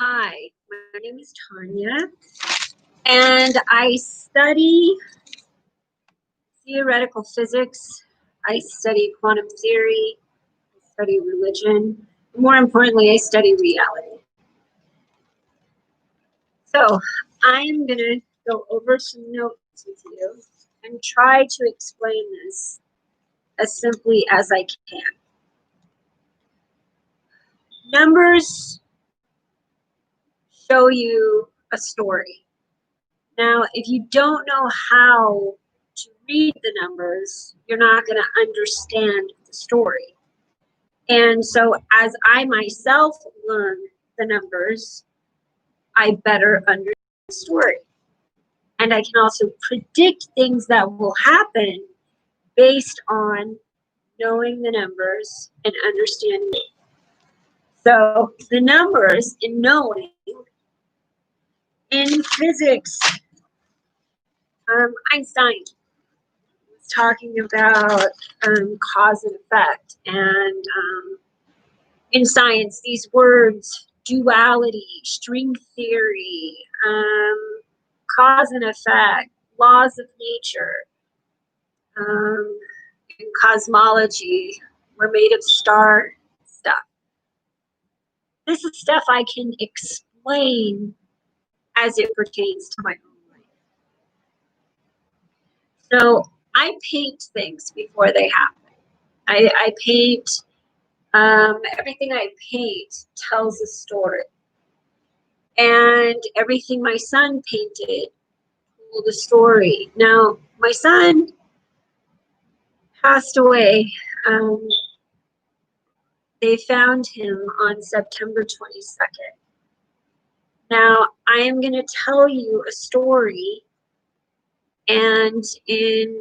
Hi, my name is Tanya, and I study theoretical physics. I study quantum theory. I study religion. More importantly, I study reality. So I'm going to go over some notes with you and try to explain this as simply as I can. Numbers show you a story. Now, if you don't know how to read the numbers, you're not going to understand the story. And so as I myself learn the numbers, I better understand the story. And I can also predict things that will happen based on knowing the numbers and understanding it. So the numbers in knowing in physics, Einstein was talking about cause and effect, and in science, these words, duality, string theory, cause and effect, laws of nature, and cosmology, were made of star stuff. This is stuff I can explain as it pertains to my own life. So I paint things before they happen. I paint, everything I paint tells a story. And everything my son painted told a story. Now, my son passed away. They found him on September 22nd. Now, I am going to tell you a story, and in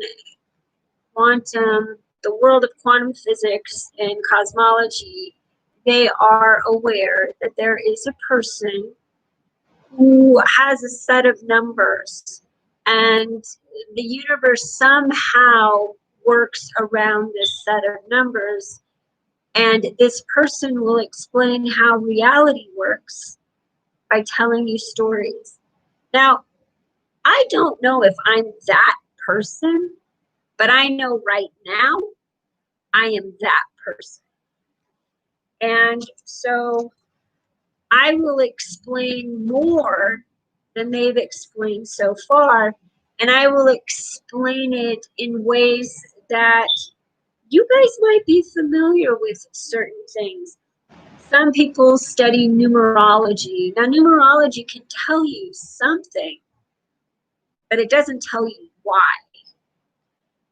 quantum, the world of quantum physics and cosmology, they are aware that there is a person who has a set of numbers, and the universe somehow works around this set of numbers, and this person will explain how reality works by telling you stories. Now, I don't know if I'm that person, but I know right now I am that person. And so I will explain more than they've explained so far, and I will explain it in ways that you guys might be familiar with certain things. Some people study numerology. Now, numerology can tell you something, but it doesn't tell you why.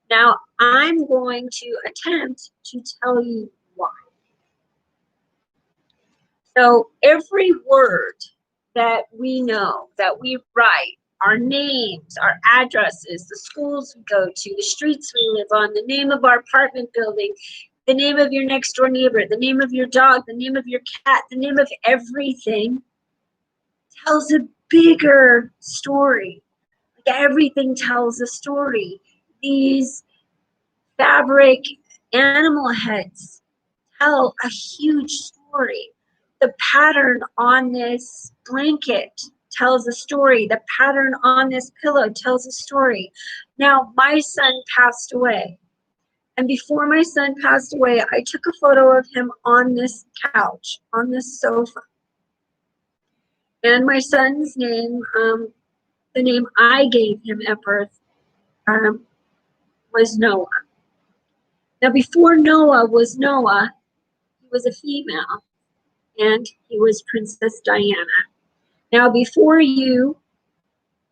Now, I'm going to attempt to tell you why. So every word that we know, that we write, our names, our addresses, the schools we go to, the streets we live on, the name of our apartment building, the name of your next door neighbor, the name of your dog, the name of your cat, the name of everything tells a bigger story. Like everything tells a story. These fabric animal heads tell a huge story. The pattern on this blanket tells a story. The pattern on this pillow tells a story. Now, my son passed away. And before my son passed away, I took a photo of him on this couch, on this sofa. And my son's name, the name I gave him at birth, was Noah. Now, before Noah was Noah, he was a female, and he was Princess Diana. Now, before you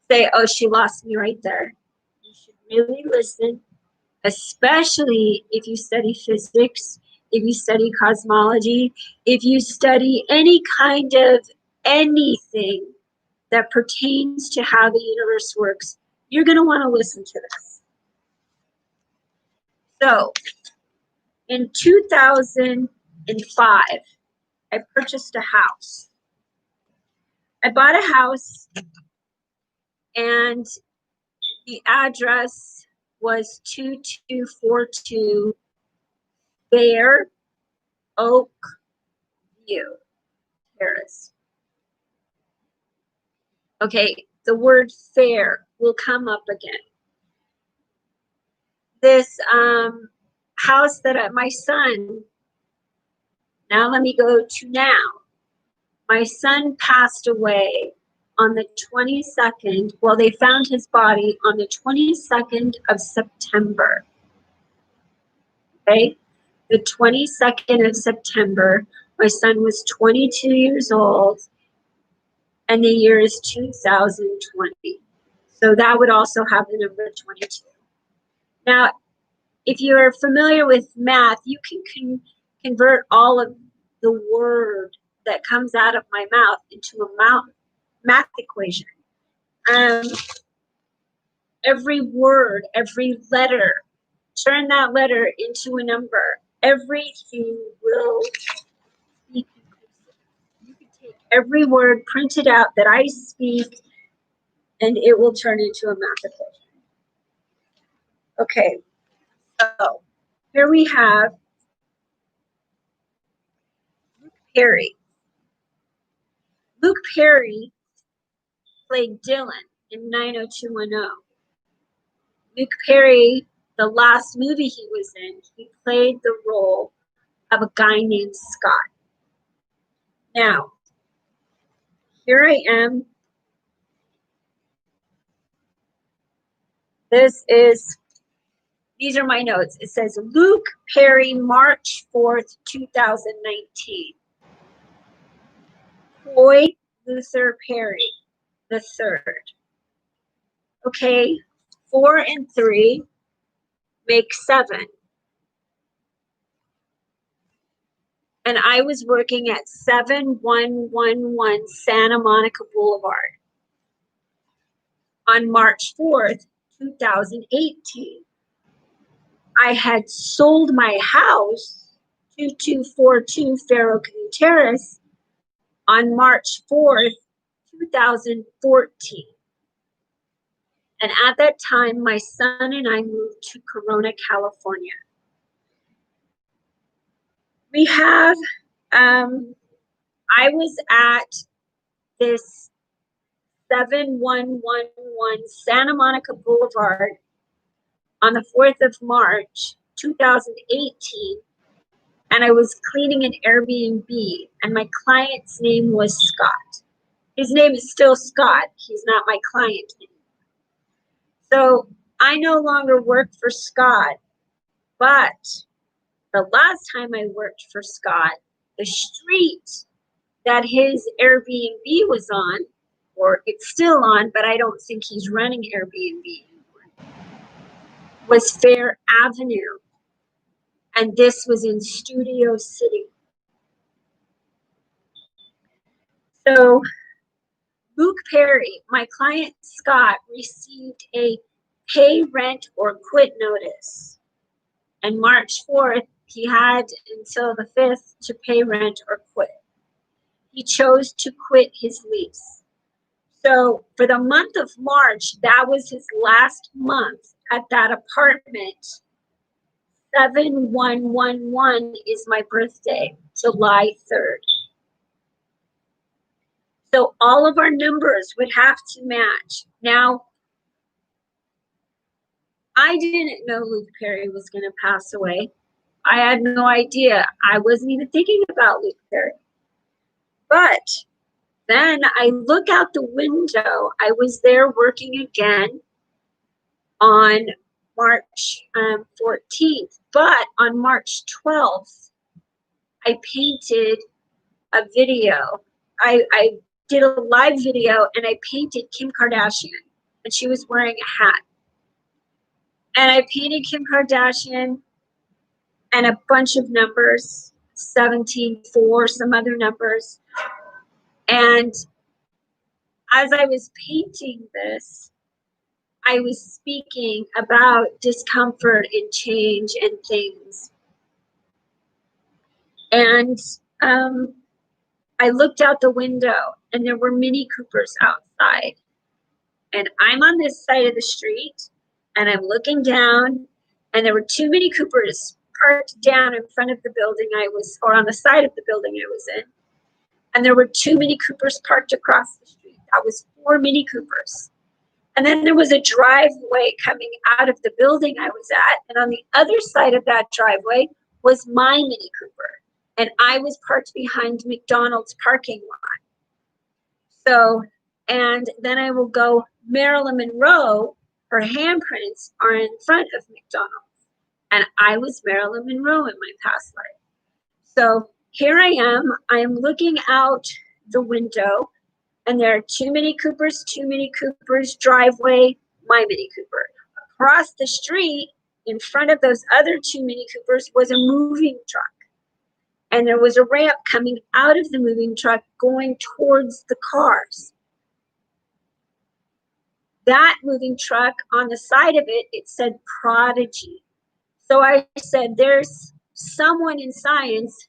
say, oh, she lost me right there, you should really listen, especially if you study physics, if you study cosmology, if you study any kind of anything that pertains to how the universe works. You're going to want to listen to this. So, in 2005, I purchased a house. I bought a house, and the address was 2242 Fair Oak View Terrace. Okay, the word fair will come up again. This house that my son, now let me go to now. My son passed away on the 22nd. Well, they found his body on the 22nd of September. Okay, the 22nd of September. My son was 22 years old, and the year is 2020. So that would also have the number 22. Now, if you're familiar with math, you can convert all of the word that comes out of my mouth into a math equation. Every word, every letter, turn that letter into a number. Everything will be conclusive. You can take every word, print it out that I speak, and it will turn into a math equation. Okay, so here we have Luke Perry. Luke Perry played Dylan in 90210. Luke Perry, the last movie he was in, he played the role of a guy named Scott. Now, here I am. These are my notes. It says Luke Perry, March 4th, 2019. Floyd Luther Perry the third. Okay, 4 and 3 make 7. And I was working at 7111 Santa Monica Boulevard on March 4th, 2018. I had sold my house, 2242 Faro Canoe Terrace, on March 4th, 2014. And at that time, my son and I moved to Corona, California. We have, I was at this 7111 Santa Monica Boulevard on the 4th of March, 2018, and I was cleaning an Airbnb, and my client's name was Scott. His name is still Scott. He's not my client anymore. So I no longer work for Scott, but the last time I worked for Scott, the street that his Airbnb was on, or it's still on, but I don't think he's running Airbnb anymore, was Fair Avenue. And this was in Studio City. So Luke Perry, my client Scott, received a pay, rent, or quit notice. And March 4th, he had until the 5th to pay rent or quit. He chose to quit his lease. So for the month of March, that was his last month at that apartment. 7111 is my birthday, July 3rd. So all of our numbers would have to match. Now, I didn't know Luke Perry was going to pass away. I had no idea. I wasn't even thinking about Luke Perry. But then I look out the window. I was there working again on March 14th. But on March 12th, I painted a video. I did a live video and I painted Kim Kardashian, and she was wearing a hat. And I painted Kim Kardashian and a bunch of numbers, 17-4, some other numbers. And as I was painting this, I was speaking about discomfort and change and things. And I looked out the window and there were Mini Coopers outside. And I'm on this side of the street and I'm looking down, and there were 2 Mini Coopers parked down in front of the building I was, or on the side of the building I was in. And there were 2 Mini Coopers parked across the street. That was 4 Mini Coopers. And then there was a driveway coming out of the building I was at. And on the other side of that driveway was my Mini Cooper. And I was parked behind McDonald's parking lot. So, and then I will go, Marilyn Monroe, her handprints are in front of McDonald's. And I was Marilyn Monroe in my past life. So here I am looking out the window, and there are 2 Mini Coopers, driveway, my Mini Cooper. Across the street, in front of those other 2 Mini Coopers, was a moving truck. And there was a ramp coming out of the moving truck going towards the cars. That moving truck, on the side of it, it said Prodigy. So I said, there's someone in science,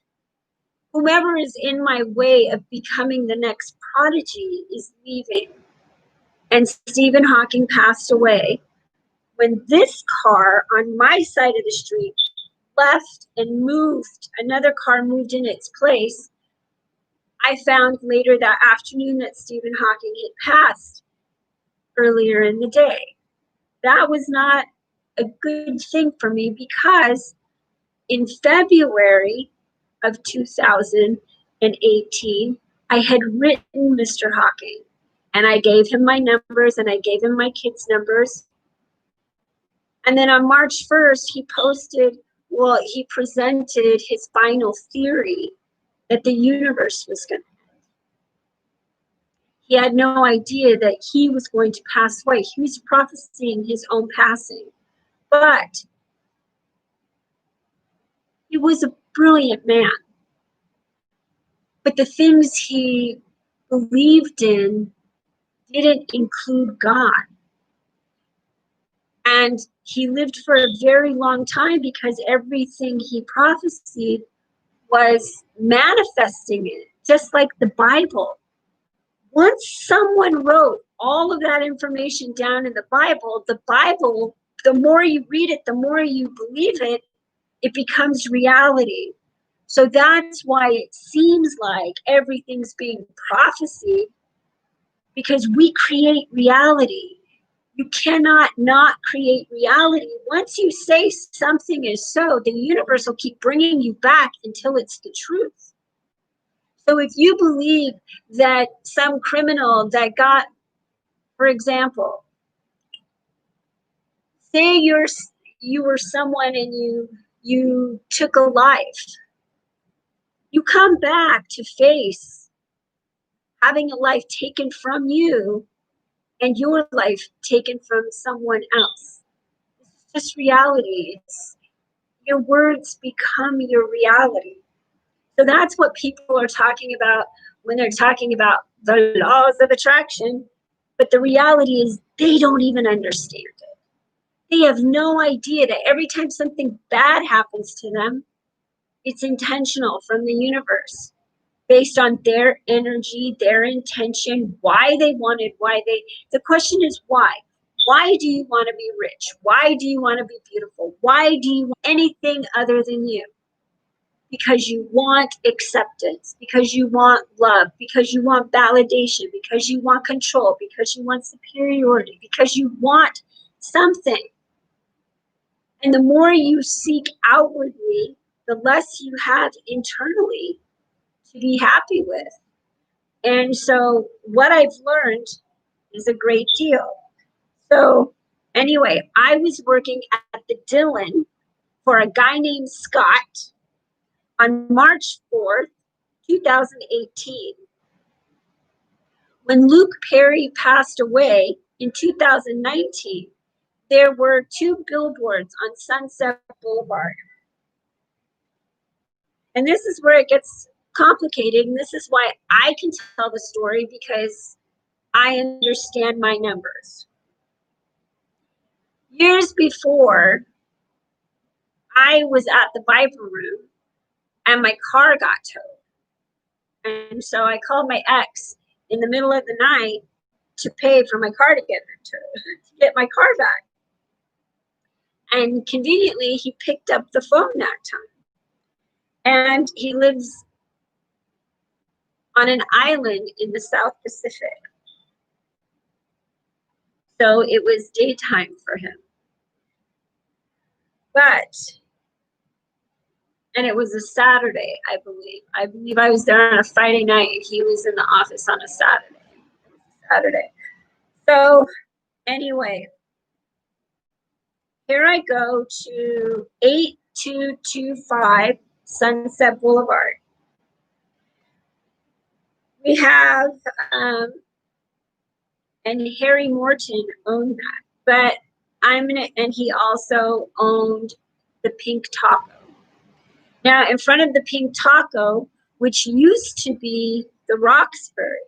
whomever is in my way of becoming the next prodigy is leaving. And Stephen Hawking passed away when this car on my side of the street left and moved, another car moved in its place. I found later that afternoon that Stephen Hawking had passed earlier in the day. That was not a good thing for me, because in February of 2018, I had written Mr. Hawking, and I gave him my numbers and I gave him my kids' numbers. And then on March 1st, he presented his final theory that the universe was going to end. He had no idea that he was going to pass away. He was prophesying his own passing. But he was a brilliant man. But the things he believed in didn't include God. And he lived for a very long time because everything he prophesied was manifesting it, just like the Bible. Once someone wrote all of that information down in the Bible, the more you read it, the more you believe it, it becomes reality. So that's why it seems like everything's being prophesied, because we create reality. You cannot not create reality. Once you say something is so, the universe will keep bringing you back until it's the truth. So if you believe that some criminal that got, for example, say you were someone and you took a life, you come back to face having a life taken from you and your life taken from someone else. It's just reality. Your words become your reality. So that's what people are talking about when they're talking about the laws of attraction. But the reality is they don't even understand it. They have no idea that every time something bad happens to them, it's intentional from the universe, based on their energy, their intention, why they wanted, the question is why? Why do you want to be rich? Why do you want to be beautiful? Why do you want anything other than you? Because you want acceptance, because you want love, because you want validation, because you want control, because you want superiority, because you want something. And the more you seek outwardly, the less you have internally to be happy with. And so what I've learned is a great deal. So anyway, I was working at the Dillon for a guy named Scott on March 4th, 2018. When Luke Perry passed away in 2019, there were 2 billboards on Sunset Boulevard. And this is where it gets complicated, and this is why I can tell the story, because I understand my numbers. Years before, I was at the Viper Room and my car got towed. And so I called my ex in the middle of the night to pay for my car to get my car back. And conveniently, he picked up the phone that time. And he lives on an island in the South Pacific. So it was daytime for him. And it was a Saturday, I believe. I believe I was there on a Friday night. He was in the office on a Saturday. So anyway, here I go to 8225 Sunset Boulevard. We have, and Harry Morton owned that, but and he also owned the Pink Taco. Now, in front of the Pink Taco, which used to be the Roxbury.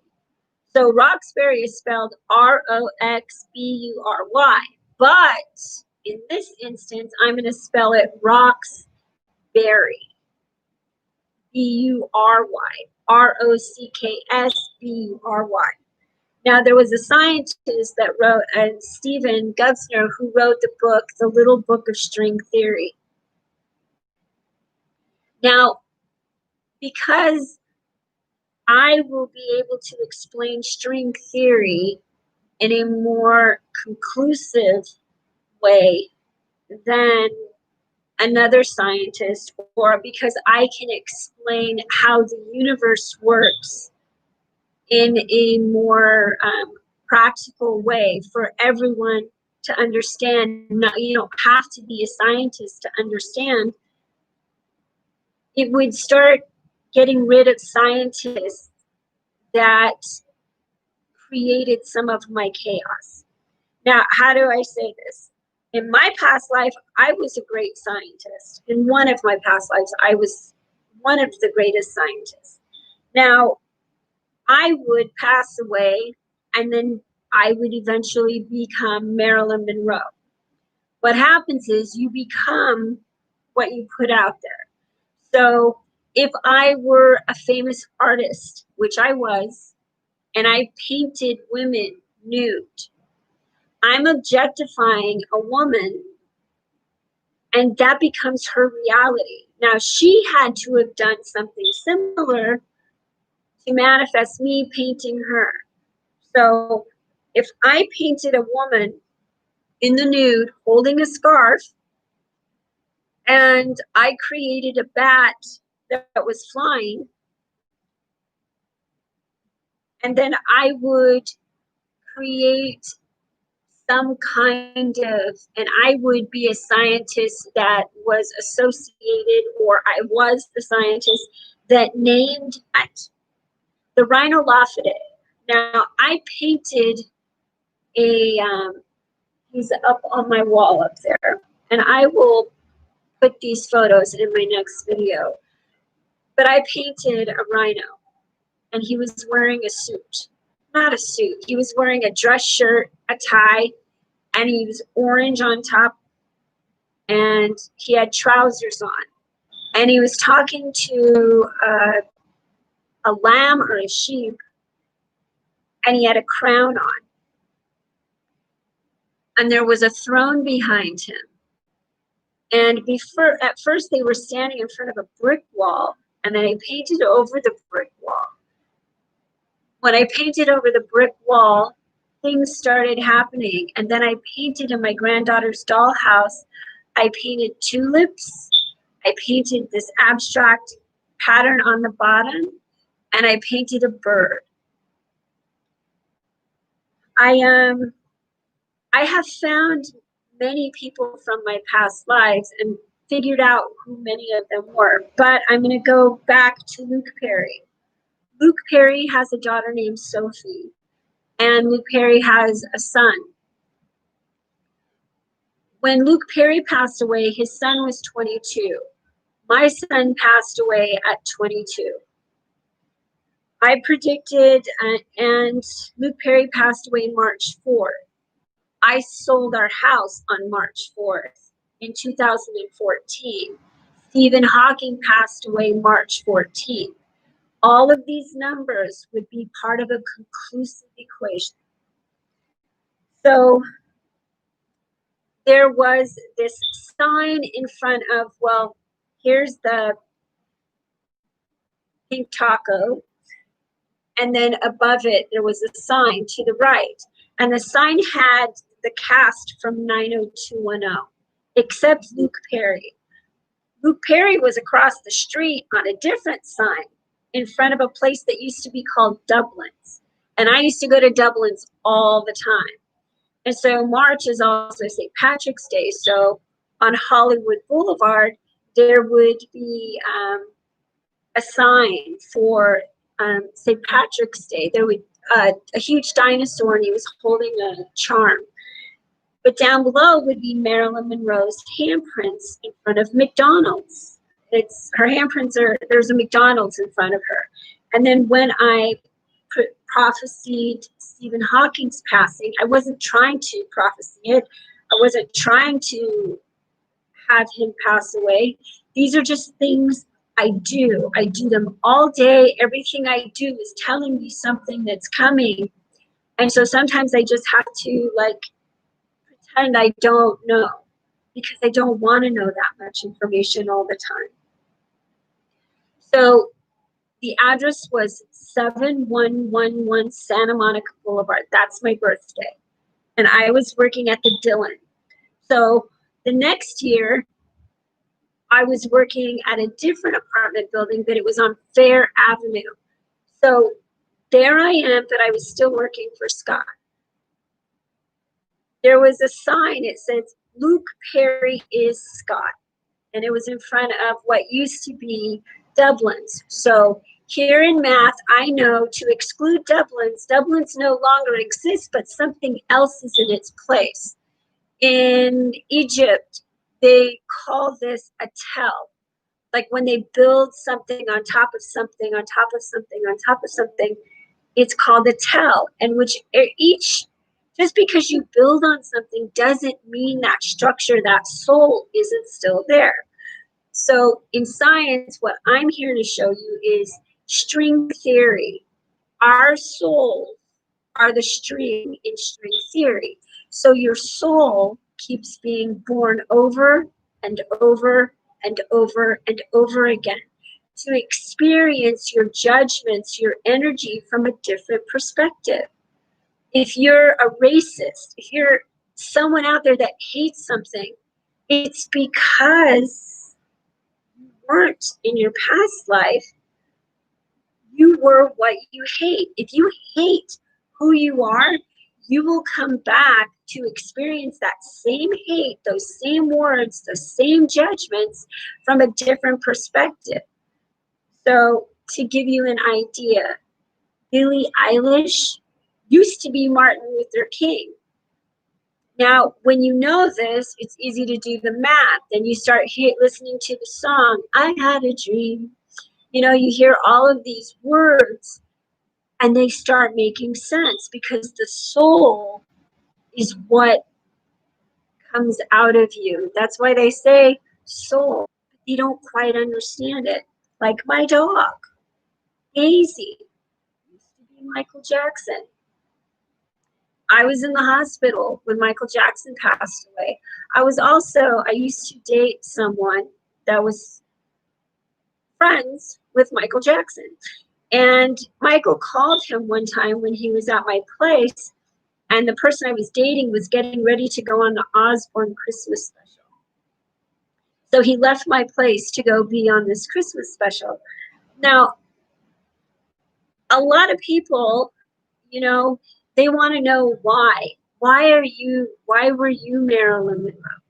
So Roxbury is spelled Roxbury, but in this instance, I'm going to spell it Roxbury, Bury, Rocksbury. Now, there was a scientist that wrote, Stephen Gutzner, who wrote the book, The Little Book of String Theory. Now, because I will be able to explain string theory in a more conclusive way than another scientist, or because I can explain how the universe works in a more practical way for everyone to understand. You don't have to be a scientist to understand. It would start getting rid of scientists that created some of my chaos. Now, how do I say this? In my past life, I was a great scientist. In one of my past lives, I was one of the greatest scientists. Now, I would pass away, and then I would eventually become Marilyn Monroe. What happens is you become what you put out there. So if I were a famous artist, which I was, and I painted women nude, I'm objectifying a woman, and that becomes her reality. Now, she had to have done something similar to manifest me painting her. So if I painted a woman in the nude holding a scarf, and I created a bat that was flying, and then I would create some kind of, and I would be a scientist that was associated, or I was the scientist that named the Rhinolophidae. Now, I painted he's up on my wall up there, and I will put these photos in my next video. But I painted a rhino, and he was wearing a suit. Not a suit. He was wearing a dress shirt, a tie, and he was orange on top, and he had trousers on. And he was talking to a lamb or a sheep, and he had a crown on. And there was a throne behind him. And at first they were standing in front of a brick wall, and then I painted over the brick wall. When I painted over the brick wall, things started happening. And then I painted in my granddaughter's dollhouse. I painted tulips. I painted this abstract pattern on the bottom, and I painted a bird. I have found many people from my past lives and figured out who many of them were. But I'm going to go back to Luke Perry. Luke Perry has a daughter named Sophie, and Luke Perry has a son. When Luke Perry passed away, his son was 22. My son passed away at 22. I predicted, and Luke Perry passed away March 4th. I sold our house on March 4th in 2014. Stephen Hawking passed away March 14th. All of these numbers would be part of a conclusive equation. So there was this sign in front of, well, here's the Pink Taco, and then above it there was a sign to the right. And the sign had the cast from 90210, except Luke Perry. Luke Perry was across the street on a different sign in front of a place that used to be called Dublin's. And I used to go to Dublin's all the time. And so March is also St. Patrick's Day. So on Hollywood Boulevard, there would be a sign for St. Patrick's Day. There would a huge dinosaur, and he was holding a charm. But down below would be Marilyn Monroe's handprints in front of McDonald's. It's her handprints there's a McDonald's in front of her. And then when I prophesied Stephen Hawking's passing, I wasn't trying to prophesy it. I wasn't trying to have him pass away. These are just things I do. I do them all day. Everything I do is telling me something that's coming. And so sometimes I just have to pretend I don't know, because I don't want to know that much information all the time. So the address was 7111 Santa Monica Boulevard. That's my birthday. And I was working at the Dillon. So the next year, I was working at a different apartment building, but it was on Fair Avenue. So there I am, but I was still working for Scott. There was a sign, it says, Luke Perry is Scott. And it was in front of what used to be Dublin's. So here in math, I know to exclude Dublin's no longer exists, but something else is in its place. In Egypt, they call this a tell. Like when they build something on top of something, on top of something, on top of something, it's called a tell. And just because you build on something doesn't mean that structure, that soul isn't still there. So in science, what I'm here to show you is string theory. Our souls are the string in string theory. So your soul keeps being born over and over and over and over again to experience your judgments, your energy from a different perspective. If you're a racist, if you're someone out there that hates something, it's because you weren't in your past life, you were what you hate. If you hate who you are, you will come back to experience that same hate, those same words, the same judgments from a different perspective. So to give you an idea, Billie Eilish used to be Martin Luther King. Now, when you know this, it's easy to do the math. Then you start listening to the song, I Had a Dream. You know, you hear all of these words and they start making sense because the soul is what comes out of you. That's why they say soul. You don't quite understand it. Like my dog, Daisy, used to be Michael Jackson. I was in the hospital when Michael Jackson passed away. I used to date someone that was friends with Michael Jackson. And Michael called him one time when he was at my place, and the person I was dating was getting ready to go on the Osbourne Christmas special. So he left my place to go be on this Christmas special. Now, a lot of people, you know, they want to know why. Why were you Marilyn Monroe?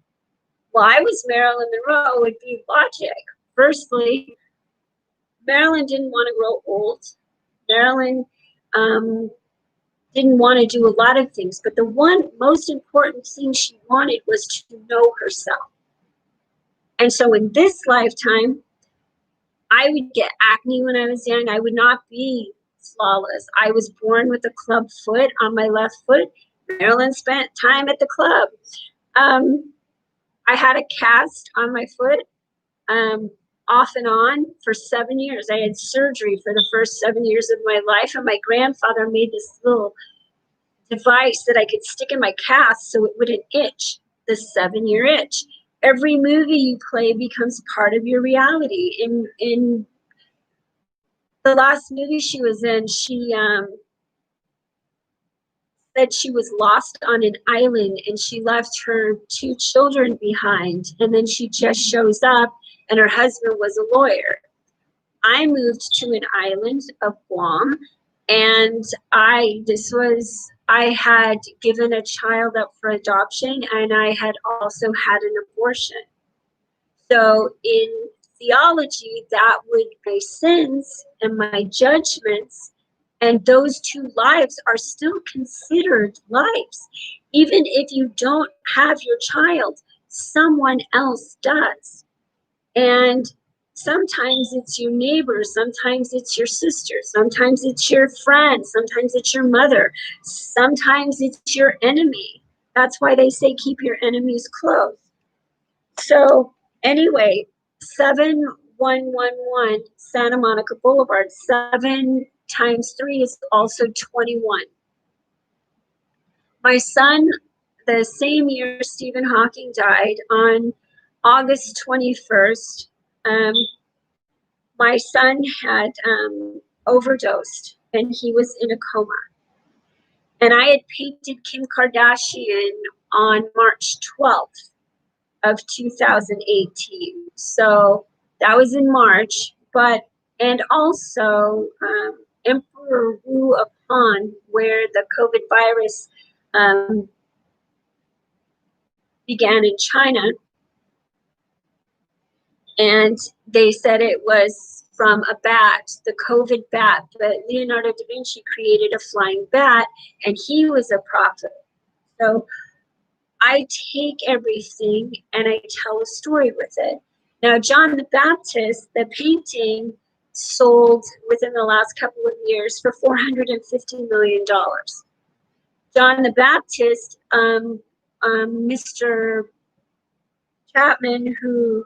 Well, I was Marilyn Monroe would be logic. Firstly, Marilyn didn't want to grow old. Marilyn didn't want to do a lot of things, but the one most important thing she wanted was to know herself. And so in this lifetime, I would get acne when I was young. I would not be flawless. I was born with a club foot on my left foot. Marilyn spent time at the club. I had a cast on my foot off and on for 7 years. I had surgery for the first 7 years of my life, and my grandfather made this little device that I could stick in my cast so it wouldn't itch, the 7-year itch. Every movie you play becomes part of your reality. In the last movie she was in, she said she was lost on an island and she left her 2 children behind. And then she just shows up and her husband was a lawyer. I moved to an island of Guam, and I had given a child up for adoption, and I had also had an abortion. So in theology, that would be my sins and my judgments, and those 2 lives are still considered lives. Even if you don't have your child, someone else does. And sometimes it's your neighbor, sometimes it's your sister, sometimes it's your friend, sometimes it's your mother, sometimes it's your enemy. That's why they say keep your enemies close. So anyway, 7111 Santa Monica Boulevard, 7 times 3 is also 21. My son, the same year Stephen Hawking died, on August 21st, my son had overdosed and he was in a coma. And I had painted Kim Kardashian on March 12th of 2018. So that was in March, and also Emperor Wu Upon, where the COVID virus began in China. And they said it was from a bat, the COVID bat, but Leonardo da Vinci created a flying bat, and he was a prophet. So I take everything and I tell a story with it. Now, John the Baptist, the painting sold within the last couple of years for $450 million. John the Baptist, Mr. Chapman, who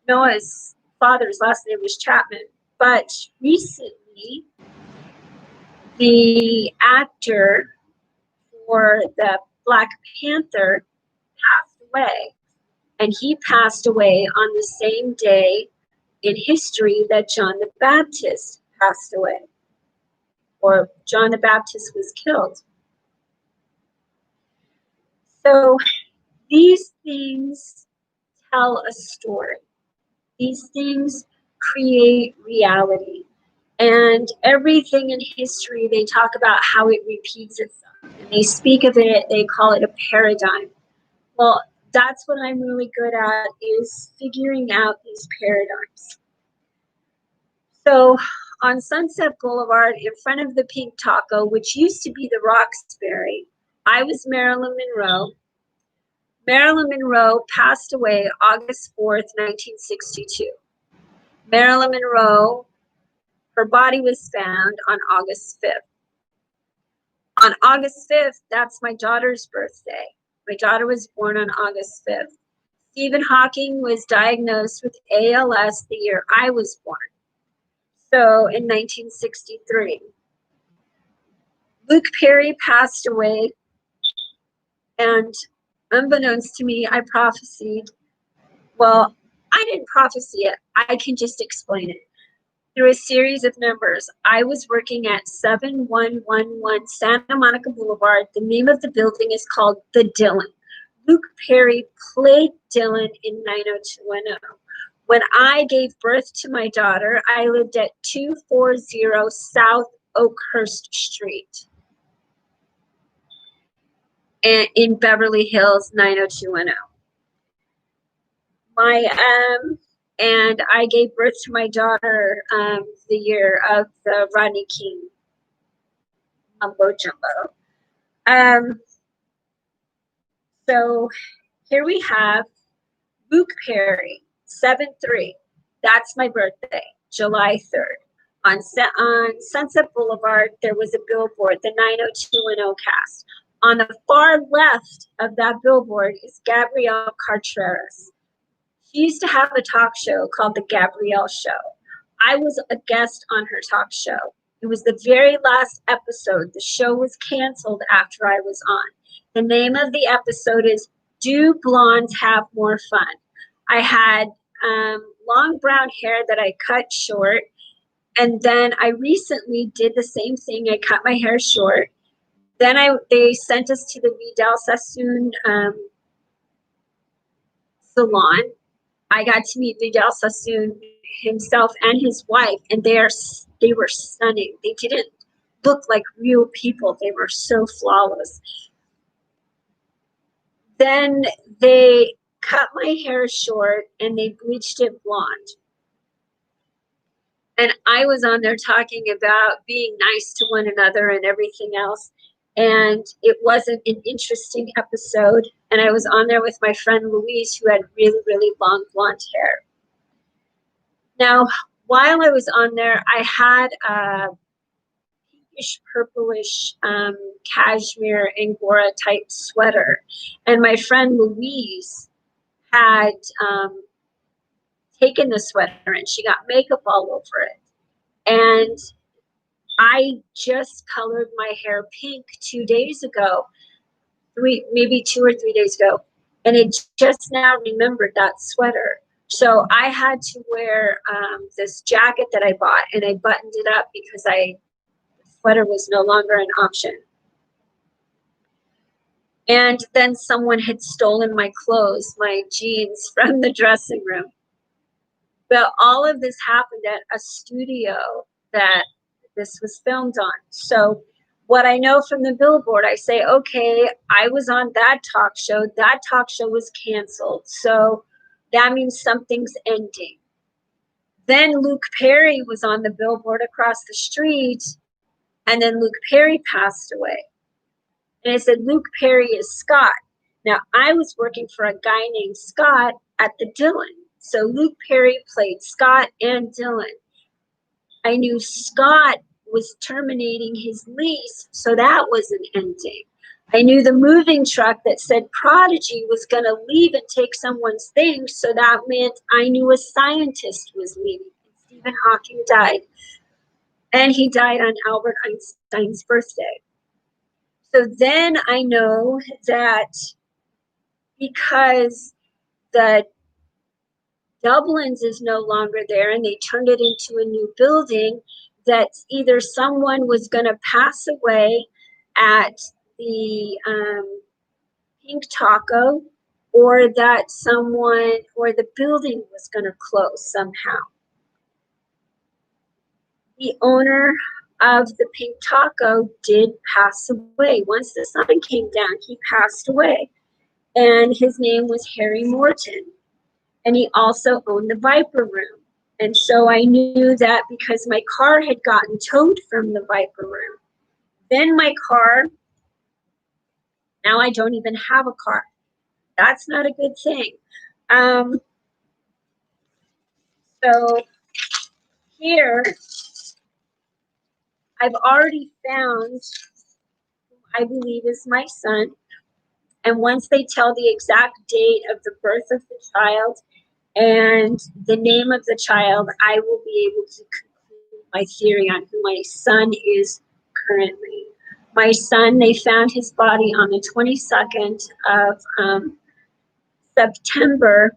Noah's father's last name was Chapman, but recently the actor for the Black Panther passed away, and he passed away on the same day in history that John the Baptist passed away, or John the Baptist was killed. So these things tell a story. These things create reality. And everything in history, they talk about how it repeats itself. And they speak of it, they call it a paradigm. Well, that's what I'm really good at, is figuring out these paradigms. So on Sunset Boulevard, in front of the Pink Taco, which used to be the Roxbury, I was Marilyn Monroe. Marilyn Monroe passed away August 4th, 1962. Marilyn Monroe, her body was found on August 5th. On August 5th, that's my daughter's birthday. My daughter was born on August 5th. Stephen Hawking was diagnosed with ALS the year I was born, so in 1963. Luke Perry passed away, and unbeknownst to me, I prophesied. Well, I didn't prophesy it. I can just explain it. Through a series of numbers, I was working at 7111 Santa Monica Boulevard. The name of the building is called The Dylan. Luke Perry played Dylan in 90210. When I gave birth to my daughter, I lived at 240 South Oakhurst Street in Beverly Hills, 90210. And I gave birth to my daughter the year of the Rodney King mumbo jumbo. So here we have Luke Perry, 7-3. That's my birthday, July 3rd. On Sunset Boulevard, there was a billboard, the 90210 cast. On the far left of that billboard is Gabrielle Carteris. She used to have a talk show called The Gabrielle Show. I was a guest on her talk show. It was the very last episode. The show was canceled after I was on. The name of the episode is Do Blondes Have More Fun? I had long brown hair that I cut short, And then I recently did the same thing. I cut my hair short. Then they sent us to the Vidal Sassoon salon. I got to meet Vidal Sassoon himself and his wife, and they were stunning. They didn't look like real people. They were so flawless. Then they cut my hair short and they bleached it blonde. And I was on there talking about being nice to one another and everything else. And it wasn't an interesting episode. And I was on there with my friend Louise, who had really, really long blonde hair. Now, while I was on there, I had a pinkish, purplish cashmere Angora type sweater. And my friend Louise had taken the sweater and she got makeup all over it. And I just colored my hair pink 2 days ago, maybe 2 or 3 days ago, and it just now remembered that sweater. So I had to wear this jacket that I bought, and I buttoned it up because the sweater was no longer an option. And then someone had stolen my clothes, my jeans, from the dressing room. But all of this happened at a studio that this was filmed on. So what I know from the billboard, I say, okay, I was on that talk show. That talk show was canceled. So that means something's ending. Then Luke Perry was on the billboard across the street, and then Luke Perry passed away. And it said, Luke Perry is Scott. Now, I was working for a guy named Scott at the Dylan. So Luke Perry played Scott and Dylan. I knew Scott was terminating his lease, so that was an ending. I knew the moving truck that said Prodigy was going to leave and take someone's things, so that meant I knew a scientist was leaving. Stephen Hawking died, and he died on Albert Einstein's birthday. So then I know that because the Dublin's is no longer there and they turned it into a new building, that either someone was going to pass away at the Pink Taco, or that someone or the building was going to close somehow. The owner of the Pink Taco did pass away. Once the sun came down, he passed away. And his name was Harry Morton. And he also owned the Viper Room. And so I knew that because my car had gotten towed from the Viper Room. Then my car, now I don't even have a car. That's not a good thing. So here, I've already found who I believe is my son. And once they tell the exact date of the birth of the child and the name of the child, I will be able to conclude my theory on who my son is currently. My son, they found his body on the 22nd of September.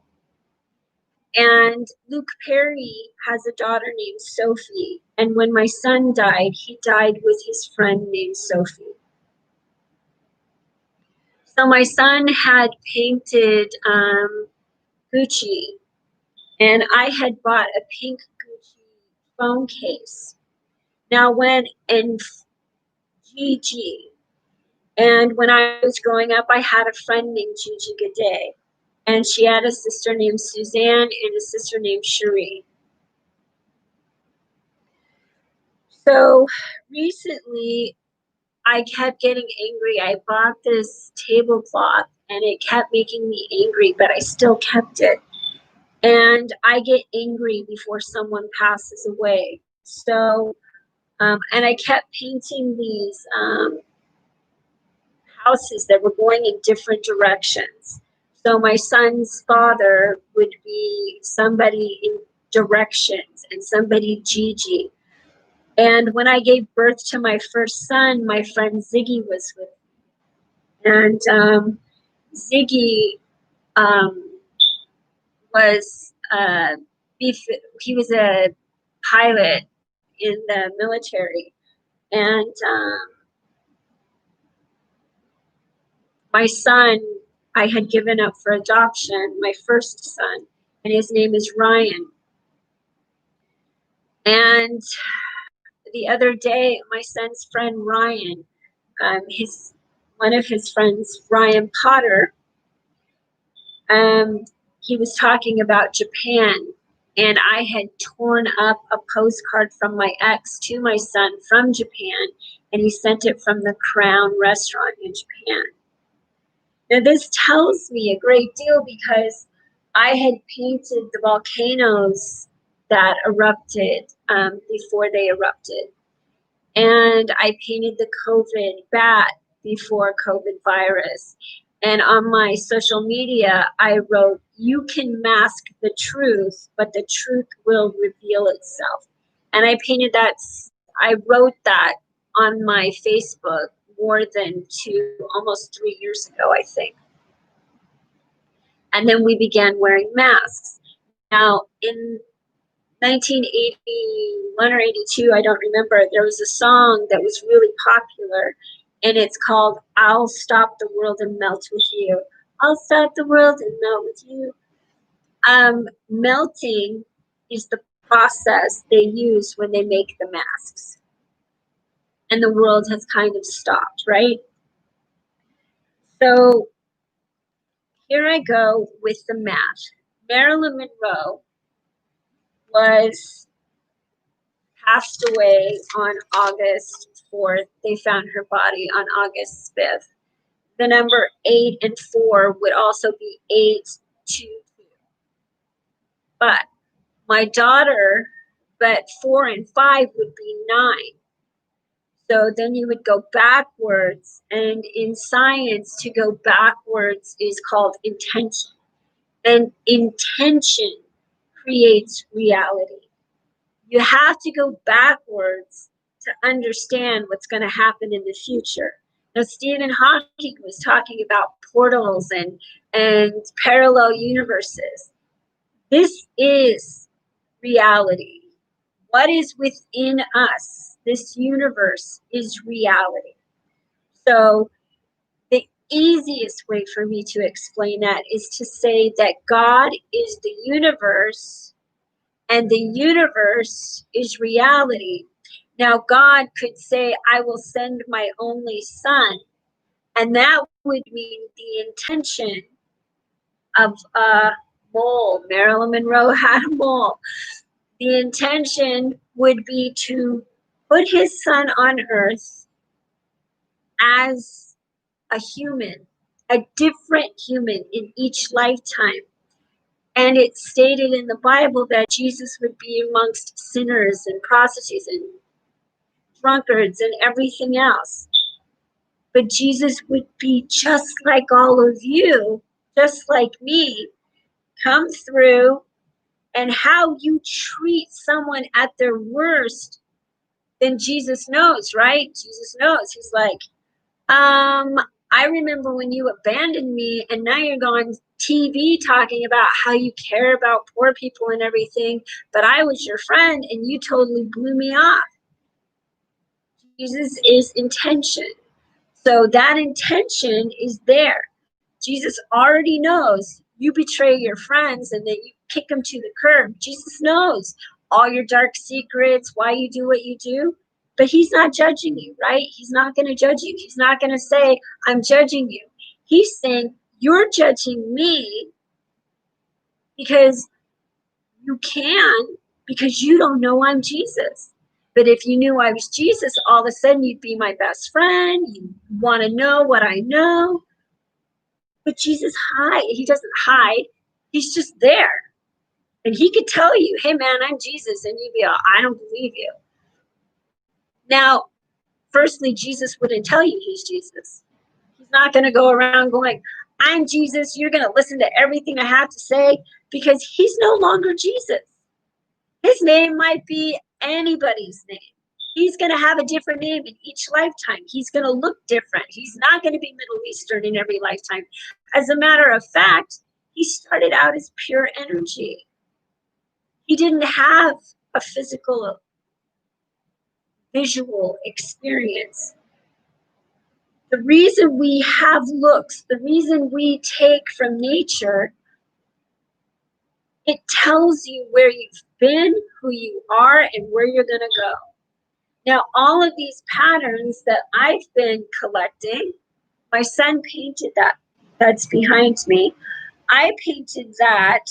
And Luke Perry has a daughter named Sophie. And when my son died, he died with his friend named Sophie. So my son had painted Gucci, and I had bought a pink Gucci phone case. Now when in Gigi, and when I was growing up, I had a friend named Gigi Godet, and she had a sister named Suzanne and a sister named Cherie. So recently, I kept getting angry. I bought this tablecloth, and it kept making me angry, but I still kept it. And I get angry before someone passes away. So, and I kept painting these houses that were going in different directions. So my son's father would be somebody in directions and somebody Gigi. And when I gave birth to my first son, my friend Ziggy was with me. And Ziggy was he was a pilot in the military. And my son, I had given up for adoption, my first son, and his name is Ryan. And the other day, my son's friend Ryan, one of his friends, Ryan Potter, he was talking about Japan, and I had torn up a postcard from my ex to my son from Japan, and he sent it from the Crown restaurant in Japan. Now, this tells me a great deal because I had painted the volcanoes that erupted before they erupted. And I painted the COVID bat before COVID virus. And on my social media, I wrote, "You can mask the truth, but the truth will reveal itself." And I painted that, I wrote that on my Facebook more than almost 3 years ago, I think. And then we began wearing masks. Now, in 1981 or 82, I don't remember, there was a song that was really popular, and it's called "I'll Stop the World and Melt with You." I'll stop the world and melt with you. Melting is the process they use when they make the masks. And the world has kind of stopped, right? So here I go with the math. Marilyn Monroe was passed away on August 4th. They found her body on August 5th. The number 8 and 4 would also be 822. But my daughter, but 4 and 5 would be 9. So then you would go backwards, and in science, to go backwards is called intention. And intention creates reality. You have to go backwards to understand what's going to happen in the future. Now, Stephen Hawking was talking about portals and parallel universes. This is reality. What is within us, this universe, is reality. So the easiest way for me to explain that is to say that God is the universe, and the universe is reality. Now, God could say, "I will send my only son," and that would mean the intention of a mole. Marilyn Monroe had a mole. The intention would be to put his son on earth as a human, a different human in each lifetime. And it's stated in the Bible that Jesus would be amongst sinners and prostitutes and drunkards and everything else. But Jesus would be just like all of you, just like me, come through, and how you treat someone at their worst, then Jesus knows, right? Jesus knows. He's like, I remember when you abandoned me, and now you're on TV talking about how you care about poor people and everything, but I was your friend and you totally blew me off. Jesus is intention. So that intention is there. Jesus already knows you betray your friends and that you kick them to the curb. Jesus knows all your dark secrets, why you do what you do. But he's not judging you, right? He's not going to judge you. He's not going to say, "I'm judging you." He's saying, "You're judging me because you can, because you don't know I'm Jesus. But if you knew I was Jesus, all of a sudden you'd be my best friend. You want to know what I know." But Jesus he doesn't hide. He's just there. And he could tell you, "Hey man, I'm Jesus," and you'd be like, "I don't believe you." Now, firstly, Jesus wouldn't tell you he's Jesus. He's not going to go around going, "I'm Jesus, you're going to listen to everything I have to say," because he's no longer Jesus. His name might be anybody's name. He's going to have a different name in each lifetime. He's going to look different. He's not going to be Middle Eastern in every lifetime. As a matter of fact, he started out as pure energy. He didn't have a physical visual experience. The reason we have looks, the reason we take from nature, it tells you where you've been, who you are, and where you're going to go. Now, all of these patterns that I've been collecting, my son painted that. That's behind me. I painted that.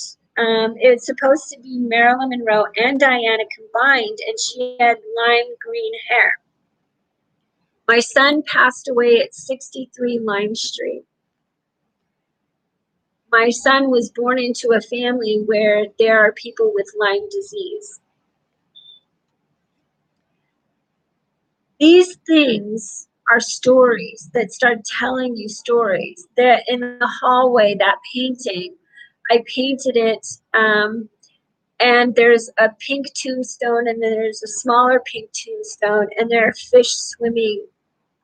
It's supposed to be Marilyn Monroe and Diana combined, and she had lime green hair. My son passed away at 63 Lime Street. My son was born into a family where there are people with Lyme disease. These things are stories that start telling you stories. That in the hallway, that painting, I painted it, and there's a pink tombstone, and then there's a smaller pink tombstone, and there are fish swimming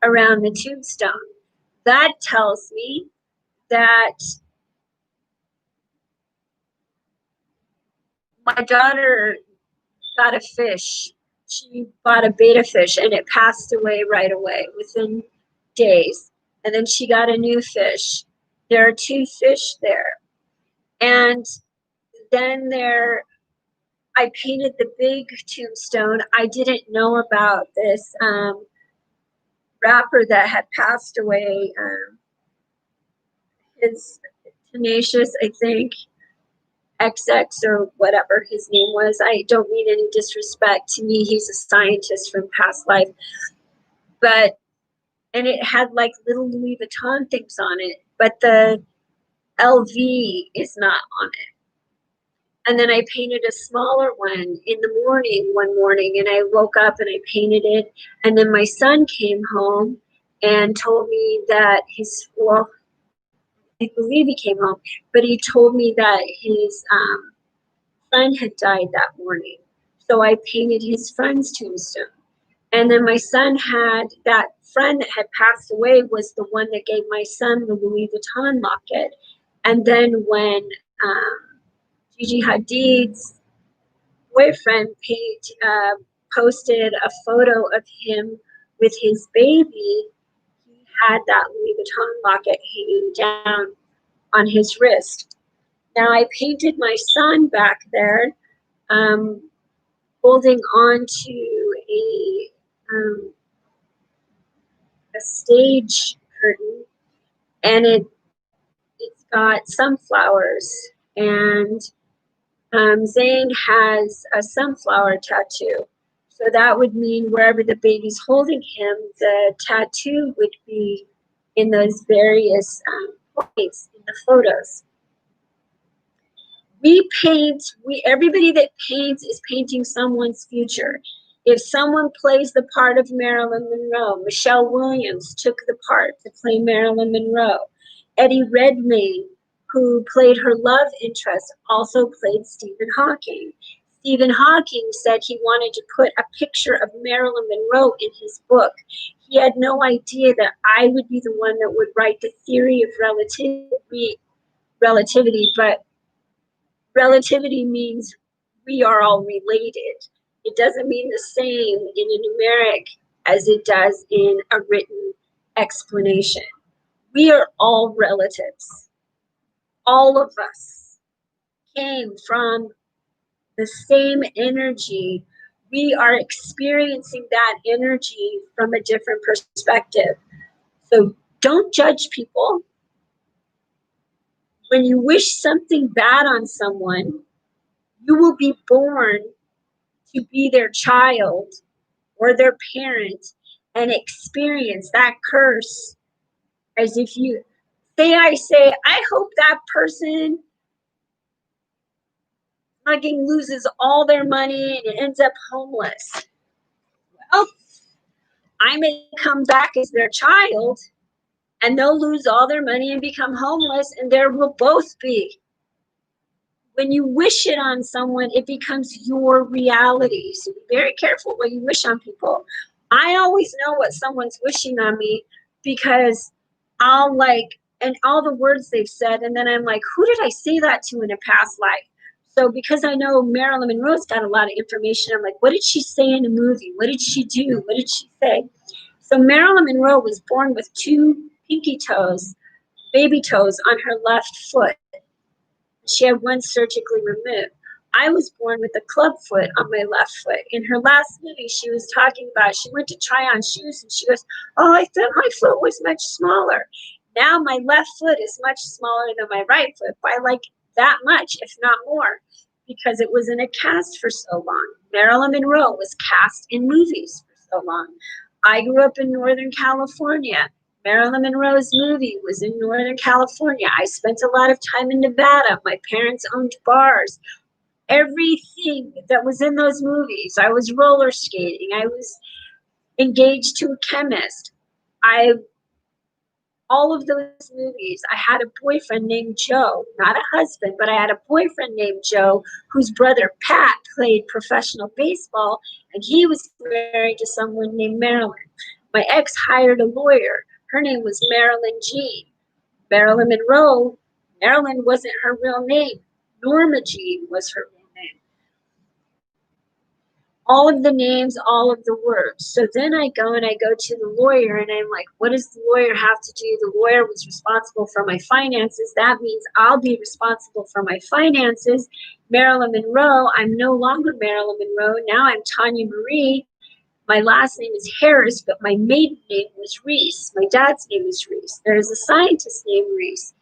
around the tombstone. That tells me that my daughter got a fish. She bought a betta fish, and it passed away right away within days. And then she got a new fish. There are 2 fish there. And then I painted the big tombstone. I didn't know about this rapper that had passed away. His Tenacious, I think, XX or whatever his name was. I don't mean any disrespect. To me, he's a scientist from past life. And it had like little Louis Vuitton things on it, but the LV is not on it. And then I painted a smaller one in the morning one morning, and I woke up and I painted it. And then my son came home and told me that I believe he came home, but he told me that his friend had died that morning. So I painted his friend's tombstone. And then my son had, that friend that had passed away was the one that gave my son the Louis Vuitton locket. And then when Gigi Hadid's boyfriend posted a photo of him with his baby, he had that Louis Vuitton locket hanging down on his wrist. Now I painted my son back there, holding on to a stage curtain, and it's got sunflowers, and Zane has a sunflower tattoo. So that would mean wherever the baby's holding him, the tattoo would be in those various points in the photos. Everybody that paints is painting someone's future. If someone plays the part of Marilyn Monroe, Michelle Williams took the part to play Marilyn Monroe. Eddie Redmayne, who played her love interest, also played Stephen Hawking. Stephen Hawking said he wanted to put a picture of Marilyn Monroe in his book. He had no idea that I would be the one that would write the theory of relativity, but relativity means we are all related. It doesn't mean the same in a numeric as it does in a written explanation. We are all relatives. All of us came from the same energy. We are experiencing that energy from a different perspective. So don't judge people. When you wish something bad on someone, you will be born to be their child or their parent and experience that curse as if you say, I hope that person fucking loses all their money and ends up homeless. Well, I may come back as their child and they'll lose all their money and become homeless, and there will both be. When you wish it on someone, it becomes your reality. So be very careful what you wish on people. I always know what someone's wishing on me because and all the words they've said, and then I'm like, who did I say that to in a past life? So because I know Marilyn Monroe's got a lot of information, I'm like, what did she say in the movie? What did she do? What did she say? So Marilyn Monroe was born with 2 pinky toes, baby toes on her left foot. She had one surgically removed. I was born with a club foot on my left foot. In her last movie, she was talking about, she went to try on shoes and she goes, oh, I thought my foot was much smaller. Now my left foot is much smaller than my right foot by like that much, if not more, because it was in a cast for so long. Marilyn Monroe was cast in movies for so long. I grew up in Northern California. Marilyn Monroe's movie was in Northern California. I spent a lot of time in Nevada. My parents owned bars. Everything that was in those movies, I was roller skating. I was engaged to a chemist. All of those movies, I had a boyfriend named Joe, not a husband, but I had a boyfriend named Joe, whose brother Pat played professional baseball, and he was married to someone named Marilyn. My ex hired a lawyer. Her name was Marilyn Jean. Marilyn Monroe, Marilyn wasn't her real name. Norma Jean was her real name. All of the names, all of the words. So then I go to the lawyer and I'm like, what does the lawyer have to do? The lawyer was responsible for my finances. That means I'll be responsible for my finances. Marilyn Monroe, I'm no longer Marilyn Monroe. Now I'm Tanya Marie. My last name is Harris, but my maiden name was Reese. My dad's name is Reese. There's a scientist named Reese.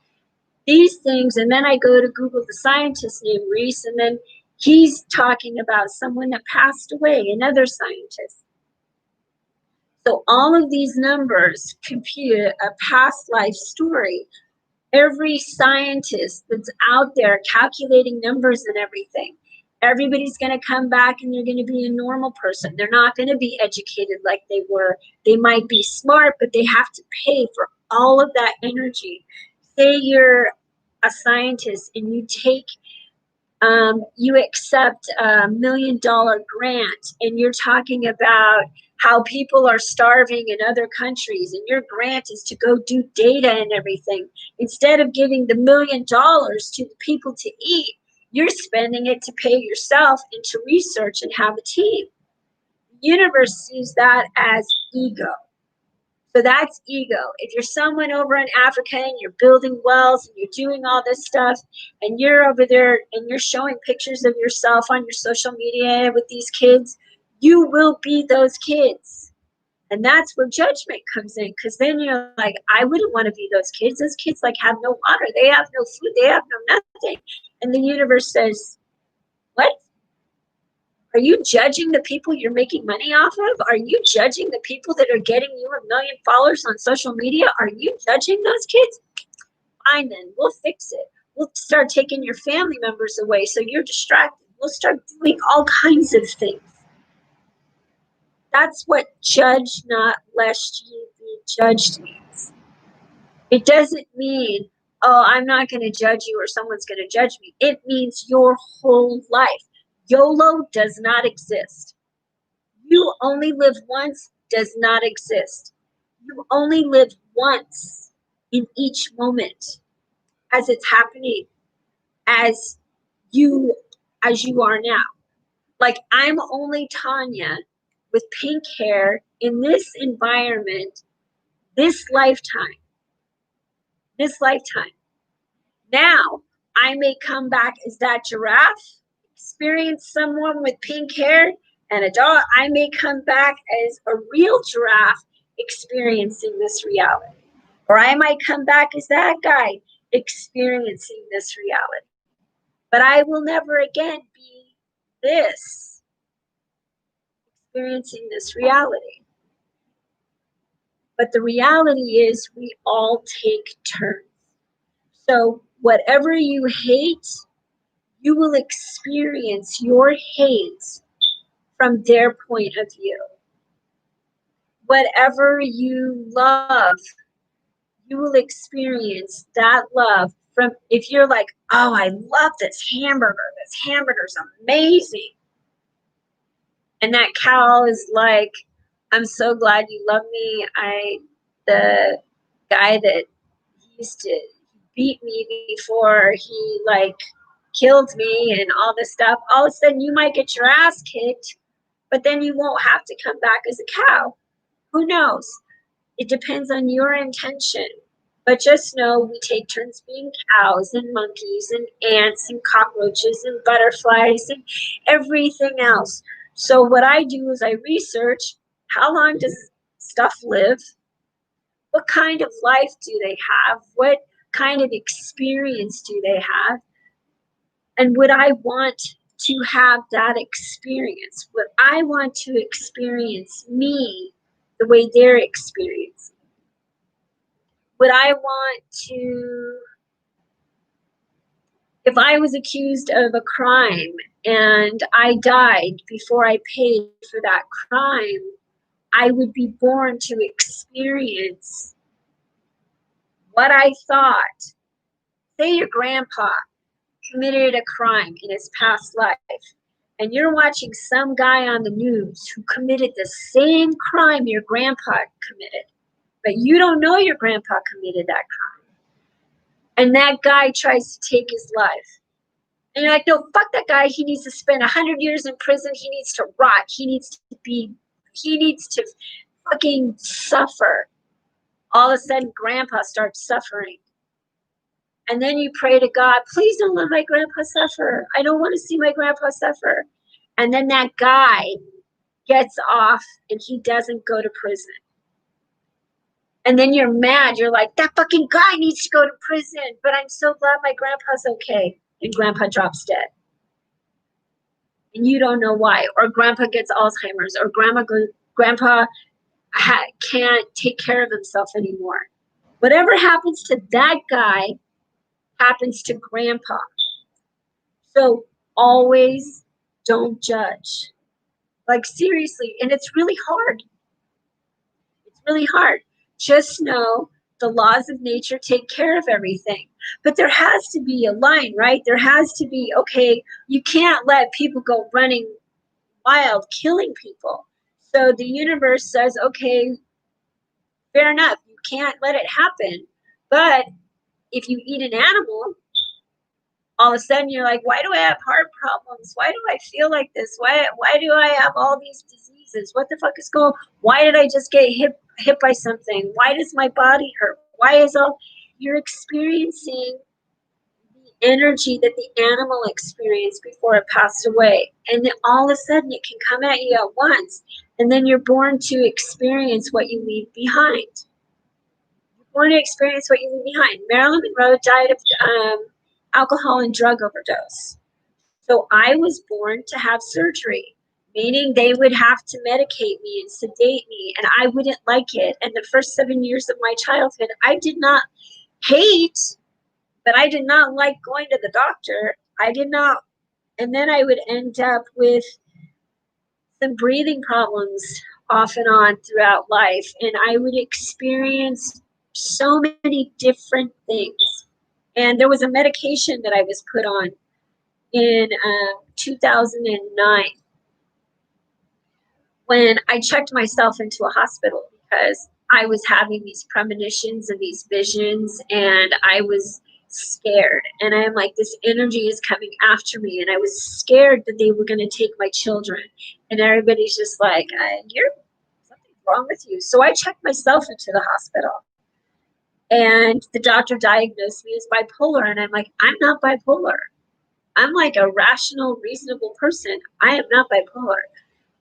These things, and then I go to Google the scientist named Reese, and then he's talking about someone that passed away, another scientist. So all of these numbers compute a past life story. Every scientist that's out there calculating numbers and everything, everybody's going to come back and they're going to be a normal person. They're not going to be educated like they were. They might be smart, but they have to pay for all of that energy. Say you're a scientist and you accept $1 million grant and you're talking about how people are starving in other countries and your grant is to go do data and everything. Instead of giving the $1 million to the people to eat, you're spending it to pay yourself and to research and have a team. The universe sees that as ego. So that's ego. If you're someone over in Africa and you're building wells and you're doing all this stuff and you're over there and you're showing pictures of yourself on your social media with these kids, you will be those kids. And that's where judgment comes in, because then you're like, I wouldn't want to be those kids. Those kids like have no water. They have no food. They have no nothing. And the universe says, what? Are you judging the people you're making money off of? Are you judging the people that are getting you 1 million followers on social media? Are you judging those kids? Fine then, we'll fix it. We'll start taking your family members away so you're distracted. We'll start doing all kinds of things. That's what judge not lest ye be judged means. It doesn't mean, oh, I'm not going to judge you or someone's going to judge me. It means your whole life. YOLO does not exist. You only live once does not exist. You only live once in each moment as it's happening, as you are now. Like, I'm only Tanya with pink hair in this environment, this lifetime. Now I may come back as that giraffe, experience someone with pink hair and a dog. I may come back as a real giraffe experiencing this reality. Or I might come back as that guy experiencing this reality. But I will never again be this, experiencing this reality. But the reality is we all take turns. So whatever you hate, you will experience your hate from their point of view. Whatever you love, you will experience that love from, if you're like, oh, I love this hamburger's amazing. And that cow is like, I'm so glad you love me. The guy that used to beat me before he like killed me and all this stuff, all of a sudden you might get your ass kicked, but then you won't have to come back as a cow. Who knows? It depends on your intention. But just know we take turns being cows and monkeys and ants and cockroaches and butterflies and everything else. So what I do is I research how long does stuff live? What kind of life do they have? What kind of experience do they have? And would I want to have that experience? Would I want to experience me the way they're experiencing? Would I want to, if I was accused of a crime and I died before I paid for that crime, I would be born to experience what I thought. Say your grandpa committed a crime in his past life, and you're watching some guy on the news who committed the same crime your grandpa committed, but you don't know your grandpa committed that crime. And that guy tries to take his life. And you're like, no, fuck that guy. He needs to spend 100 years in prison. He needs to rot. He needs to fucking suffer. All of a sudden, grandpa starts suffering. And then you pray to God, please don't let my grandpa suffer. I don't want to see my grandpa suffer. And then that guy gets off and he doesn't go to prison. And then you're mad. You're like, that fucking guy needs to go to prison. But I'm so glad my grandpa's okay. And grandpa drops dead. And you don't know why. Or grandpa gets Alzheimer's. Or grandpa can't take care of himself anymore. Whatever happens to that guy happens to grandpa. So always don't judge. Like seriously. And it's really hard. It's really hard. Just know the laws of nature take care of everything. But there has to be a line, right? There has to be, okay, you can't let people go running wild, killing people. So the universe says, okay, fair enough. You can't let it happen. But if you eat an animal, all of a sudden you're like, why do I have heart problems? Why do I feel like this? Why do I have all these diseases? What the fuck is going on? Why did I just get hit by something? Why does my body hurt? Why is all you're experiencing the energy that the animal experienced before it passed away? And then all of a sudden it can come at you at once. And then you're born to experience what you leave behind. You're born to experience what you leave behind. Marilyn Monroe died of alcohol and drug overdose. So I was born to have surgery, meaning they would have to medicate me and sedate me, and I wouldn't like it. And the first 7 years of my childhood, I did not hate, but I did not like going to the doctor. I did not. And then I would end up with some breathing problems off and on throughout life, and I would experience so many different things. And there was a medication that I was put on in 2009 when I checked myself into a hospital because I was having these premonitions and these visions, and I was scared. And I'm like, this energy is coming after me. And I was scared that they were going to take my children. And everybody's just like, you're something's wrong with you. So I checked myself into the hospital. And the doctor diagnosed me as bipolar. And I'm like, I'm not bipolar. I'm like a rational, reasonable person. I am not bipolar.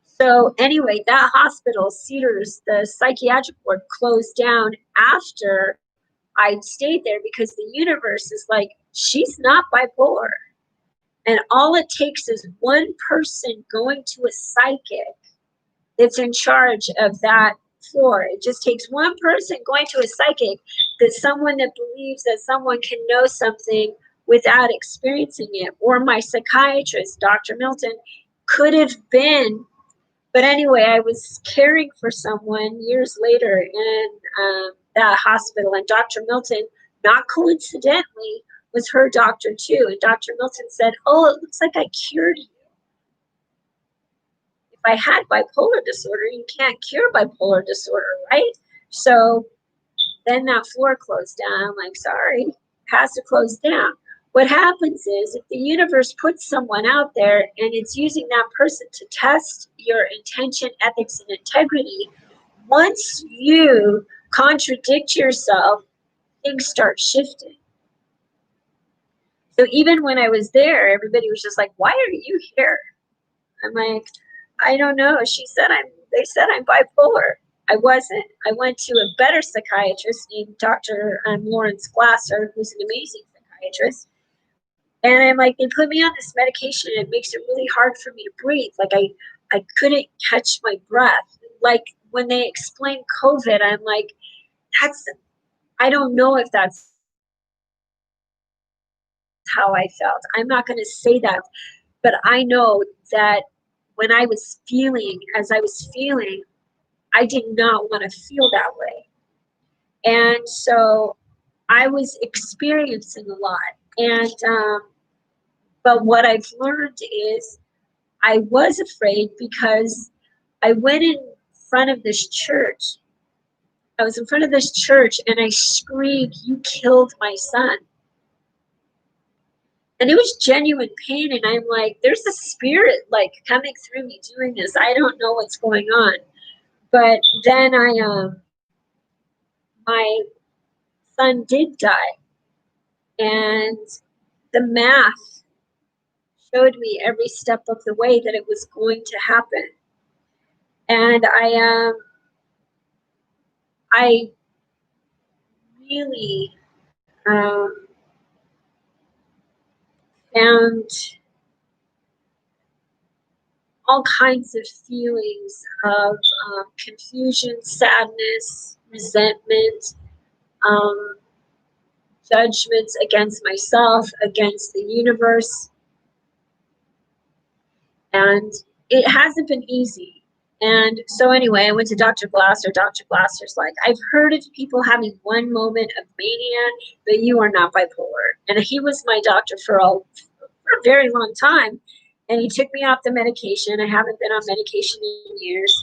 So anyway, that hospital, Cedars, the psychiatric ward closed down after I stayed there because the universe is like, she's not bipolar. And all it takes is one person going to a psychic that's in charge of that floor. It just takes one person going to a psychic, that someone that believes that someone can know something without experiencing it. Or my psychiatrist, Dr. Milton, could have been. But anyway, I was caring for someone years later in that hospital, and Dr. Milton, not coincidentally, was her doctor too. And Dr. Milton said, oh, it looks like I cured you. If I had bipolar disorder, you can't cure bipolar disorder, right? So then that floor closed down. I'm like, sorry, it has to close down. What happens is if the universe puts someone out there and it's using that person to test your intention, ethics, and integrity, once you contradict yourself, things start shifting. So even when I was there, everybody was just like, "Why are you here?" I'm like, "I don't know." They said I'm bipolar. I wasn't. I went to a better psychiatrist named Dr. Lawrence Glasser, who's an amazing psychiatrist. And I'm like, they put me on this medication and it makes it really hard for me to breathe. Like I couldn't catch my breath. Like when they explained COVID, I'm like, that's I don't know if that's how I felt. I'm not gonna say that, but I know that when I was feeling as I was feeling, I did not want to feel that way. And so I was experiencing a lot. And but what I've learned is I was afraid because I went in front of this church. I was in front of this church and I screamed, "You killed my son." And it was genuine pain. And I'm like, there's a spirit like coming through me doing this. I don't know what's going on. But then my son did die. And the math showed me every step of the way that it was going to happen. And I really um, found all kinds of feelings of confusion, sadness, resentment, um, judgments against myself, against the universe. And it hasn't been easy. And so anyway, I went to Dr. Glasser. Dr. Glasser's like, "I've heard of people having one moment of mania, but you are not bipolar." And he was my doctor for a very long time. And he took me off the medication. I haven't been on medication in years.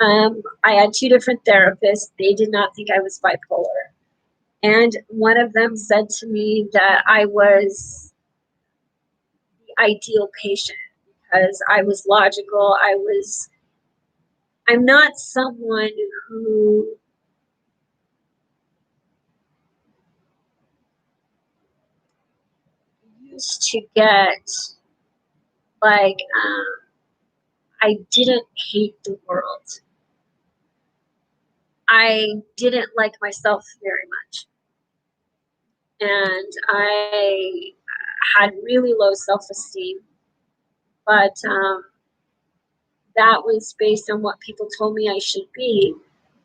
I had two different therapists. They did not think I was bipolar. And one of them said to me that I was the ideal patient because I was logical. I'm not someone who used to get like, I didn't hate the world. I didn't like myself very much. And I had really low self esteem. But that was based on what people told me I should be.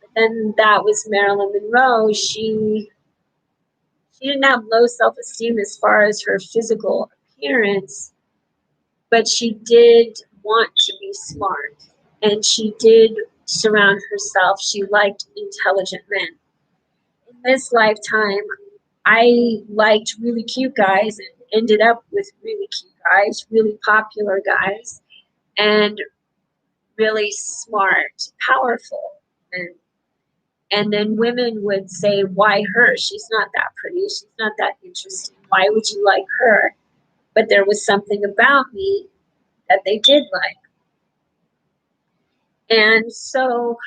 But then that was Marilyn Monroe. She didn't have low self esteem as far as her physical appearance, but she did want to be smart. And she did surround herself. She liked intelligent men. In this lifetime, I liked really cute guys and ended up with really cute guys, really popular guys, and really smart, powerful. And and then women would say, "Why her? She's not that pretty. She's not that interesting. Why would you like her?" But there was something about me that they did like. And so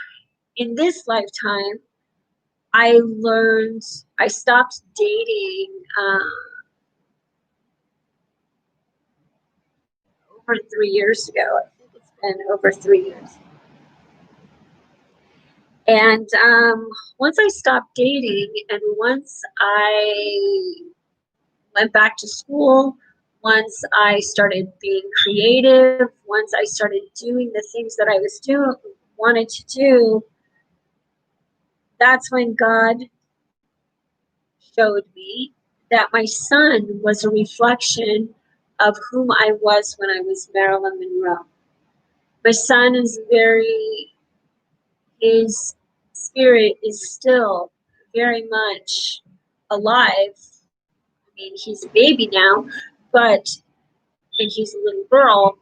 in this lifetime, I stopped dating over 3 years ago. I think it's been over 3 years. And once I stopped dating and once I went back to school, once I started being creative, once I started doing the things that I was doing, wanted to do, that's when God showed me that my son was a reflection of whom I was when I was Marilyn Monroe. My son is his spirit is still very much alive. I mean, he's a baby now, but and he's a little girl.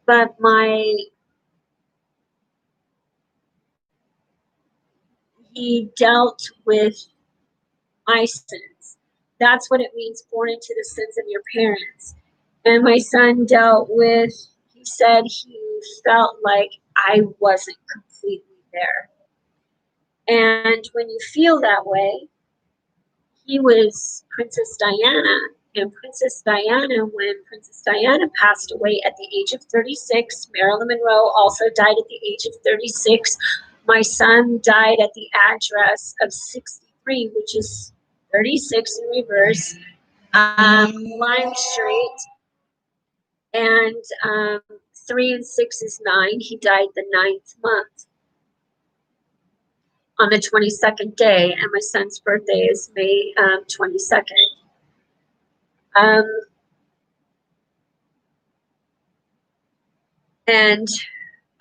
But he dealt with my sins. That's what it means, born into the sins of your parents. And my son dealt with, he said he felt like I wasn't completely there. And when you feel that way, he was Princess Diana. And Princess Diana, when Princess Diana passed away at the age of 36, Marilyn Monroe also died at the age of 36. My son died at the address of 63, which is 36 in reverse, Lime Street. And 3 and 6 is 9. He died the 9th month on the 22nd day, and my son's birthday is May 22nd. And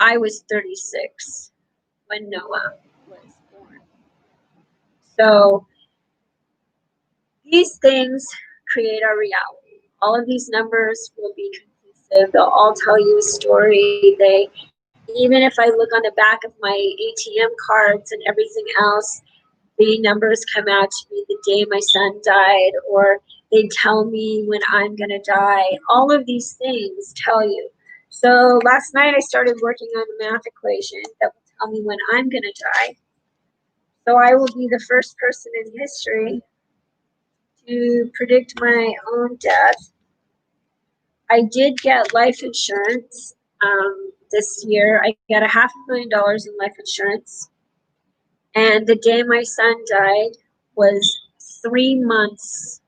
I was 36 when Noah was born. So these things create our reality. All of these numbers will be conclusive. They'll all tell you a story. Even if I look on the back of my ATM cards and everything else, the numbers come out to me the day my son died, or they tell me when I'm going to die. All of these things tell you. So last night I started working on a math equation that will tell me when I'm going to die. So I will be the first person in history to predict my own death. I did get life insurance this year. I got $500,000 in life insurance. And the day my son died was 3 months.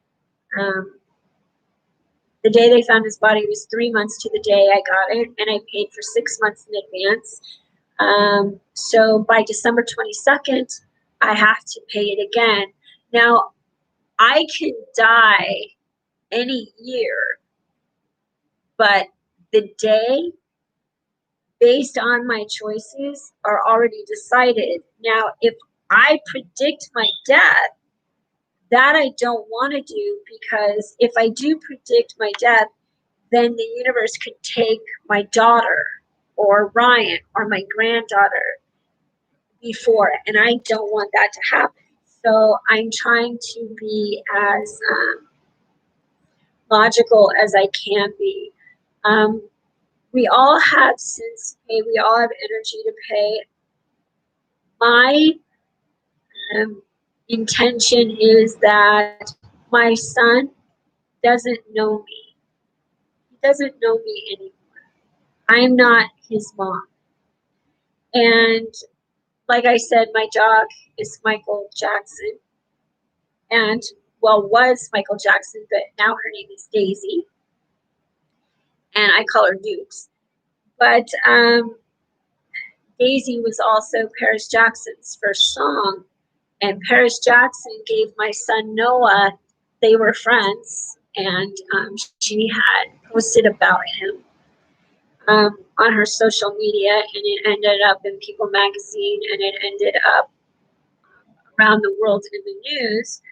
The day they found his body was 3 months to the day I got it, and I paid for 6 months in advance. So by December 22nd, I have to pay it again. Now, I can die any year, but the day, based on my choices, are already decided. Now, if I predict my death, that I don't want to do, because if I do predict my death, then the universe could take my daughter or Ryan or my granddaughter before, and I don't want that to happen. So I'm trying to be as logical as I can be. We all have sins to pay. We all have energy to pay. My intention is that my son doesn't know me. He doesn't know me anymore. I'm not his mom. And like I said, my dog is Michael Jackson. And, well, was Michael Jackson, but now her name is Daisy. And I call her Dukes. But Daisy was also Paris Jackson's first song. And Paris Jackson gave my son Noah, they were friends, and she had posted about him on her social media, and it ended up in People magazine, and it ended up around the world in the news.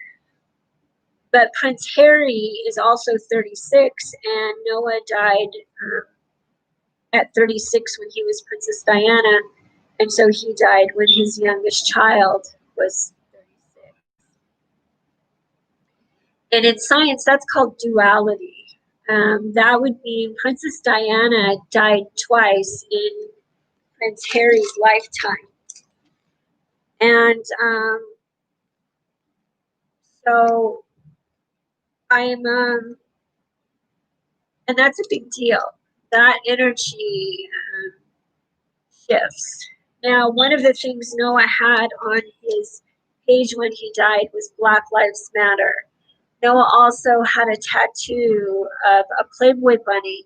But Prince Harry is also 36, and Noah died at 36 when he was Princess Diana, and so he died when his youngest child was 36. And in science, that's called duality. That would mean Princess Diana died twice in Prince Harry's lifetime. And so I'm, and that's a big deal. That energy shifts. Now, one of the things Noah had on his page when he died was Black Lives Matter. Noah also had a tattoo of a Playboy bunny,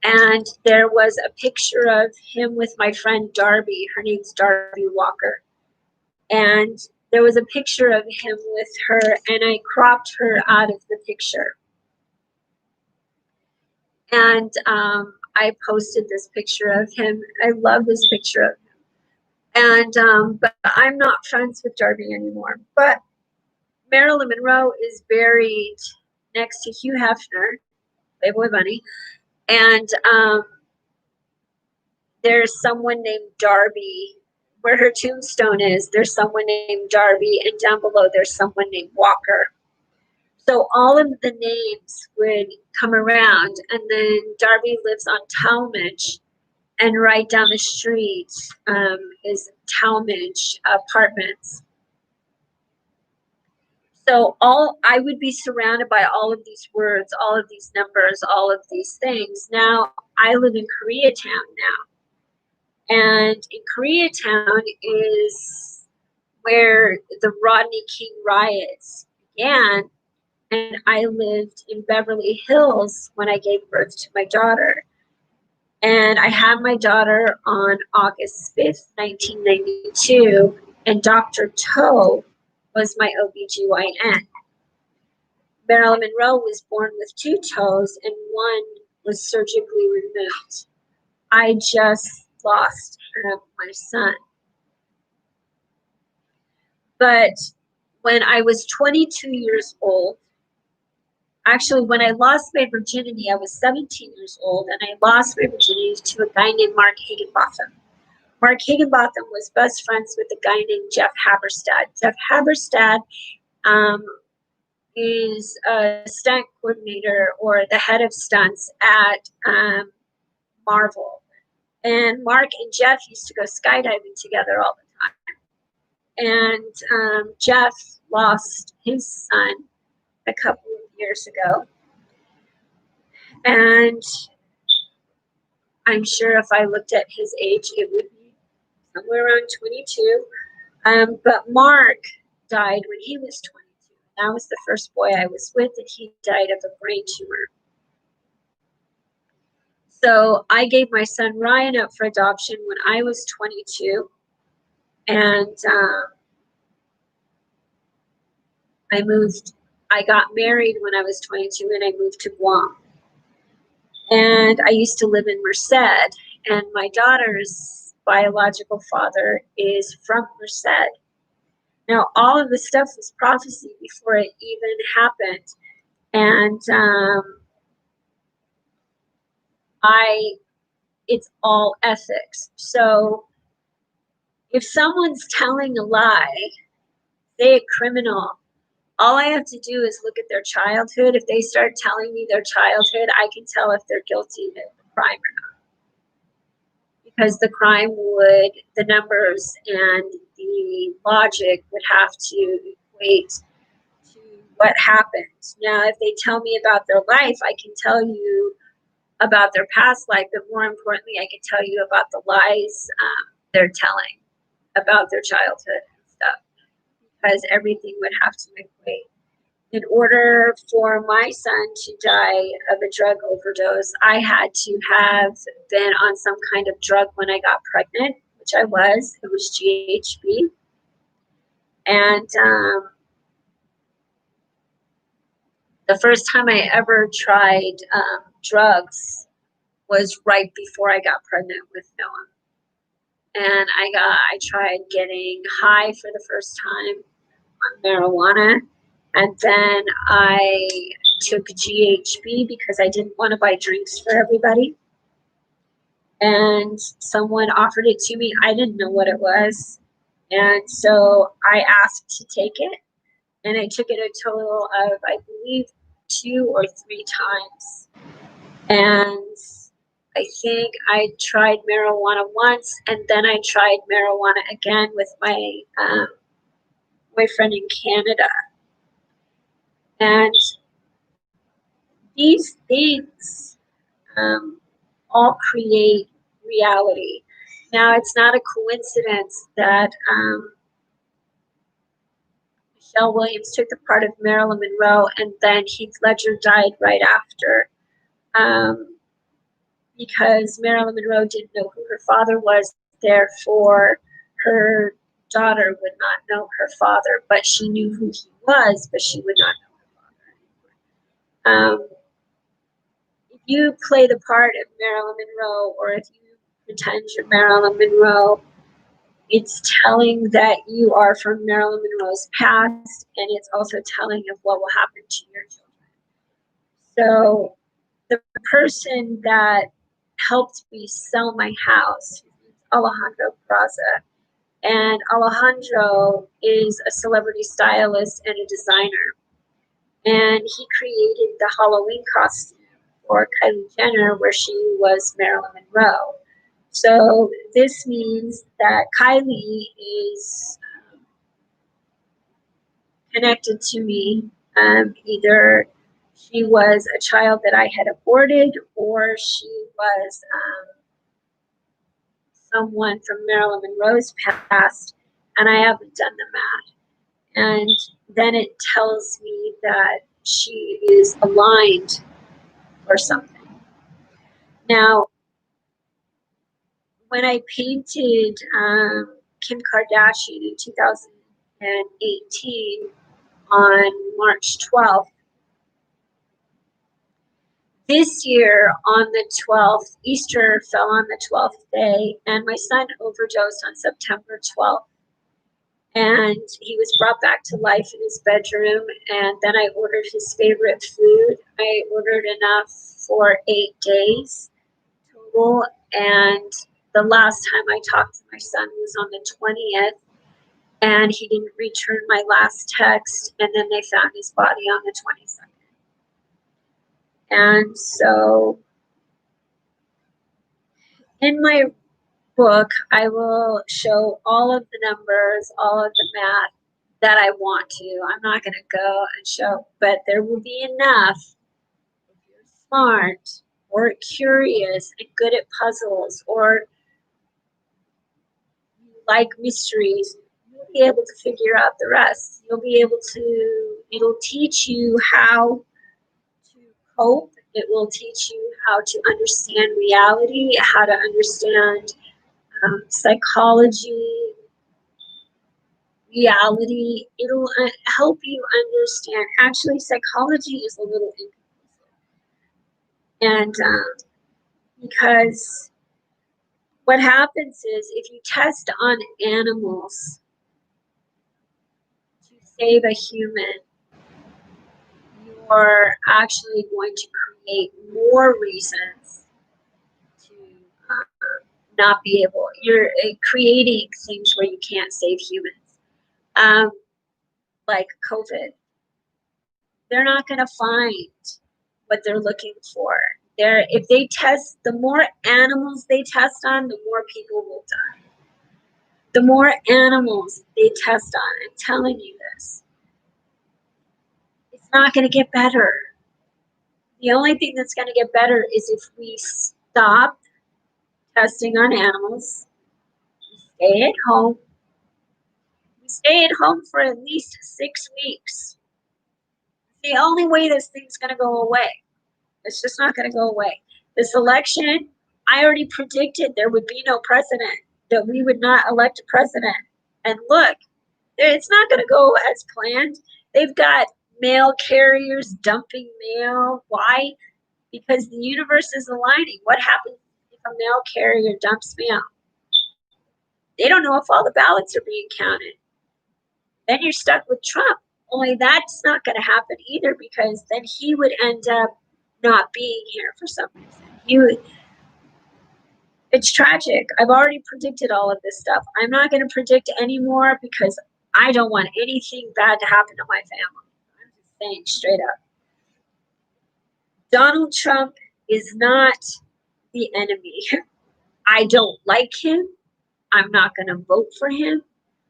and there was a picture of him with my friend Darby. Her name's Darby Walker. And there was a picture of him with her, and I cropped her out of the picture. And I posted this picture of him. I love this picture of him. And but I'm not friends with Darby anymore. But Marilyn Monroe is buried next to Hugh Hefner, Playboy Bunny, and there's someone named Darby. Where her tombstone is, there's someone named Darby, and down below there's someone named Walker. So all of the names would come around, and then Darby lives on Talmadge, and right down the street is Talmadge Apartments. So I would be surrounded by all of these words, all of these numbers, all of these things. Now I live in Koreatown now, and in Koreatown is where the Rodney King riots began. And I lived in Beverly Hills when I gave birth to my daughter. And I had my daughter on August 5th, 1992, and Dr. Toe was my OBGYN. Marilyn Monroe was born with 2 toes, and one was surgically removed. I just lost my son. But when I was 22 years old, actually, when I lost my virginity, I was 17 years old, and I lost my virginity to a guy named Mark Higginbotham. Mark Higginbotham was best friends with a guy named Jeff Haberstad. Jeff Haberstad is a stunt coordinator or the head of stunts at Marvel. And Mark and Jeff used to go skydiving together all the time. And Jeff lost his son a couple of years ago. And I'm sure if I looked at his age, it would be somewhere around 22. But Mark died when he was 22. That was the first boy I was with, and he died of a brain tumor. So I gave my son Ryan up for adoption when I was 22. And I got married when I was 22, and I moved to Guam. And I used to live in Merced, and my daughter's biological father is from Merced. Now, all of this stuff was prophecy before it even happened. And it's all ethics. So if someone's telling a lie, say a criminal, all I have to do is look at their childhood. If they start telling me their childhood, I can tell if they're guilty of the crime or not. Because the numbers and the logic would have to equate to what happened. Now, if they tell me about their life, I can tell you about their past life, but more importantly, I can tell you about the lies they're telling about their childhood and stuff, because everything would have to equate. In order for my son to die of a drug overdose, I had to have been on some kind of drug when I got pregnant, which I was. It was GHB. And the first time I ever tried drugs was right before I got pregnant with Noah. And I tried getting high for the first time on marijuana. And then I took GHB because I didn't want to buy drinks for everybody. And someone offered it to me. I didn't know what it was. And so I asked to take it. And I took it a total of, I believe, 2 or 3 times. And I think I tried marijuana once, and then I tried marijuana again with my boyfriend in Canada. And these things all create reality. Now, it's not a coincidence that Michelle Williams took the part of Marilyn Monroe, and then Heath Ledger died right after. Because Marilyn Monroe didn't know who her father was, therefore her daughter would not know her father, but she knew who he was, but she would not know her father. If you play the part of Marilyn Monroe, or if you pretend you're Marilyn Monroe, it's telling that you are from Marilyn Monroe's past, and it's also telling of what will happen to your children. So the person that helped me sell my house, Alejandro Peraza. And Alejandro is a celebrity stylist and a designer. and he created the Halloween costume for Kylie Jenner, where she was Marilyn Monroe. So this means that Kylie is connected to me. Either she was a child that I had aborted, or she was someone from Marilyn Monroe's past, and I haven't done the math. And then it tells me that she is aligned or something. Now, when I painted Kim Kardashian in 2018 on March 12th, this year on the 12th, Easter fell on the 12th day, and my son overdosed on September 12th. And he was brought back to life in his bedroom, and then I ordered his favorite food. I ordered enough for 8 days total, and the last time I talked to my son was on the 20th, and he didn't return my last text, and then they found his body on the 22nd. And so in my book, I will show all of the numbers, all of the math that I want to. I'm not going to go and show, but there will be enough if you're smart or curious and good at puzzles, or you like mysteries, you'll be able to figure out the rest. You'll be able to, it'll teach you how to cope. It will teach you how to understand reality, how to understand psychology, reality. It'll help you understand. Actually, psychology is a little inconclusive. And because what happens is if you test on animals to save a human, you're actually going to create more reasons to not be able, you're creating things where you can't save humans. Like COVID. They're not going to find what they're looking for. If they test, the more animals they test on, the more people will die. The more animals they test on, I'm telling you this, it's not going to get better. The only thing that's going to get better is if we stop testing on animals, we stay at home. We stay at home for at least 6 weeks. The only way this thing's going to go away. It's just not going to go away. This election, I already predicted there would be no president, that we would not elect a president. And look, it's not going to go as planned. They've got mail carriers dumping mail. Why? Because the universe is aligning. What happens if a mail carrier dumps mail? They don't know if all the ballots are being counted. Then you're stuck with Trump. Only that's not going to happen either, because then he would end up not being here for some reason. It's tragic. I've already predicted all of this stuff. I'm not going to predict anymore because I don't want anything bad to happen to my family. I'm just saying straight up. Donald Trump is not the enemy. I don't like him. I'm not going to vote for him.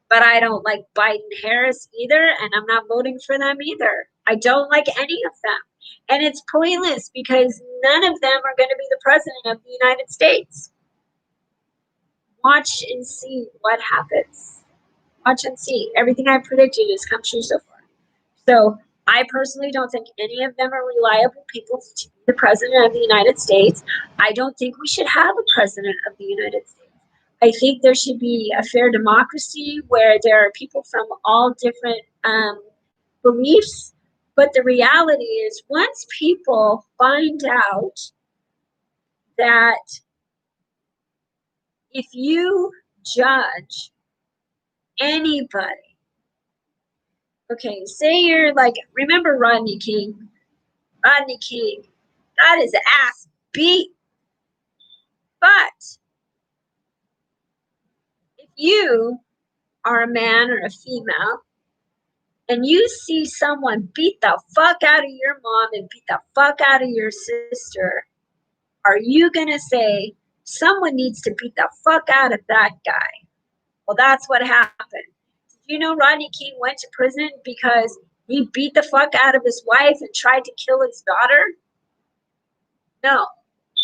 But I don't like Biden Harris either, and I'm not voting for them either. I don't like any of them. And it's pointless because none of them are going to be the president of the United States. Watch and see what happens. Watch and see. Everything I predicted has come true so far. So I personally don't think any of them are reliable people to be the president of the United States. I don't think we should have a president of the United States. I think there should be a fair democracy where there are people from all different beliefs. But the reality is, once people find out that if you judge anybody, okay, say you're like, remember Rodney King? Rodney King got his ass beat. But if you are a man or a female and you see someone beat the fuck out of your mom and beat the fuck out of your sister, are you going to say, someone needs to beat the fuck out of that guy? Well, that's what happened. Did you know Rodney King went to prison because he beat the fuck out of his wife and tried to kill his daughter? No.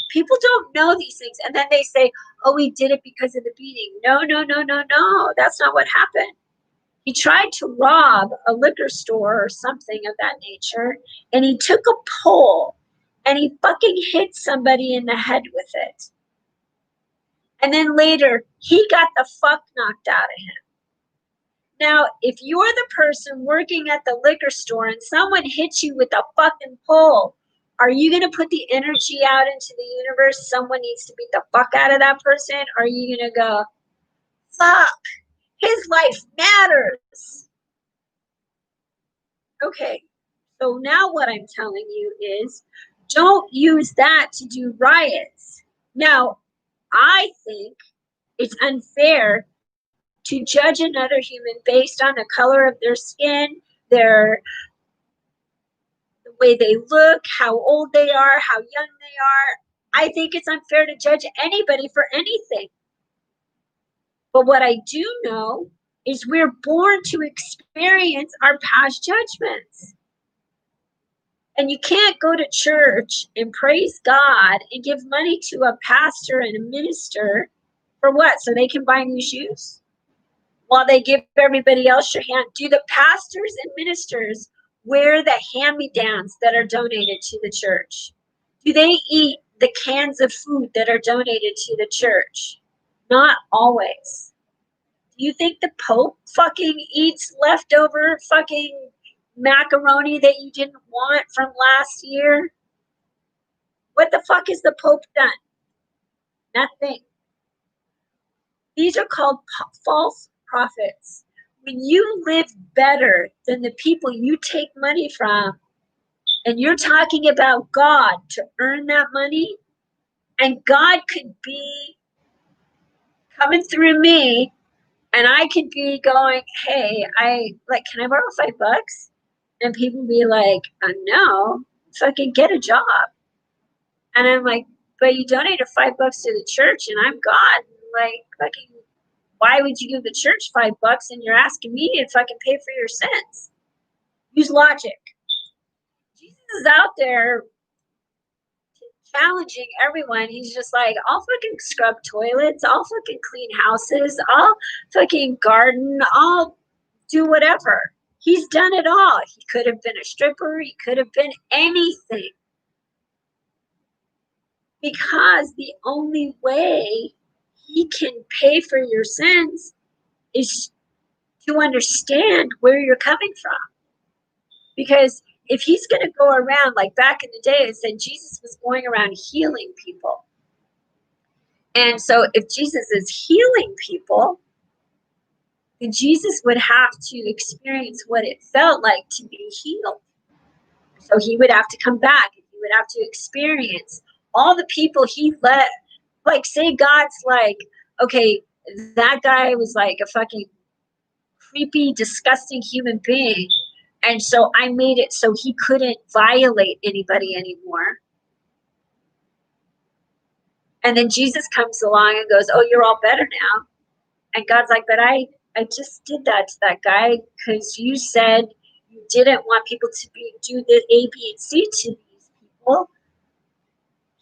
People don't know these things. And then they say, oh, he did it because of the beating. No, no, no, no, no. That's not what happened. He tried to rob a liquor store or something of that nature, and he took a pole and he fucking hit somebody in the head with it. And then later, he got the fuck knocked out of him. Now, if you're the person working at the liquor store and someone hits you with a fucking pole, are you going to put the energy out into the universe? Someone needs to beat the fuck out of that person? Or are you going to go, fuck, his life matters? Okay, so now what I'm telling you is don't use that to do riots. Now, I think it's unfair to judge another human based on the color of their skin, the way they look, how old they are, how young they are. I think it's unfair to judge anybody for anything. But what I do know is we're born to experience our past judgments. And you can't go to church and praise God and give money to a pastor and a minister for what? So they can buy new shoes? While they give everybody else your hand. Do the pastors and ministers wear the hand-me-downs that are donated to the church? Do they eat the cans of food that are donated to the church? Not always. Do you think the Pope fucking eats leftover fucking macaroni that you didn't want from last year? What the fuck has the Pope done? Nothing. These are called false prophets. When you live better than the people you take money from, and you're talking about God to earn that money, and God could be coming through me, and I could be going, hey, can I borrow $5? And people be like, no, fucking get a job. And I'm like, but you donated $5 to the church, and I'm God. Like, fucking, why would you give the church $5 and you're asking me to fucking pay for your sins? Use logic. Jesus is out there challenging everyone. He's just like, I'll fucking scrub toilets, I'll fucking clean houses, I'll fucking garden, I'll do whatever. He's done it all. He could have been a stripper, he could have been anything. Because the only way he can pay for your sins is to understand where you're coming from. Because if he's going to go around, like back in the day, it said Jesus was going around healing people. And so if Jesus is healing people, then Jesus would have to experience what it felt like to be healed. So he would have to come back and he would have to experience all the people he let, like, say God's like, okay, that guy was like a fucking creepy, disgusting human being. And so I made it so he couldn't violate anybody anymore. And then Jesus comes along and goes, oh, you're all better now. And God's like, but I just did that to that guy because you said you didn't want people to do the A, B, and C to these people.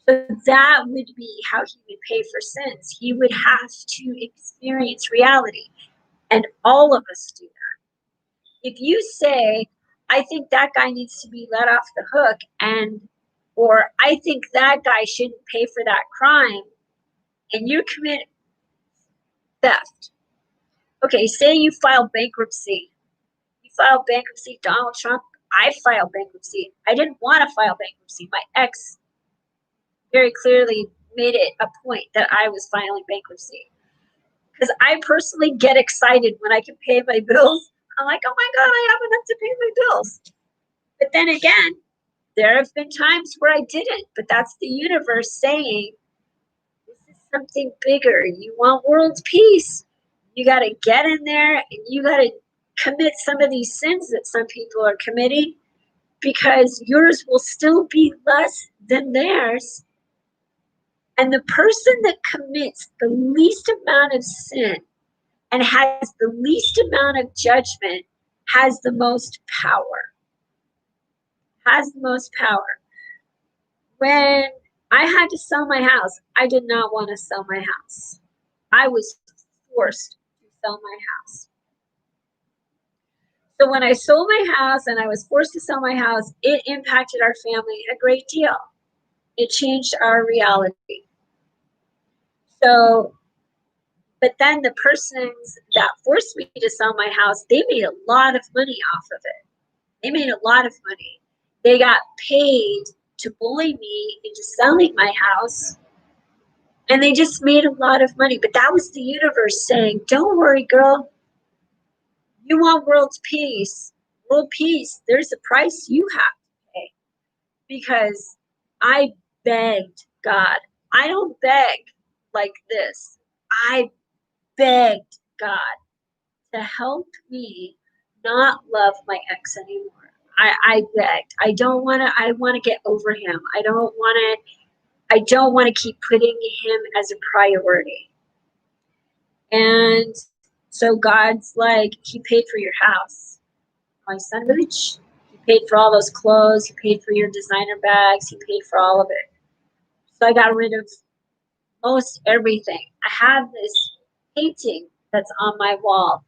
So that would be how he would pay for sins. He would have to experience reality. And all of us do that. If you say, I think that guy needs to be let off the hook, or I think that guy shouldn't pay for that crime, and you commit theft. Okay, say you file bankruptcy. You file bankruptcy, Donald Trump. I filed bankruptcy. I didn't want to file bankruptcy. My ex very clearly made it a point that I was filing bankruptcy. Because I personally get excited when I can pay my bills. I'm like, oh my God, I have enough to pay my bills. But then again, there have been times where I didn't. But that's the universe saying, this is something bigger. You want world peace. You got to get in there and you got to commit some of these sins that some people are committing, because yours will still be less than theirs. And the person that commits the least amount of sin and has the least amount of judgment has the most power. Has the most power. When I had to sell my house, I did not want to sell my house. I was forced to sell my house. So when I sold my house and I was forced to sell my house, it impacted our family a great deal. It changed our reality. So, but then the persons that forced me to sell my house, they made a lot of money off of it. They made a lot of money. They got paid to bully me into selling my house, and they just made a lot of money. But that was the universe saying, don't worry, girl. You want world peace. World peace, there's a price you have to pay. Because I begged God. I don't beg like this. I begged God to help me not love my ex anymore. I begged. I want to get over him. I don't want to keep putting him as a priority. And so God's like, he paid for your house. My son of a bitch. He paid for all those clothes. He paid for your designer bags. He paid for all of it. So I got rid of most everything. I have this painting that's on my wall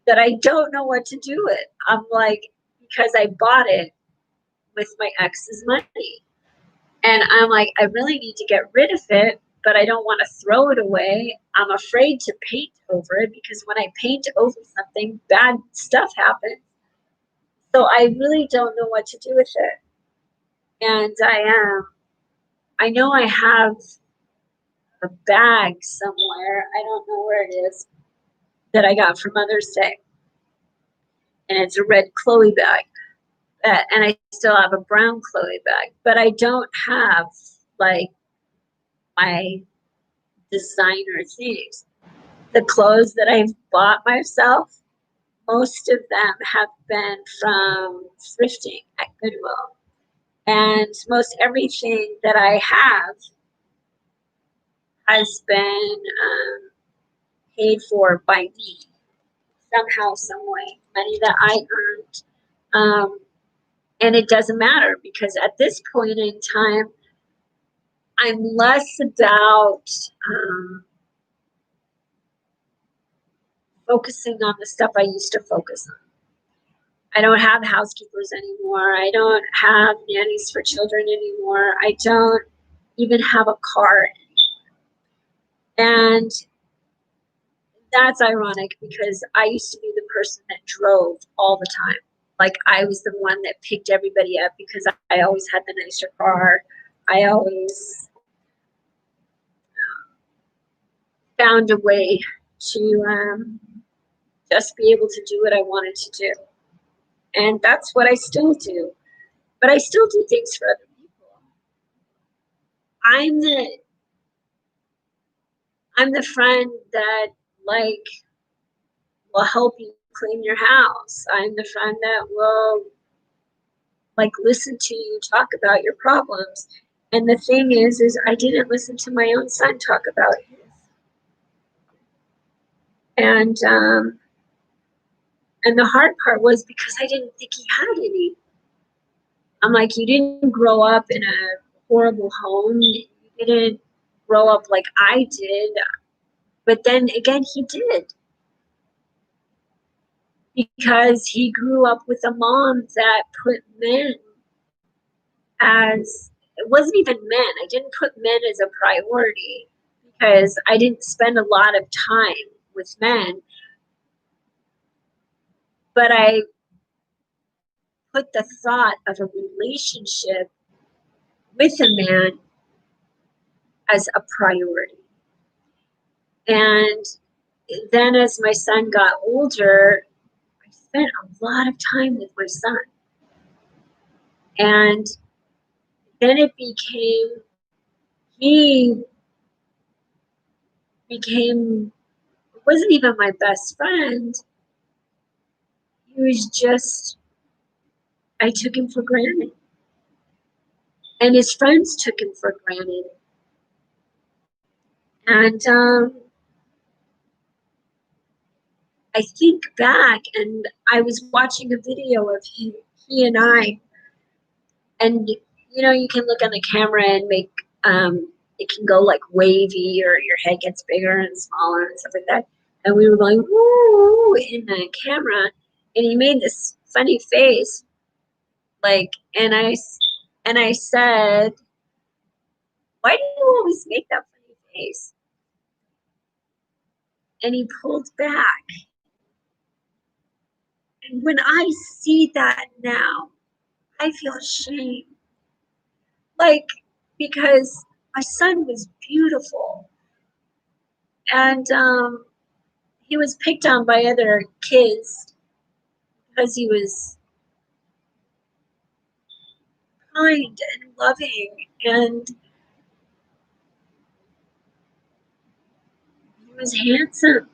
that I don't know what to do with. I'm like, because I bought it with my ex's money. And I'm like, I really need to get rid of it, but I don't want to throw it away. I'm afraid to paint over it because when I paint over something, bad stuff happens. So I really don't know what to do with it. And I know I have a bag somewhere. I don't know where it is, that I got for Mother's Day. And it's a red Chloe bag. And I still have a brown Chloe bag, but I don't have like my designer things. The clothes that I've bought myself, most of them have been from thrifting at Goodwill. And most everything that I have has been paid for by me somehow, some way, money that I earned. And it doesn't matter because at this point in time, I'm less about focusing on the stuff I used to focus on. I don't have housekeepers anymore. I don't have nannies for children anymore. I don't even have a car anymore. And that's ironic because I used to be the person that drove all the time. Like I was the one that picked everybody up because I always had the nicer car. I always found a way to just be able to do what I wanted to do. And that's what I still do. But I still do things for other people. I'm the friend that like will help you clean your house. I'm the friend that will like listen to you talk about your problems. And the thing is I didn't listen to my own son talk about his. And the hard part was because I didn't think he had any. I'm like, you didn't grow up in a horrible home. You didn't grow up like I did. But then again, he did. Because he grew up with a mom that put men as, it wasn't even men. I didn't put men as a priority because I didn't spend a lot of time with men. But I put the thought of a relationship with a man as a priority. And then as my son got older, I spent a lot of time with my son. And then he became, it wasn't even my best friend, he was just, I took him for granted. And his friends took him for granted. And I think back, and I was watching a video of he and I, and you know, you can look on the camera and make it can go like wavy, or your head gets bigger and smaller and stuff like that. And we were going woo in the camera, and he made this funny face, like, and I said, "Why do you always make that funny face?" And he pulled back. And when I see that now, I feel shame. Like, because my son was beautiful. And he was picked on by other kids because he was kind and loving, and he was handsome.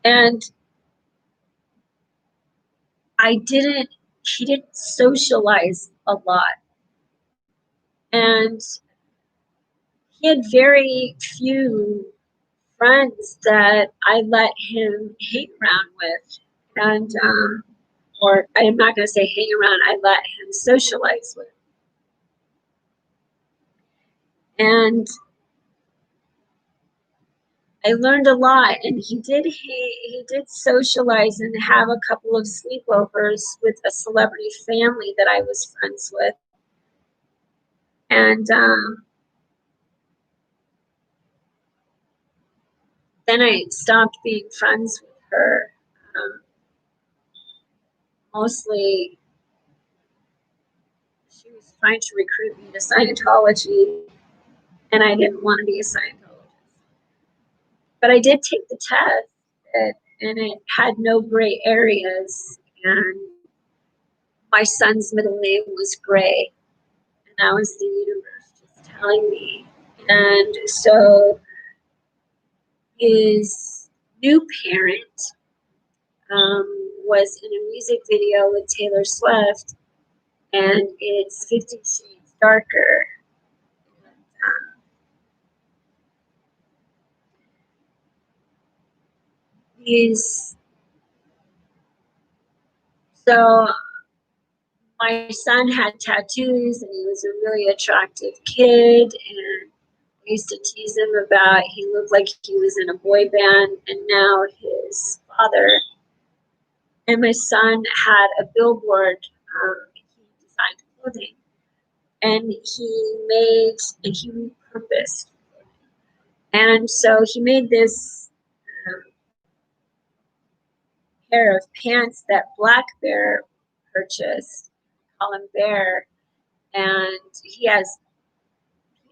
And he didn't socialize a lot. And he had very few friends that I let him hang around with. And, or I'm not going to say hang around, I let him socialize with. And I learned a lot, and he did socialize and have a couple of sleepovers with a celebrity family that I was friends with. And then I stopped being friends with her. Mostly, she was trying to recruit me to Scientology, and I didn't want to be a Scientologist. But I did take the test, and it had no gray areas. And my son's middle name was Gray, and that was the universe just telling me. And so his new parent was in a music video with Taylor Swift, and it's 50 Shades Darker. He's so my son had tattoos, and he was a really attractive kid, and I used to tease him about he looked like he was in a boy band. And now his father and my son had a billboard. He designed clothing, and he repurposed. And so he made this pair of pants that Black Bear purchased, call him Bear, and he had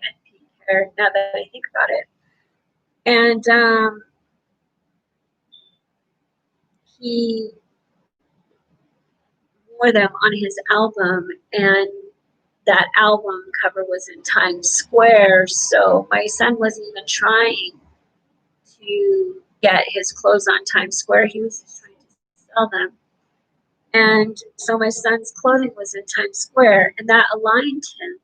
pink hair now that I think about it. And he wore them on his album, and that album cover was in Times Square. So my son wasn't even trying to get his clothes on Times Square. He was just trying to sell them. And so my son's clothing was in Times Square, and that aligned him.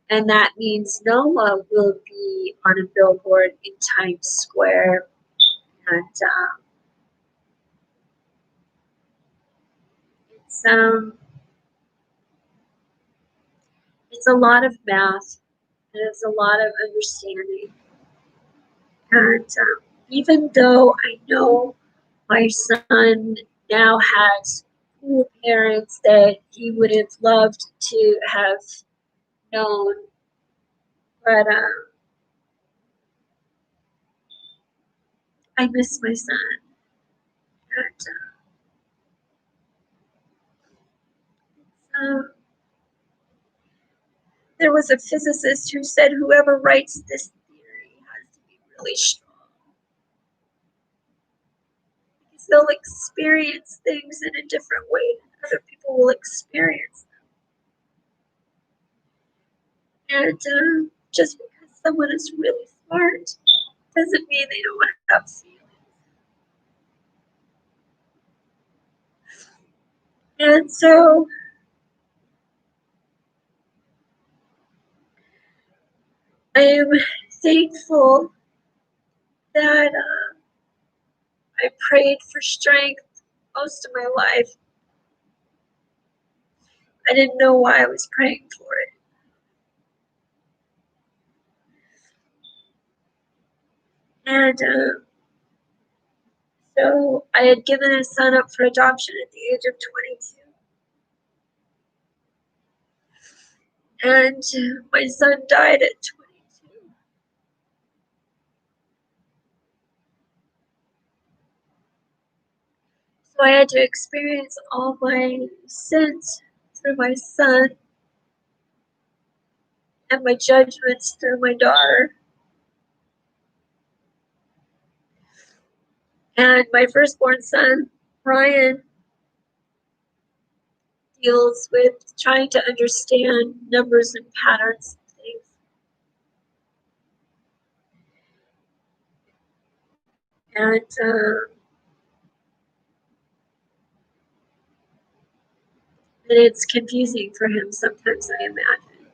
And that means Noah will be on a billboard in Times Square. And it's a lot of math, and it's a lot of understanding. And even though I know my son now has cool parents that he would have loved to have known, but I miss my son. And, there was a physicist who said whoever writes this theory has to be really strong, because they'll experience things in a different way than other people will experience them. And just because someone is really smart doesn't mean they don't have feelings. And so I am thankful that I prayed for strength most of my life. I didn't know why I was praying for it. And so I had given a son up for adoption at the age of 22. And my son died at 22. So I had to experience all my sins through my son and my judgments through my daughter. And my firstborn son, Ryan, deals with trying to understand numbers and patterns and things. And it's confusing for him sometimes, I imagine.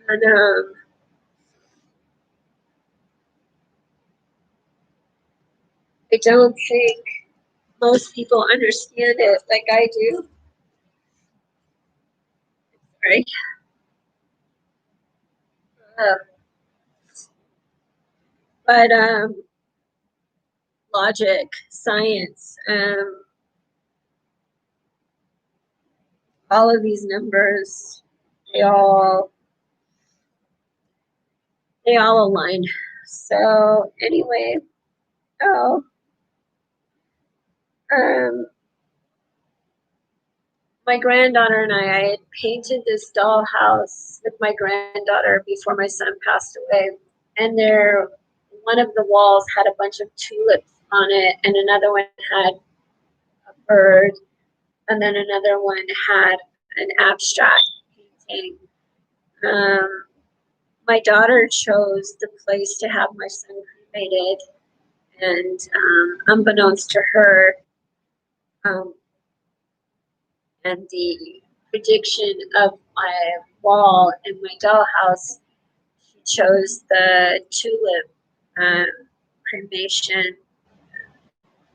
And I don't think most people understand it like I do. Right? Uh, but logic, science, all of these numbers, they all align. So anyway, oh, um, my granddaughter and I had painted this dollhouse with my granddaughter before my son passed away, and one of the walls had a bunch of tulips on it, and another one had a bird, and then another one had an abstract painting. My daughter chose the place to have my son cremated, and unbeknownst to her, um, and the prediction of my wall in my dollhouse, she chose the tulip um, cremation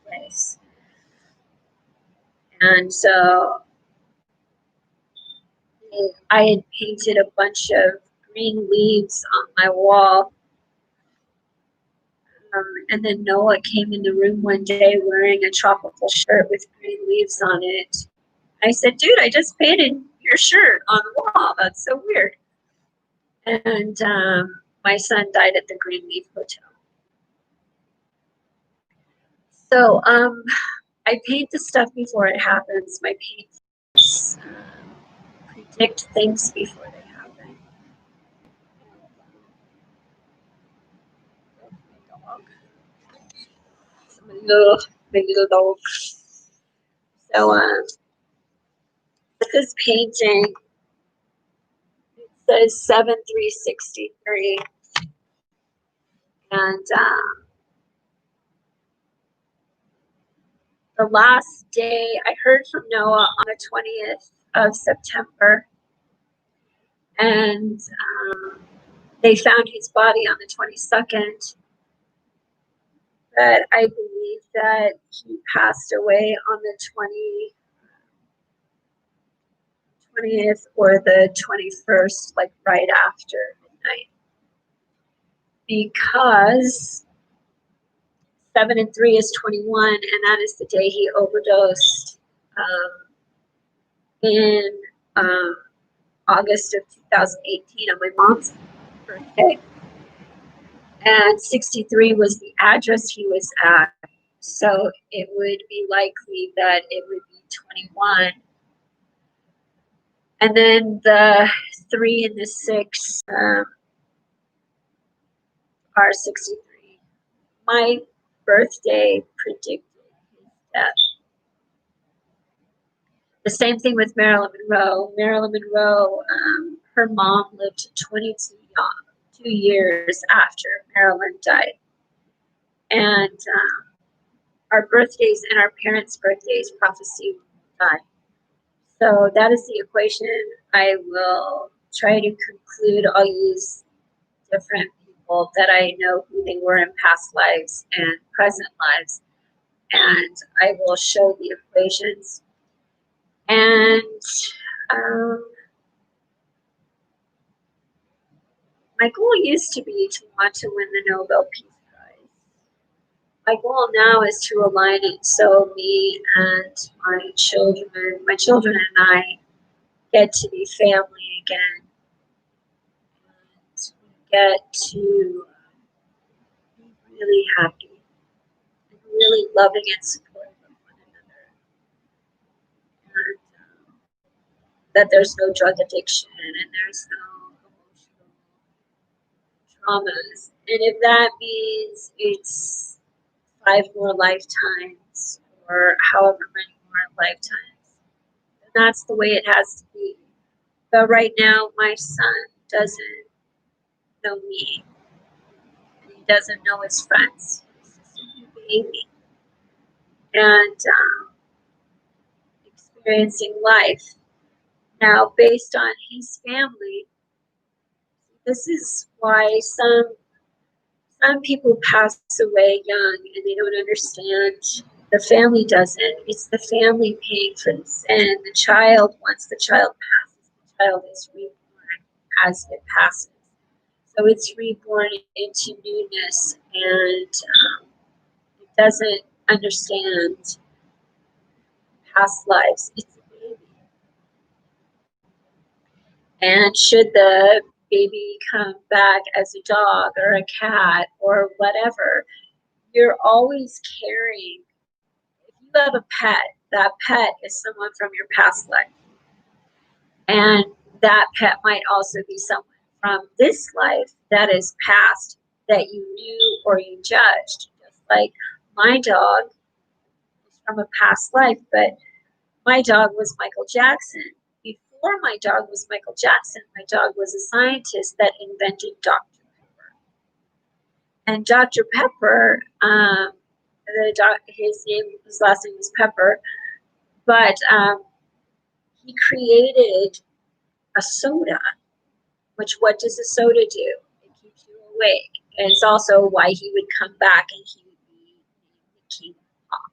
place. And so I had painted a bunch of green leaves on my wall. And then Noah came in the room one day wearing a tropical shirt with green leaves on it. I said, dude, I just painted your shirt on the wall. That's so weird. And my son died at the Greenleaf Hotel. So I paint the stuff before it happens. My paintings predict things before they happen. My little dog. So this painting, it says 7363. And the last day I heard from Noah on the 20th of September, and they found his body on the 22nd. But I believe that he passed away on the 20th or the 21st, like right after midnight. Because 7 and 3 is 21, and that is the day he overdosed in August of 2018 on my mom's birthday. And 63 was the address he was at. So it would be likely that it would be 21. And then the 3 and the 6 are 63. My birthday predicted his death. The same thing with Marilyn Monroe. Marilyn Monroe, her mom lived 2 years after Marilyn died. And our birthdays and our parents' birthdays, prophecy will die. So that is the equation I will try to conclude. I'll use different people that I know who they were in past lives and present lives, and I will show the equations. And my goal used to be to want to win the Nobel Peace Prize. My goal now is to align it so me and my children and I get to be family again. And we get to be really happy and really loving and supportive of one another. And that there's no drug addiction and there's no emotional traumas. And if that means it's 5 more lifetimes or however many more lifetimes, then that's the way it has to be. But right now, my son doesn't know me, and he doesn't know his friends. He's just a new baby, and experiencing life. Now, based on his family, this is why some people pass away young and they don't understand. The family doesn't. It's the family paying for the sin. The child, once the child passes, the child is reborn as it passes. So it's reborn into newness, and it doesn't understand past lives. It's a baby. And should the baby come back as a dog or a cat or whatever, you're always carrying. If you have a pet, that pet is someone from your past life. And that pet might also be someone from this life that is past that you knew or you judged. Just like my dog is from a past life, but my dog was Michael Jackson. Before my dog was Michael Jackson, my dog was a scientist that invented Dr. Pepper. And Dr. Pepper, his last name was Pepper, but he created a soda, which what does a soda do? It keeps you awake. And it's also why he would come back and he would be the king of pop.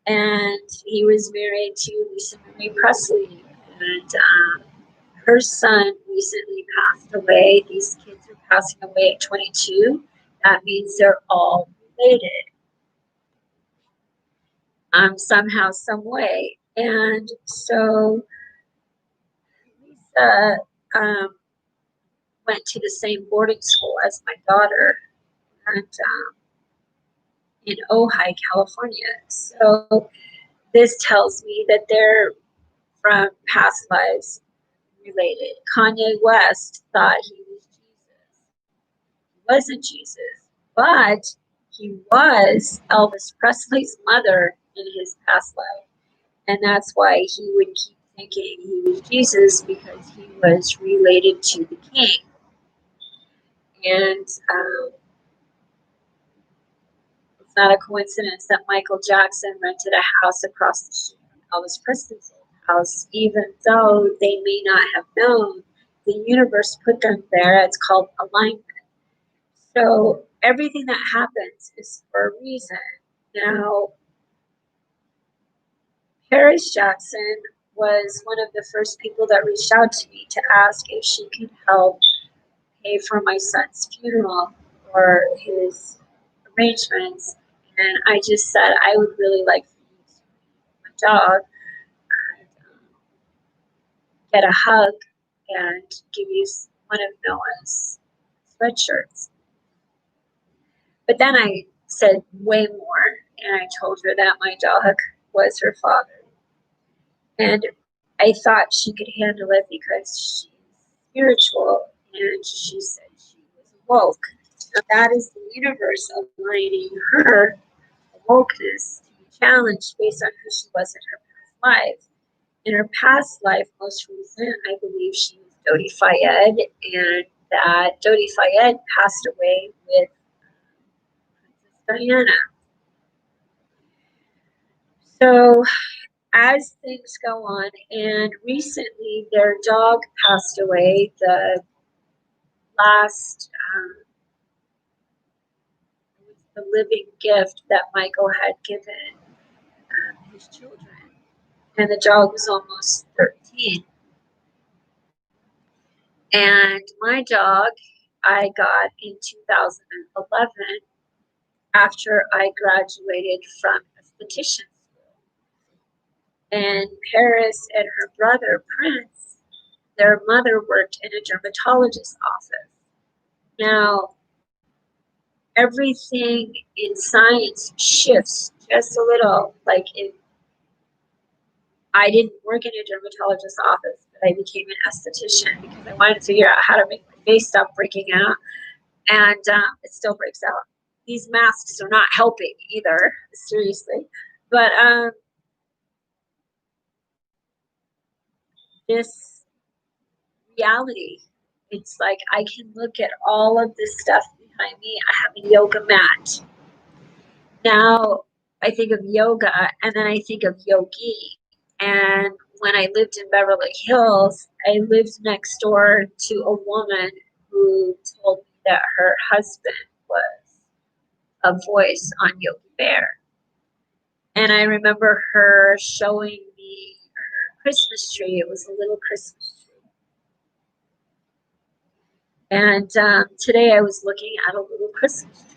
And he was married to Lisa Marie Presley, and her son recently passed away. These kids are passing away at 22. That means they're all related somehow, some way. And so Lisa went to the same boarding school as my daughter, and in Ojai, California. So this tells me that they're from past lives related. Kanye West thought he was Jesus. He wasn't Jesus, but he was Elvis Presley's mother in his past life. And that's why he would keep thinking he was Jesus, because he was related to the king. And it's not a coincidence that Michael Jackson rented a house across the street from Elvis Presley's old house, even though they may not have known the universe put them there. It's called alignment. So everything that happens is for a reason. Now, Paris Jackson was one of the first people that reached out to me to ask if she could help pay for my son's funeral or his arrangements. And I just said, I would really like for you to meet my dog and get a hug and give you one of Noah's sweatshirts. But then I said way more, and I told her that my dog was her father. And I thought she could handle it because she's spiritual, and she said she was woke. Now that is the universe aligning her wokeness to be challenged based on who she was in her past life. In her past life, most recent, I believe she was Dodi Fayed, and that Dodi Fayed passed away with Princess Diana. So as things go on, and recently their dog passed away, the last the living gift that Michael had given his children, and the dog was almost 13. And my dog I got in 2011 after I graduated from esthetician school. And Paris and her brother Prince, their mother worked in a dermatologist's office. Now, everything in science shifts just a little. Like, if I didn't work in a dermatologist's office, but I became an esthetician because I wanted to figure out how to make my face stop breaking out, and it still breaks out. These masks are not helping either, seriously. But this reality, it's like I can look at all of this stuff behind me. I have a yoga mat. Now I think of yoga and then I think of yogi. And when I lived in Beverly Hills, I lived next door to a woman who told me that her husband was a voice on Yogi Bear. And I remember her showing me her Christmas tree. It was a little Christmas tree. And today I was looking at a little Christmas tree.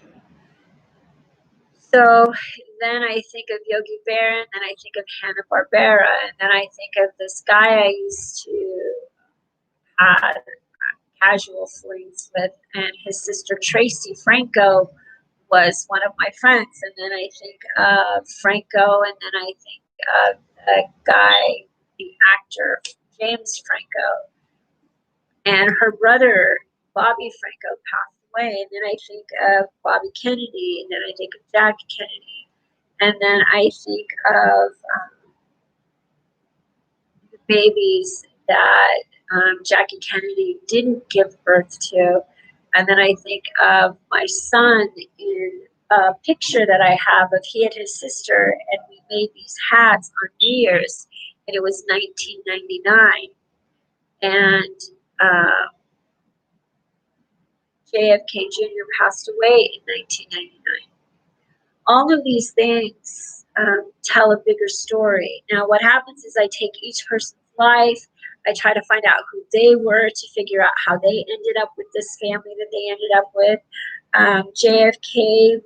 So then I think of Yogi Bear, and then I think of Hanna-Barbera, and then I think of this guy I used to have casual flings with, and his sister Tracy Franco was one of my friends. And then I think of Franco, and then I think of the guy, the actor James Franco, and her brother Bobby Franco passed away. And then I think of Bobby Kennedy, and then I think of Jackie Kennedy, and then I think of the babies that Jackie Kennedy didn't give birth to. And then I think of my son in a picture that I have of he and his sister, and we made these hats on New Year's, and it was 1999. And JFK Jr. passed away in 1999. All of these things tell a bigger story. Now, what happens is I take each person's life, I try to find out who they were to figure out how they ended up with this family that they ended up with. JFK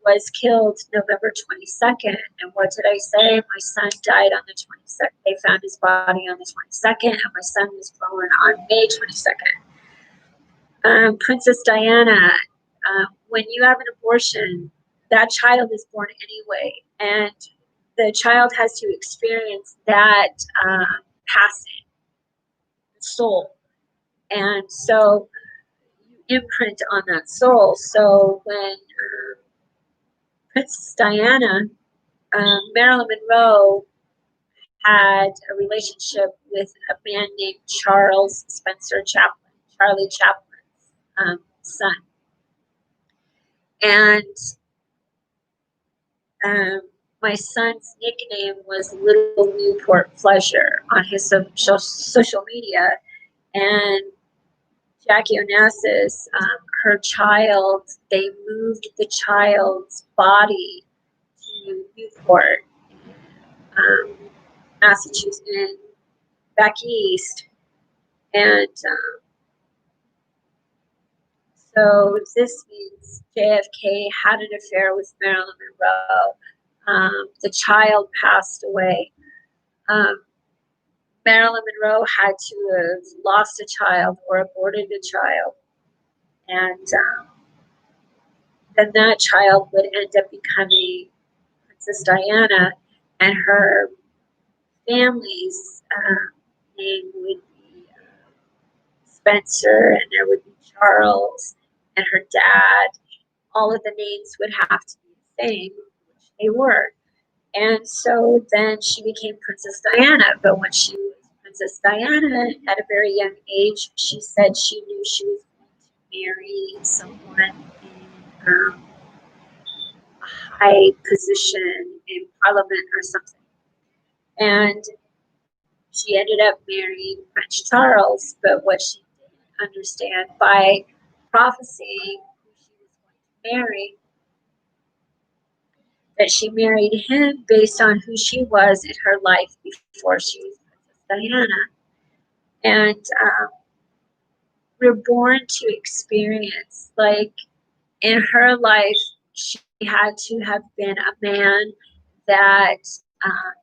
was killed November 22nd. And what did I say? My son died on the 22nd. They found his body on the 22nd, and my son was born on May 22nd. Princess Diana, when you have an abortion, that child is born anyway, and the child has to experience that passing, the soul. And so you imprint on that soul. So when Princess Diana, Marilyn Monroe had a relationship with a man named Charles Spencer Chaplin, Charlie Chaplin's son. And my son's nickname was Little Newport Pleasure on his social media. And Jackie Onassis, her child, they moved the child's body to Newport, Massachusetts, back east. And so this means JFK had an affair with Marilyn Monroe. The child passed away. Marilyn Monroe had to have lost a child or aborted a child. And then that child would end up becoming Princess Diana, and her family's name would be Spencer, and there would be Charles, and her dad. All of the names would have to be the same, which they were. And so then she became Princess Diana. But when she was Princess Diana at a very young age, she said she knew she was going to marry someone in a high position in Parliament or something. And she ended up marrying Prince Charles, but what she didn't understand by prophesying who she was going to marry, that she married him based on who she was in her life before she was Princess Diana. And we're born to experience, like in her life, she had to have been a man that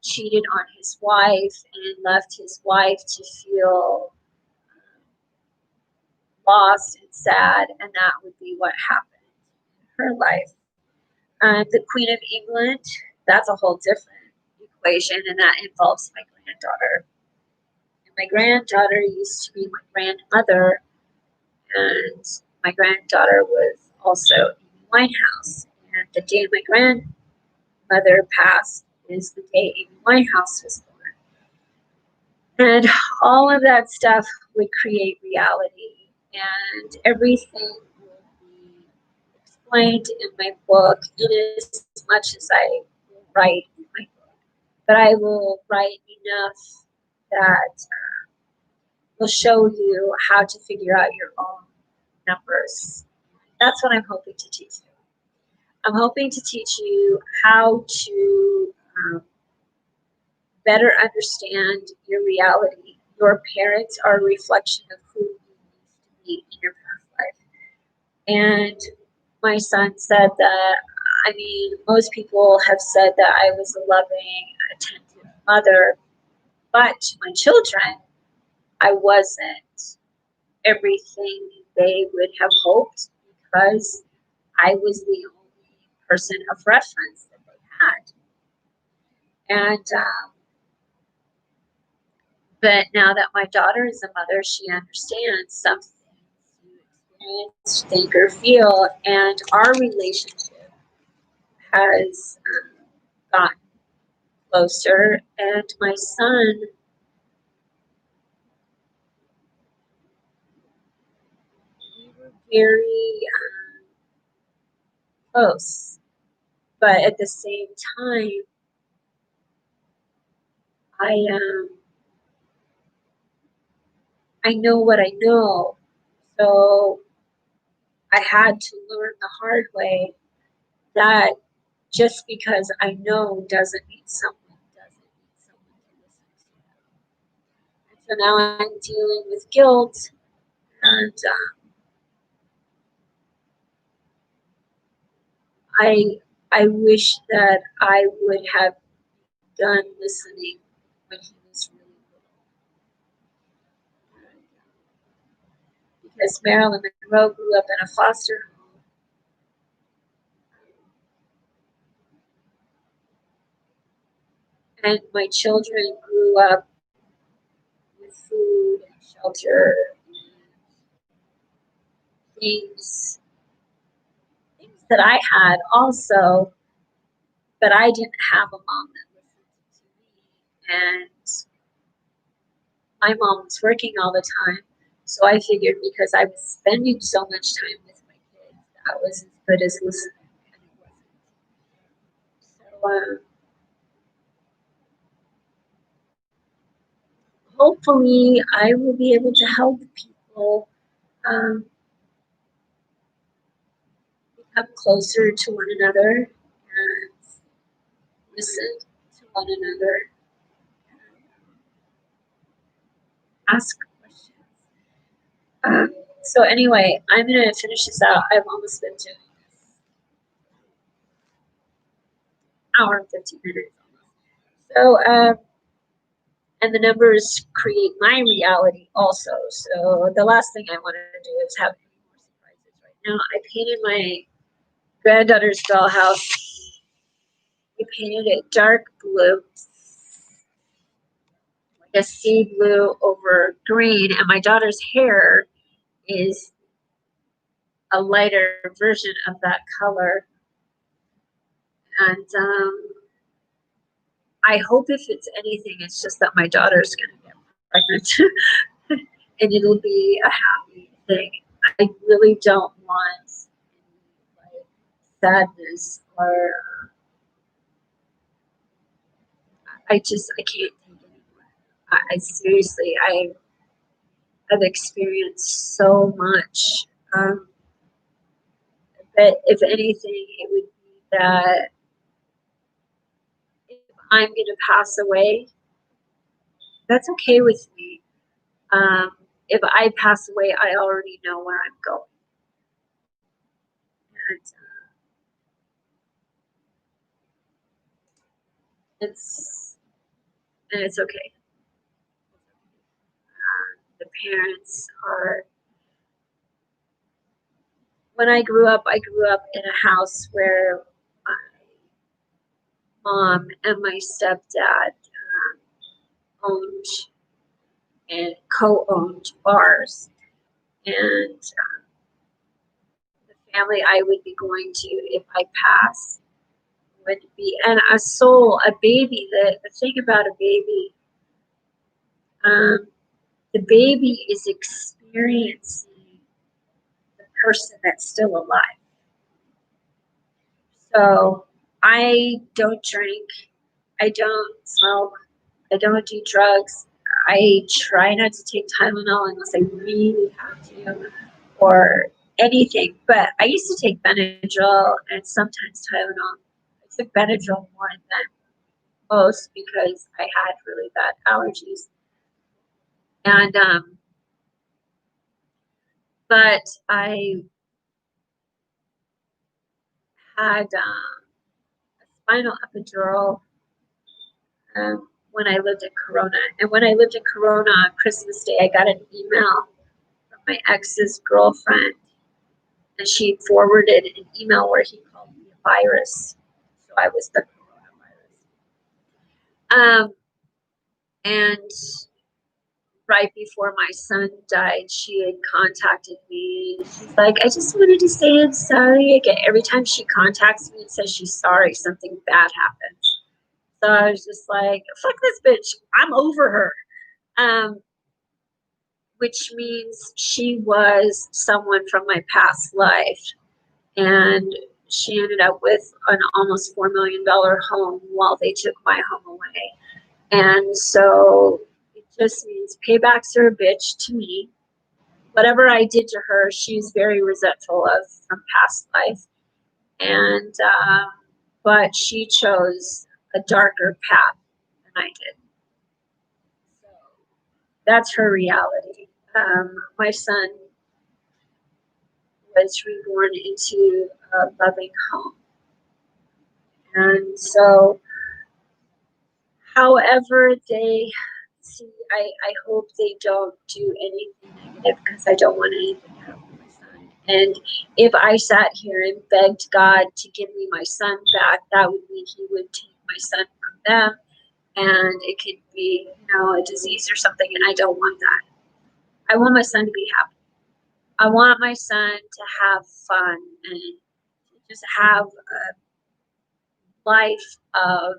cheated on his wife and left his wife to feel lost and sad, and that would be what happened in her life. The Queen of England, that's a whole different equation, and that involves my granddaughter. And my granddaughter used to be my grandmother, and my granddaughter was also Amy Winehouse. And the day my grandmother passed is the day Amy Winehouse was born. And all of that stuff would create reality, and everything will be explained in my book in as much as I will write in my book. But I will write enough that will show you how to figure out your own numbers. That's what I'm hoping to teach you. I'm hoping to teach you how to better understand your reality. Your parents are a reflection of who you used to be in your past life. And my son said that, I mean, most people have said that I was a loving, attentive mother, but to my children, I wasn't everything they would have hoped, because I was the only person of reference that they had. And but now that my daughter is a mother, she understands some things you experience, think, or feel, and our relationship has gotten closer. And my son, we were very close, but at the same time, I know what I know, so I had to learn the hard way that just because I know doesn't mean someone to listen to. And so now I'm dealing with guilt, and I wish that I would have done listening when he was really little. Because Marilyn Monroe grew up in a foster home. And my children grew up with food and shelter and things that I had also, but I didn't have a mom that listened to me. And my mom was working all the time. So I figured because I was spending so much time with my kids, that was as good as listening. And it wasn't. So hopefully I will be able to help people become closer to one another and listen to one another and ask questions. So anyway, I'm going to finish this out. I've almost been doing this hour and 15 minutes. So, and the numbers create my reality also. So the last thing I want to do is have any more surprises right now. I painted my granddaughter's dollhouse. We painted it dark blue, like a sea blue over green, and my daughter's hair is a lighter version of that color. And I hope if it's anything, it's just that my daughter's going to get pregnant and it'll be a happy thing. I really don't want any like sadness or I can't take it anymore. I seriously, I've experienced so much. But if anything, it would be that if I'm going to pass away, that's okay with me. If I pass away, I already know where I'm going. And it's okay. The parents are. When I grew up in a house where my mom and my stepdad owned and co-owned bars, and the family I would be going to if I pass would be, and a baby. The thing about a baby, the baby is experiencing the person that's still alive. So I don't drink, I don't smoke, I don't do drugs. I try not to take Tylenol unless I really have to, or anything. But I used to take Benadryl and sometimes Tylenol. I took Benadryl more than most because I had really bad allergies. And but I had a spinal epidural when I lived in Corona. And when I lived in Corona on Christmas Day, I got an email from my ex's girlfriend, and she forwarded an email where he called me a virus. So I was the coronavirus. And right before my son died, she had contacted me. She's like, I just wanted to say I'm sorry. Again, every time she contacts me and says she's sorry, something bad happens. So I was just like, fuck this bitch. I'm over her. Which means she was someone from my past life. And she ended up with an almost $4 million home while they took my home away. And so it just means paybacks are a bitch to me. Whatever I did to her, she's very resentful of from past life. And, but she chose a darker path than I did. So that's her reality. My son was reborn into a loving home. And so, however they see, I hope they don't do anything negative because I don't want anything to happen to my son. And if I sat here and begged God to give me my son back, that would mean he would take my son from them. And it could be, a disease or something, and I don't want that. I want my son to be happy. I want my son to have fun and just have a life of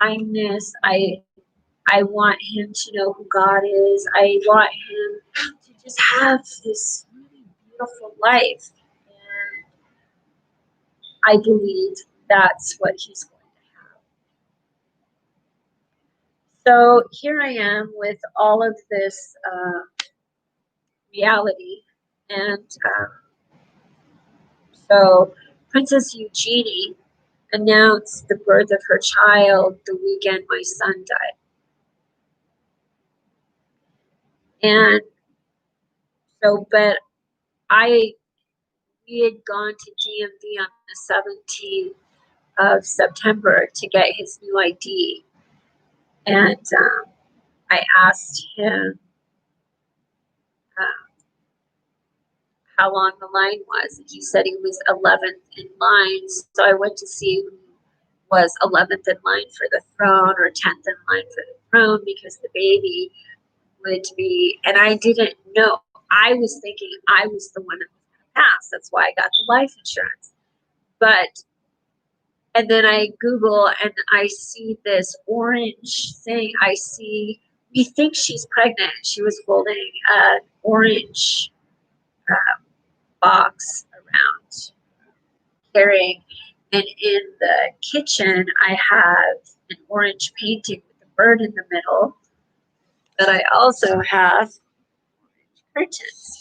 kindness. I want him to know who God is. I want him to just have this really beautiful life. And I believe that's what he's going to have. So here I am with all of this reality. And so Princess Eugenie announced the birth of her child the weekend my son died. And so, but we had gone to DMV on the 17th of September to get his new ID. And I asked him how long the line was. And he said he was 11th in line. So I went to see who was 11th in line for the throne or 10th in line for the throne because the baby would be, and I didn't know. I was thinking I was the one that was going to pass. That's why I got the life insurance. And then I Google and I see this orange thing. We think she's pregnant. She was holding an orange box around carrying. And in the kitchen, I have an orange painting with a bird in the middle, but I also have curtains.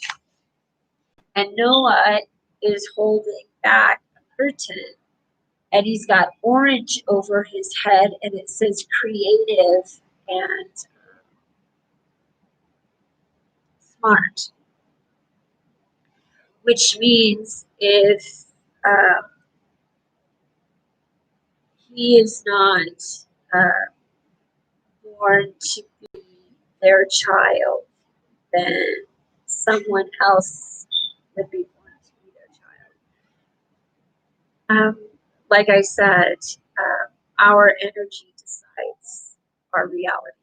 And Noah is holding back a curtain, and he's got orange over his head, and it says creative and smart, which means if he is not born to be their child, then someone else would be born to be their child. Like I said, our energy decides our reality.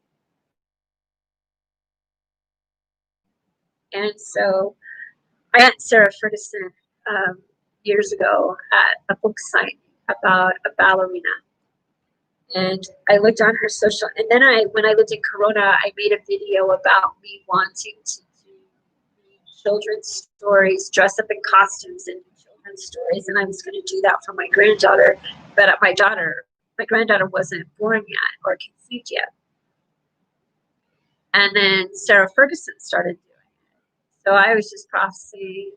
And so I met Sarah Ferguson years ago at a book signing about a ballerina. And I looked on her social, and then when I lived in Corona, I made a video about me wanting to do children's stories, dress up in costumes and do children's stories, and I was going to do that for my granddaughter, but my granddaughter wasn't born yet or conceived yet. And then Sarah Ferguson started doing it. So I was just prophesying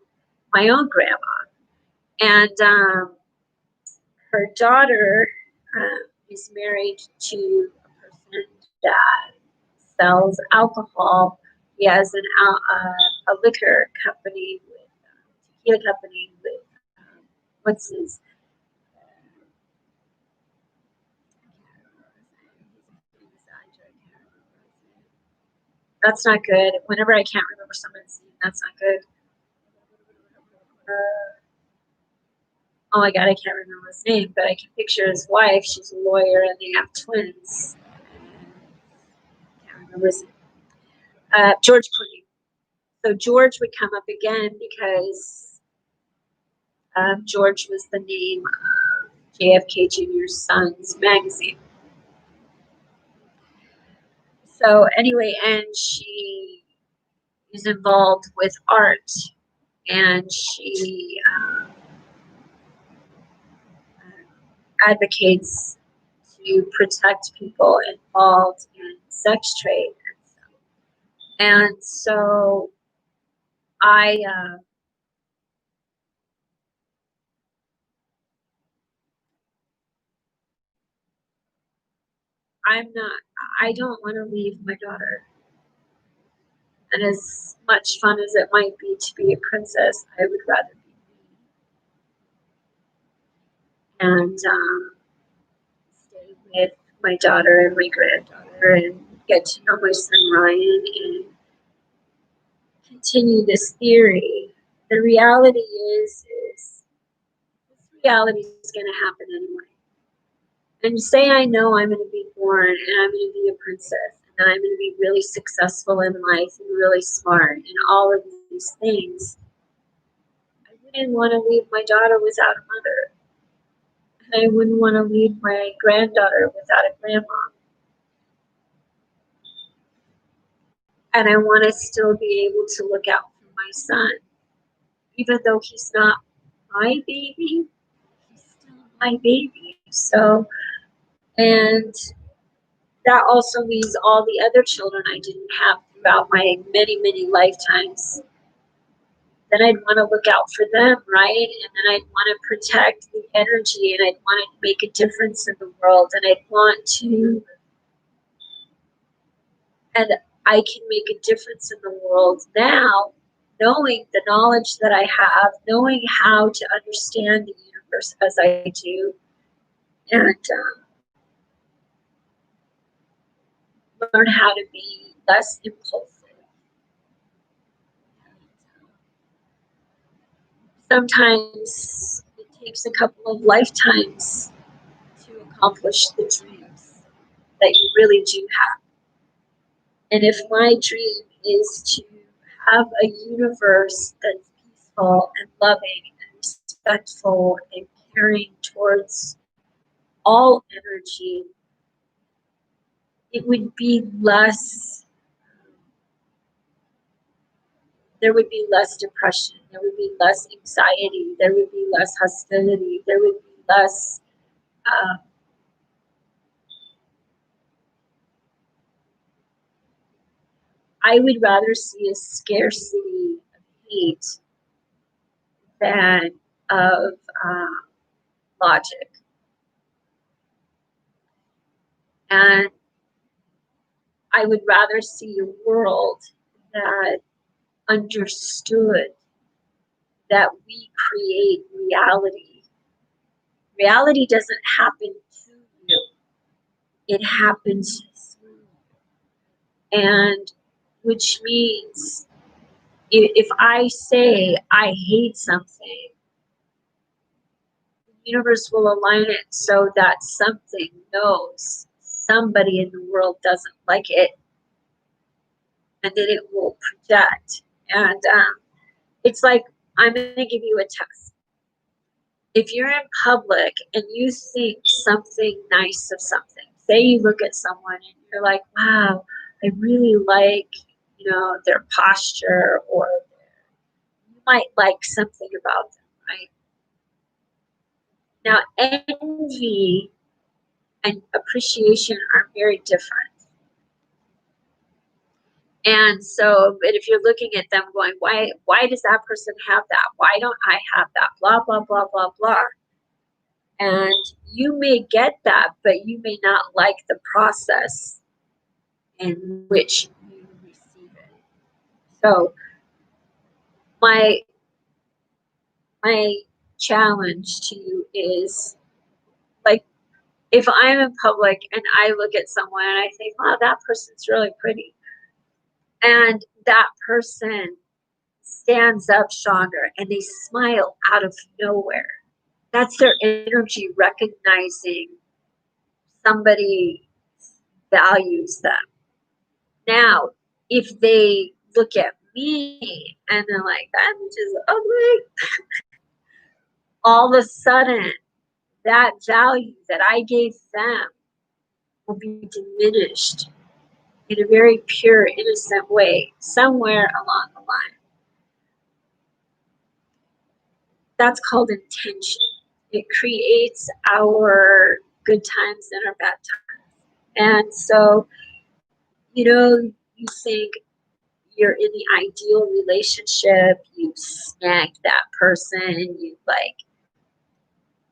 my own grandma. And her daughter is married to a person that sells alcohol. He has a liquor company tequila company with what's his that's not good. Whenever I can't remember someone's name, that's not good. Oh my God, I can't remember his name, but I can picture his wife. She's a lawyer, and they have twins. I can't remember his name. George Clooney. So George would come up again because George was the name of JFK Jr.'s son's magazine. So anyway, and she is involved with art, and she advocates to protect people involved in sex trade and stuff. And so I I don't want to leave my daughter. And as much fun as it might be to be a princess, I would rather be me. And stay with my daughter and my granddaughter and get to know my son Ryan and continue this theory. The reality is this reality is going to happen anyway. And say I know I'm going to be born and I'm going to be a princess and I'm going to be really successful in life and really smart and all of these things. I wouldn't want to leave my daughter without a mother. And I wouldn't want to leave my granddaughter without a grandma. And I want to still be able to look out for my son. Even though he's not my baby, he's still my baby. So, and that also means all the other children I didn't have throughout my many, many lifetimes. Then I'd want to look out for them, right? And then I'd want to protect the energy and I'd want to make a difference in the world. And I'd want to, and I can make a difference in the world now, knowing the knowledge that I have, knowing how to understand the universe as I do, and learn how to be less impulsive. Sometimes it takes a couple of lifetimes to accomplish the dreams that you really do have. And if my dream is to have a universe that's peaceful and loving and respectful and caring towards all energy, it would be less, there would be less depression, there would be less anxiety, there would be less hostility, there would be less I would rather see a scarcity of hate than of logic. And I would rather see a world that understood that we create reality. Reality doesn't happen to you, it happens through you. And which means if I say I hate something, the universe will align it so that something knows somebody in the world doesn't like it, and then it will project. And it's like, I'm going to give you a test. If you're in public and you think something nice of something, say you look at someone and you're like, wow, I really like, their posture, or you might like something about them, right? Now, envy and appreciation are very different. And so, but if you're looking at them going, why does that person have that? Why don't I have that? Blah, blah, blah, blah, blah. And you may get that, but you may not like the process in which you receive it. So my challenge to you is, like, if I'm in public and I look at someone and I think, wow, that person's really pretty, and that person stands up stronger and they smile out of nowhere, that's their energy recognizing somebody values them. Now, if they look at me and they're like, that bitch is ugly, all of a sudden, that value that I gave them will be diminished in a very pure, innocent way somewhere along the line. That's called intention. It creates our good times and our bad times. And so, you think you're in the ideal relationship, you snagged that person, you like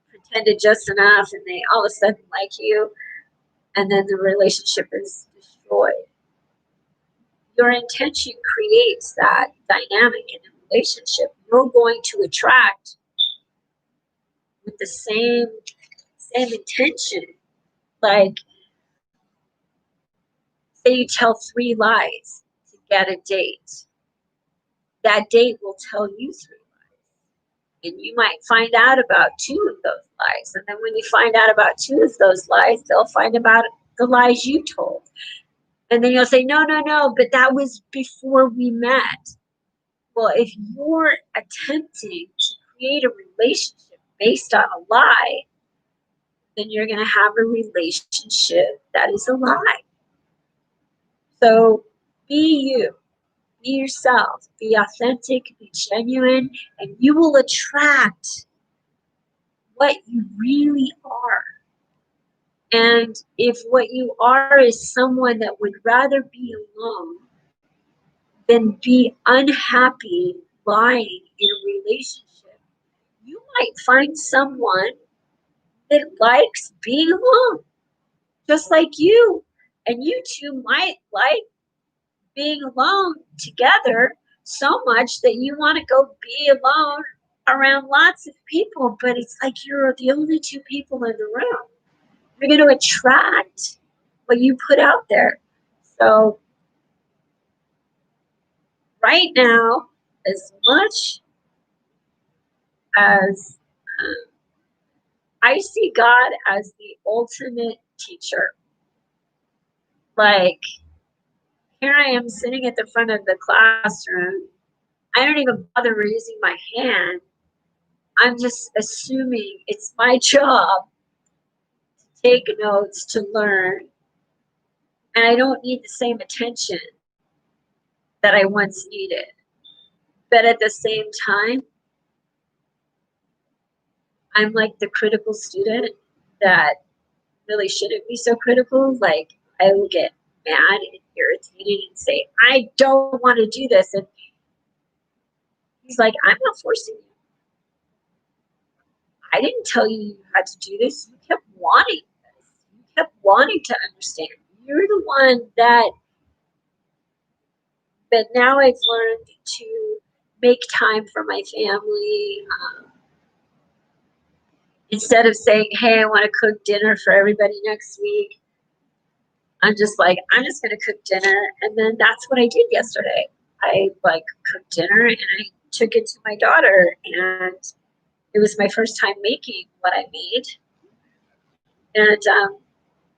pretended just enough, and they all of a sudden like you, and then the relationship is destroyed. Your intention creates that dynamic in a relationship. You're going to attract with the same intention. Like, say you tell 3 lies to get a date. That date will tell you 3 lies. And you might find out about 2 of those lies. And then when you find out about 2 of those lies, they'll find about the lies you told. And then you'll say, no, but that was before we met. Well, if you're attempting to create a relationship based on a lie, then you're going to have a relationship that is a lie. So be you, be yourself, be authentic, be genuine, and you will attract what you really are. And if what you are is someone that would rather be alone than be unhappy lying in a relationship, you might find someone that likes being alone, just like you. And you two might like being alone together so much that you want to go be alone around lots of people, but it's like you're the only 2 people in the room. You're going to attract what you put out there. So right now, as much as I see God as the ultimate teacher, like, here I am sitting at the front of the classroom. I don't even bother raising my hand. I'm just assuming it's my job to take notes, to learn, and I don't need the same attention that I once needed. But at the same time, I'm like the critical student that really shouldn't be so critical. Like, I will get mad irritated and say, I don't want to do this. And he's like, I'm not forcing you. I didn't tell you you had to do this. You kept wanting this. You kept wanting to understand. You're the one that now I've learned to make time for my family. Instead of saying, hey, I want to cook dinner for everybody next week, I'm just like, I'm just going to cook dinner. And then that's what I did yesterday. I cooked dinner and I took it to my daughter, and it was my first time making what I made. And,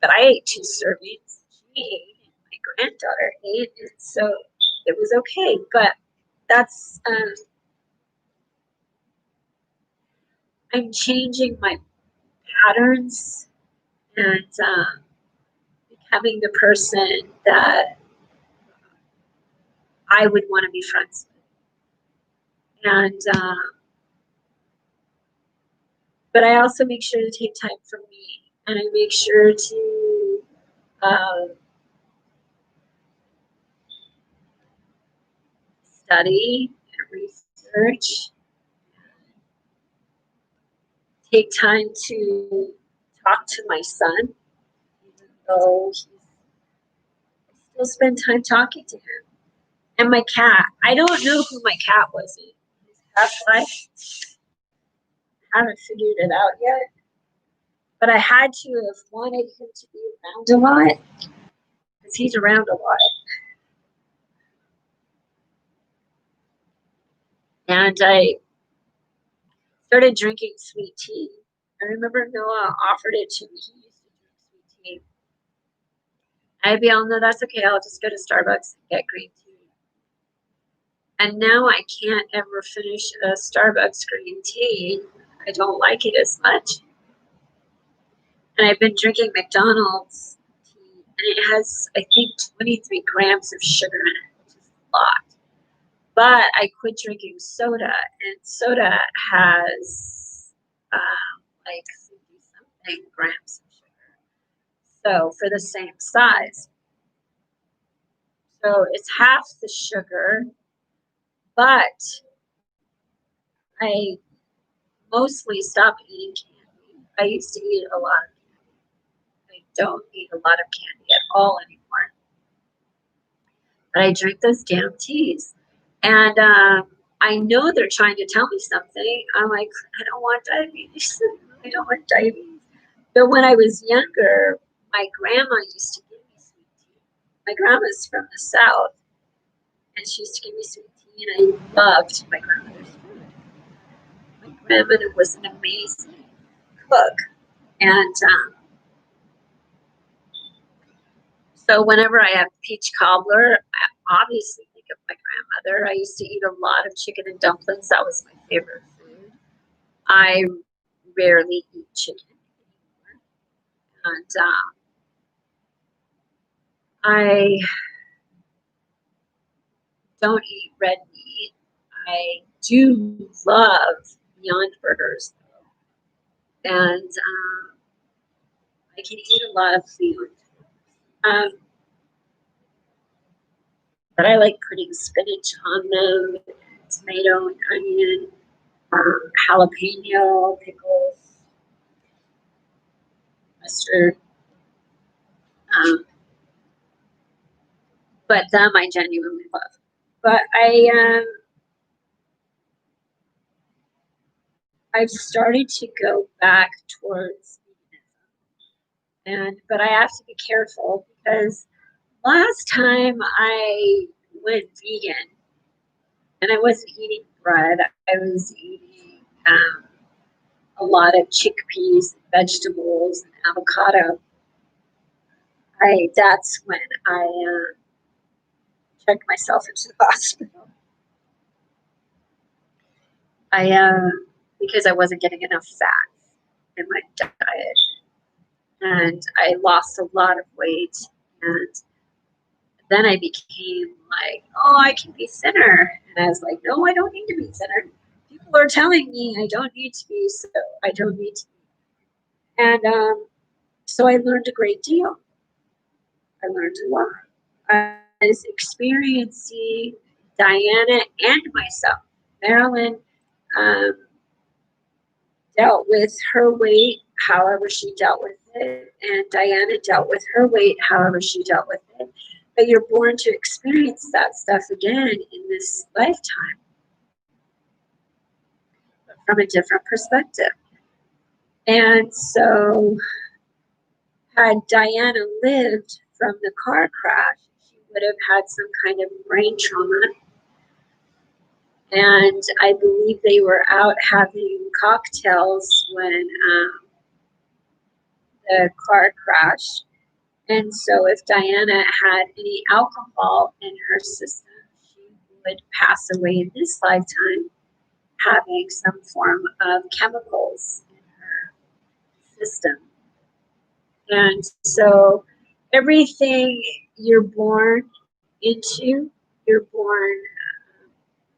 but I ate 2 servings. She ate, and my granddaughter ate. And so it was okay. But that's, I'm changing my patterns and becoming the person that I would want to be friends with. And, but I also make sure to take time for me, and I make sure to study and research, take time to talk to my son, even though I still spend time talking to him. And my cat. I don't know who my cat was in his past life. I haven't figured it out yet. But I had to have wanted him to be around a lot, because he's around a lot. And I started drinking sweet tea. I remember Noah offered it to me. He used to drink sweet tea. I'd be all, no, that's okay. I'll just go to Starbucks and get green tea. And now I can't ever finish a Starbucks green tea. I don't like it as much. And I've been drinking McDonald's tea, and it has, I think, 23 grams of sugar in it, which is a lot. But I quit drinking soda, and soda has like 50-something grams of sugar. So for the same size. So it's half the sugar, but I mostly stopped eating candy. I used to eat a lot of candy. I don't eat a lot of candy at all anymore. But I drink those damn teas. And I know they're trying to tell me something. I'm like, I don't want diabetes. I don't want diabetes. But when I was younger, my grandma used to give me sweet tea. My grandma's from the South, and she used to give me sweet tea, and I loved my grandmother's food. My grandmother was an amazing cook. And so whenever I have peach cobbler, I obviously think of my grandmother. I used to eat a lot of chicken and dumplings. That was my favorite food. I rarely eat chicken anymore. And I don't eat red meat. I do love Beyond Burgers, and I can eat a lot of food. But I like putting spinach on them, tomato and onion, jalapeno, pickles, mustard. But them I genuinely love. But I've started to go back towards veganism, but I have to be careful, because last time I went vegan, and I wasn't eating bread, I was eating a lot of chickpeas, vegetables, and avocado. That's when I checked myself into the hospital. Because I wasn't getting enough fat in my diet, and I lost a lot of weight, and then I became like, oh, I can be thinner, and I was like, no, I don't need to be thinner. People are telling me I don't need to be, so I don't need to be. And so I learned a great deal. I learned a lot. was experiencing Diana and myself. Marilyn dealt with her weight however she dealt with it, and Diana dealt with her weight however she dealt with it. But you're born to experience that stuff again in this lifetime, but from a different perspective. And so, had Diana lived from the car crash, she would have had some kind of brain trauma. And I believe they were out having cocktails when the car crashed. And so, if Diana had any alcohol in her system, she would pass away in this lifetime having some form of chemicals in her system. And so, everything you're born into, you're born,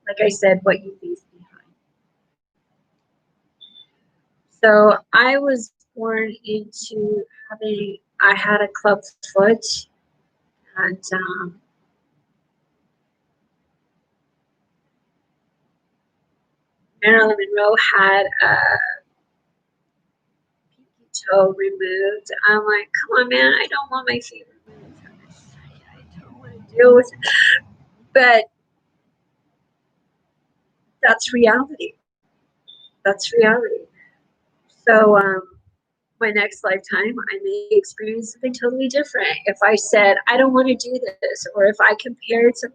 like I said, what you leave behind. So, I was born into I had a club foot, and Marilyn Monroe had a pinky toe removed. I'm like, come on, man, I don't want my feet removed. I don't want to deal with it. But that's reality. That's reality. So, my next lifetime, I may experience something totally different. If I said, I don't want to do this, or if I compared to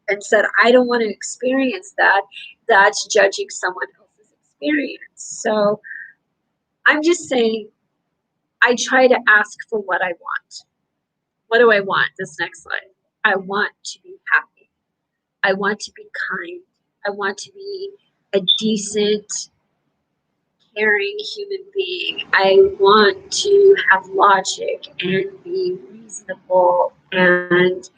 and said, I don't want to experience that, that's judging someone else's experience. So, I'm just saying, I try to ask for what I want. What do I want this next life? I want to be happy. I want to be kind. I want to be a decent, caring human being. I want to have logic and be reasonable, and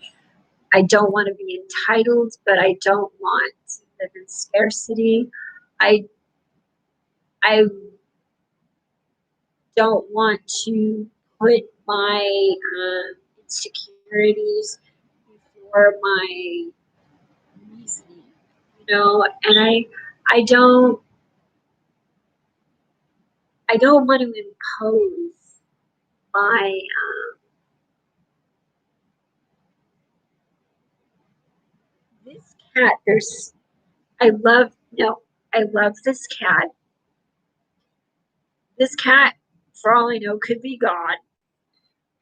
I don't want to be entitled, but I don't want to live in scarcity. I don't want to put my insecurities before my reasoning, and I don't want to impose my this cat. I love this cat. This cat, for all I know, could be God.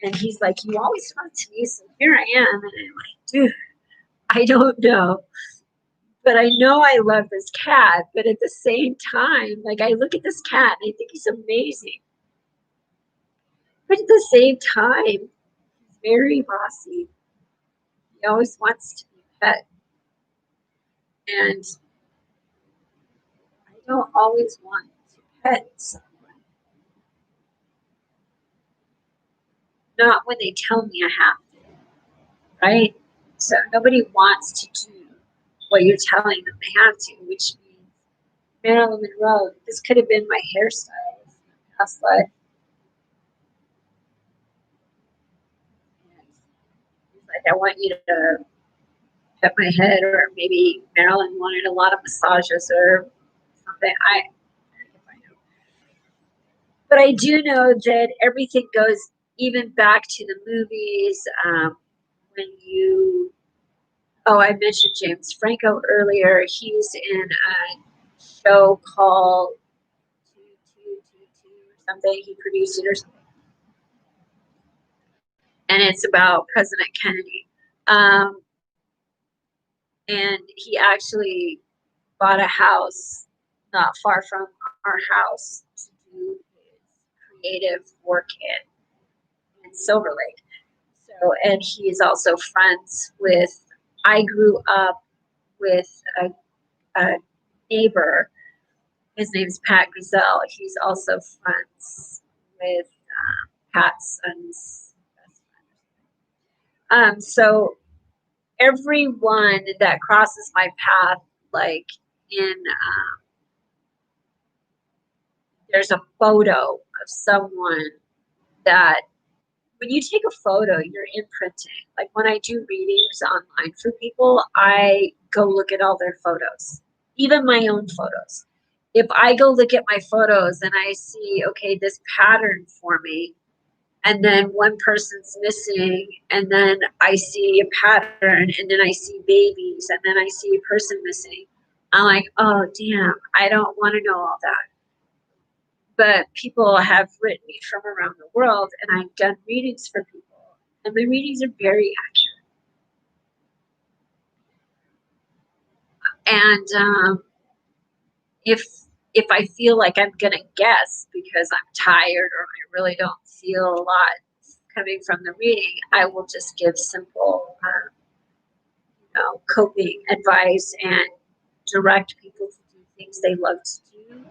And he's like, you always talk to me, so here I am. And I'm like, dude, I don't know. But I know I love this cat. But at the same time, like, I look at this cat and I think he's amazing. But at the same time, he's very bossy. He always wants to be pet. And I don't always want to pet someone. Not when they tell me I have to, right? So nobody wants to do what you're telling them they have to, which means Marilyn Monroe, this could have been my hairstyle in my past life. And he's like, I want you to pet my head, or maybe Marilyn wanted a lot of massages or something. I know. But I do know that everything goes even back to the movies. When you, I mentioned James Franco earlier. He's in a show called 2222 or something. He produced it or something. And it's about President Kennedy. And he actually bought a house not far from our house to do his creative work in Silver Lake. So, and he's also friends with, I grew up with a neighbor. His name's Pat Griselle. He's also friends with Pat's son's best friend. So everyone that crosses my path, like there's a photo of someone that when you take a photo, you're imprinting. Like when I do readings online for people, I go look at all their photos, even my own photos. If I go look at my photos and I see, okay, this pattern for me, and then one person's missing, and then I see a pattern, and then I see babies, and then I see a person missing, I'm like, oh, damn, I don't want to know all that. But people have written me from around the world, and I've done readings for people, and my readings are very accurate. And if I feel like I'm gonna guess because I'm tired or I really don't feel a lot coming from the reading, I will just give simple, coping advice and direct people to do things they love to do,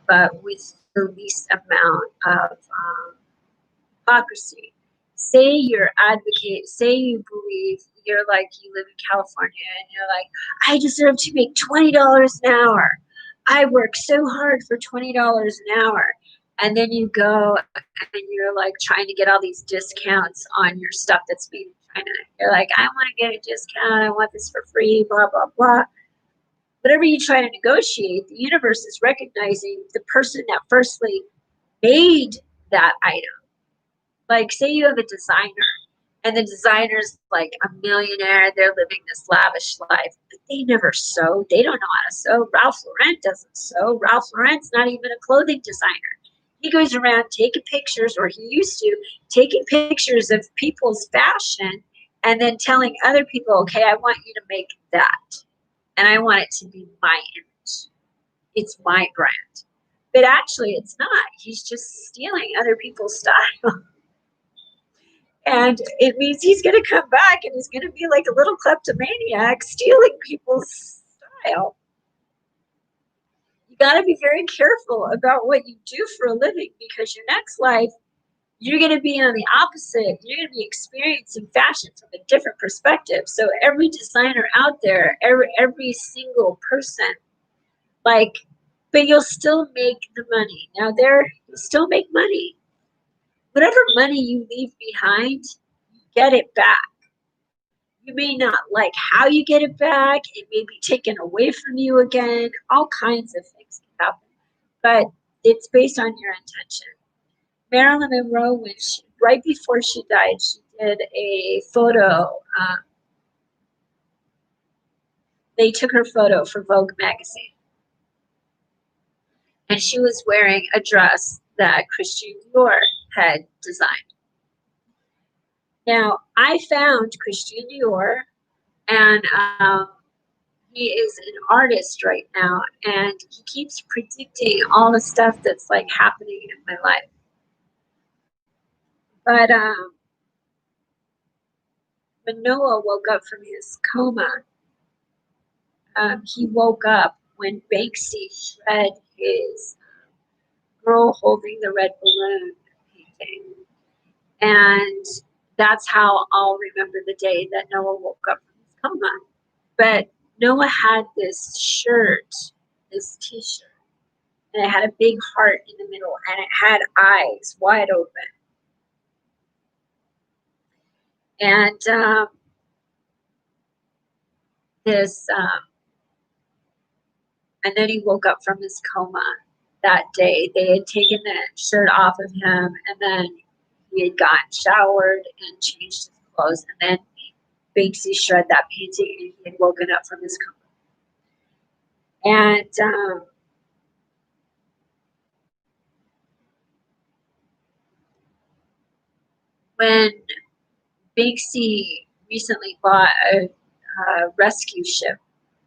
but with the least amount of hypocrisy. Say you're advocate, say you believe, you're like, you live in California and you're like, I deserve to make $20 an hour. I work so hard for $20 an hour. And then you go and you're like trying to get all these discounts on your stuff that's made in China. You're like, I want to get a discount. I want this for free, blah, blah, blah. Whatever you try to negotiate, the universe is recognizing the person that firstly made that item. Like, say you have a designer, and the designer's like a millionaire, they're living this lavish life, but they never sew. They don't know how to sew. Ralph Lauren doesn't sew. Ralph Lauren's not even a clothing designer. He goes around taking pictures, or he used to, taking pictures of people's fashion and then telling other people, okay, I want you to make that. And I want it to be my image. It's my brand. But actually, it's not. He's just stealing other people's style. And it means he's going to come back and he's going to be like a little kleptomaniac stealing people's style. You got to be very careful about what you do for a living, because your next life, you're going to be on the opposite. You're going to be experiencing fashion from a different perspective. So every designer out there, every single person, like, but you'll still make the money. Now you'll still make money. Whatever money you leave behind, get it back. You may not like how you get it back. It may be taken away from you again. All kinds of things can happen. But it's based on your intention. Marilyn Monroe, right before she died, she did a photo. They took her photo for Vogue magazine. And she was wearing a dress that Christian Dior had designed. Now, I found Christian Dior, and he is an artist right now, and he keeps predicting all the stuff that's like happening in my life. But when Noah woke up from his coma, he woke up when Banksy shred his Girl Holding the Red Balloon painting. And that's how I'll remember the day that Noah woke up from his coma. But Noah had this shirt, this t-shirt, and it had a big heart in the middle, and it had eyes wide open. And and then he woke up from his coma that day. They had taken the shirt off of him, and then he had gotten showered and changed his clothes, and then Banksy shred that painting, and he had woken up from his coma. And when Banksy recently bought a rescue ship,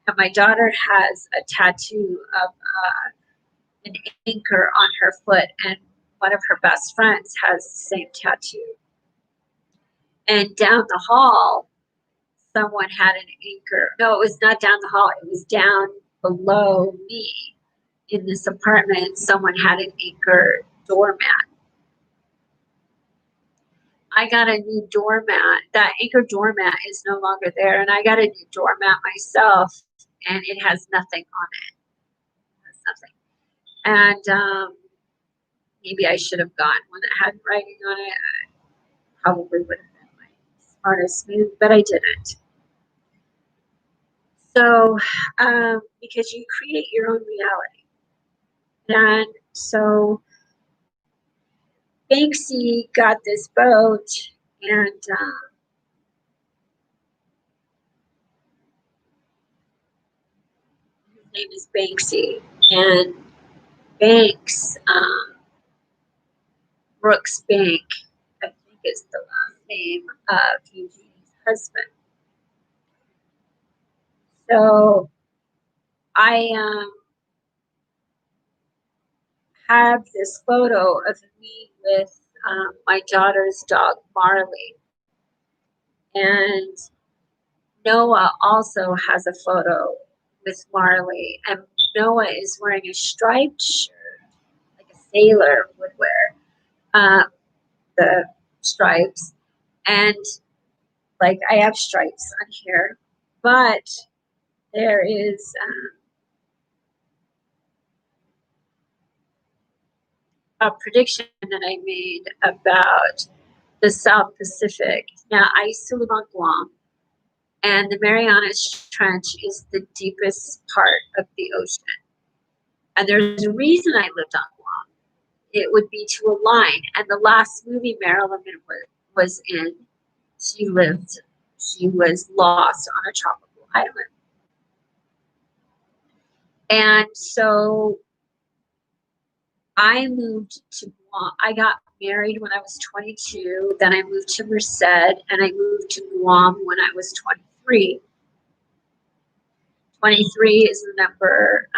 and my daughter has a tattoo of an anchor on her foot, and one of her best friends has the same tattoo. And down the hall, someone had an anchor. No, it was not down the hall. It was down below me in this apartment. Someone had an anchor doormat. I got a new doormat. That anchor doormat is no longer there, and I got a new doormat myself, and it has nothing on it. It has nothing. And maybe I should have gotten one that had writing on it. probably would have been my smartest move, but I didn't. So, because you create your own reality. And so Banksy got this boat, and his name is Banksy. And Banks, Brooks Bank, I think is the last name of Eugenie's husband. So I have this photo of me with my daughter's dog, Marley. And Noah also has a photo with Marley. And Noah is wearing a striped shirt, like a sailor would wear, the stripes. And like I have stripes on here, but there is a prediction that I made about the South Pacific. Now, I used to live on Guam, and the Marianas Trench is the deepest part of the ocean. And there's a reason I lived on Guam. It would be to align. And the last movie Marilyn was in, she was lost on a tropical island. And so I moved to Guam. I got married when I was 22. Then I moved to Merced, and I moved to Guam when I was 23. 23 is the number,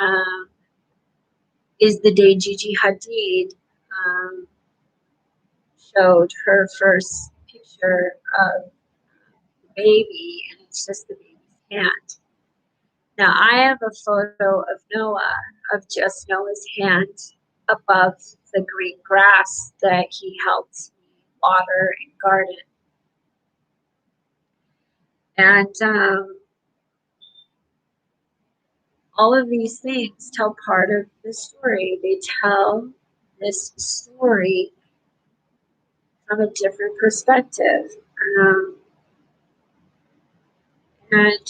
is the day Gigi Hadid showed her first picture of the baby, and it's just the baby's hand. Now, I have a photo of Noah, of just Noah's hand above the green grass that he helped me water and garden. And all of these things tell part of the story. They tell this story from a different perspective. And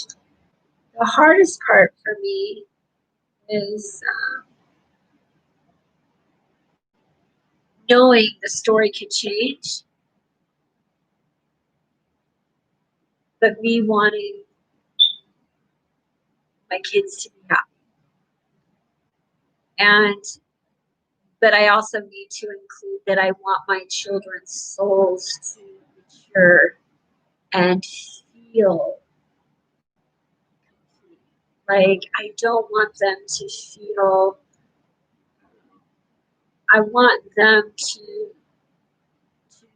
the hardest part for me is knowing the story can change, but me wanting my kids to be happy. But I also need to include that I want my children's souls to mature and feel complete. Like, I don't want them to feel, I want them to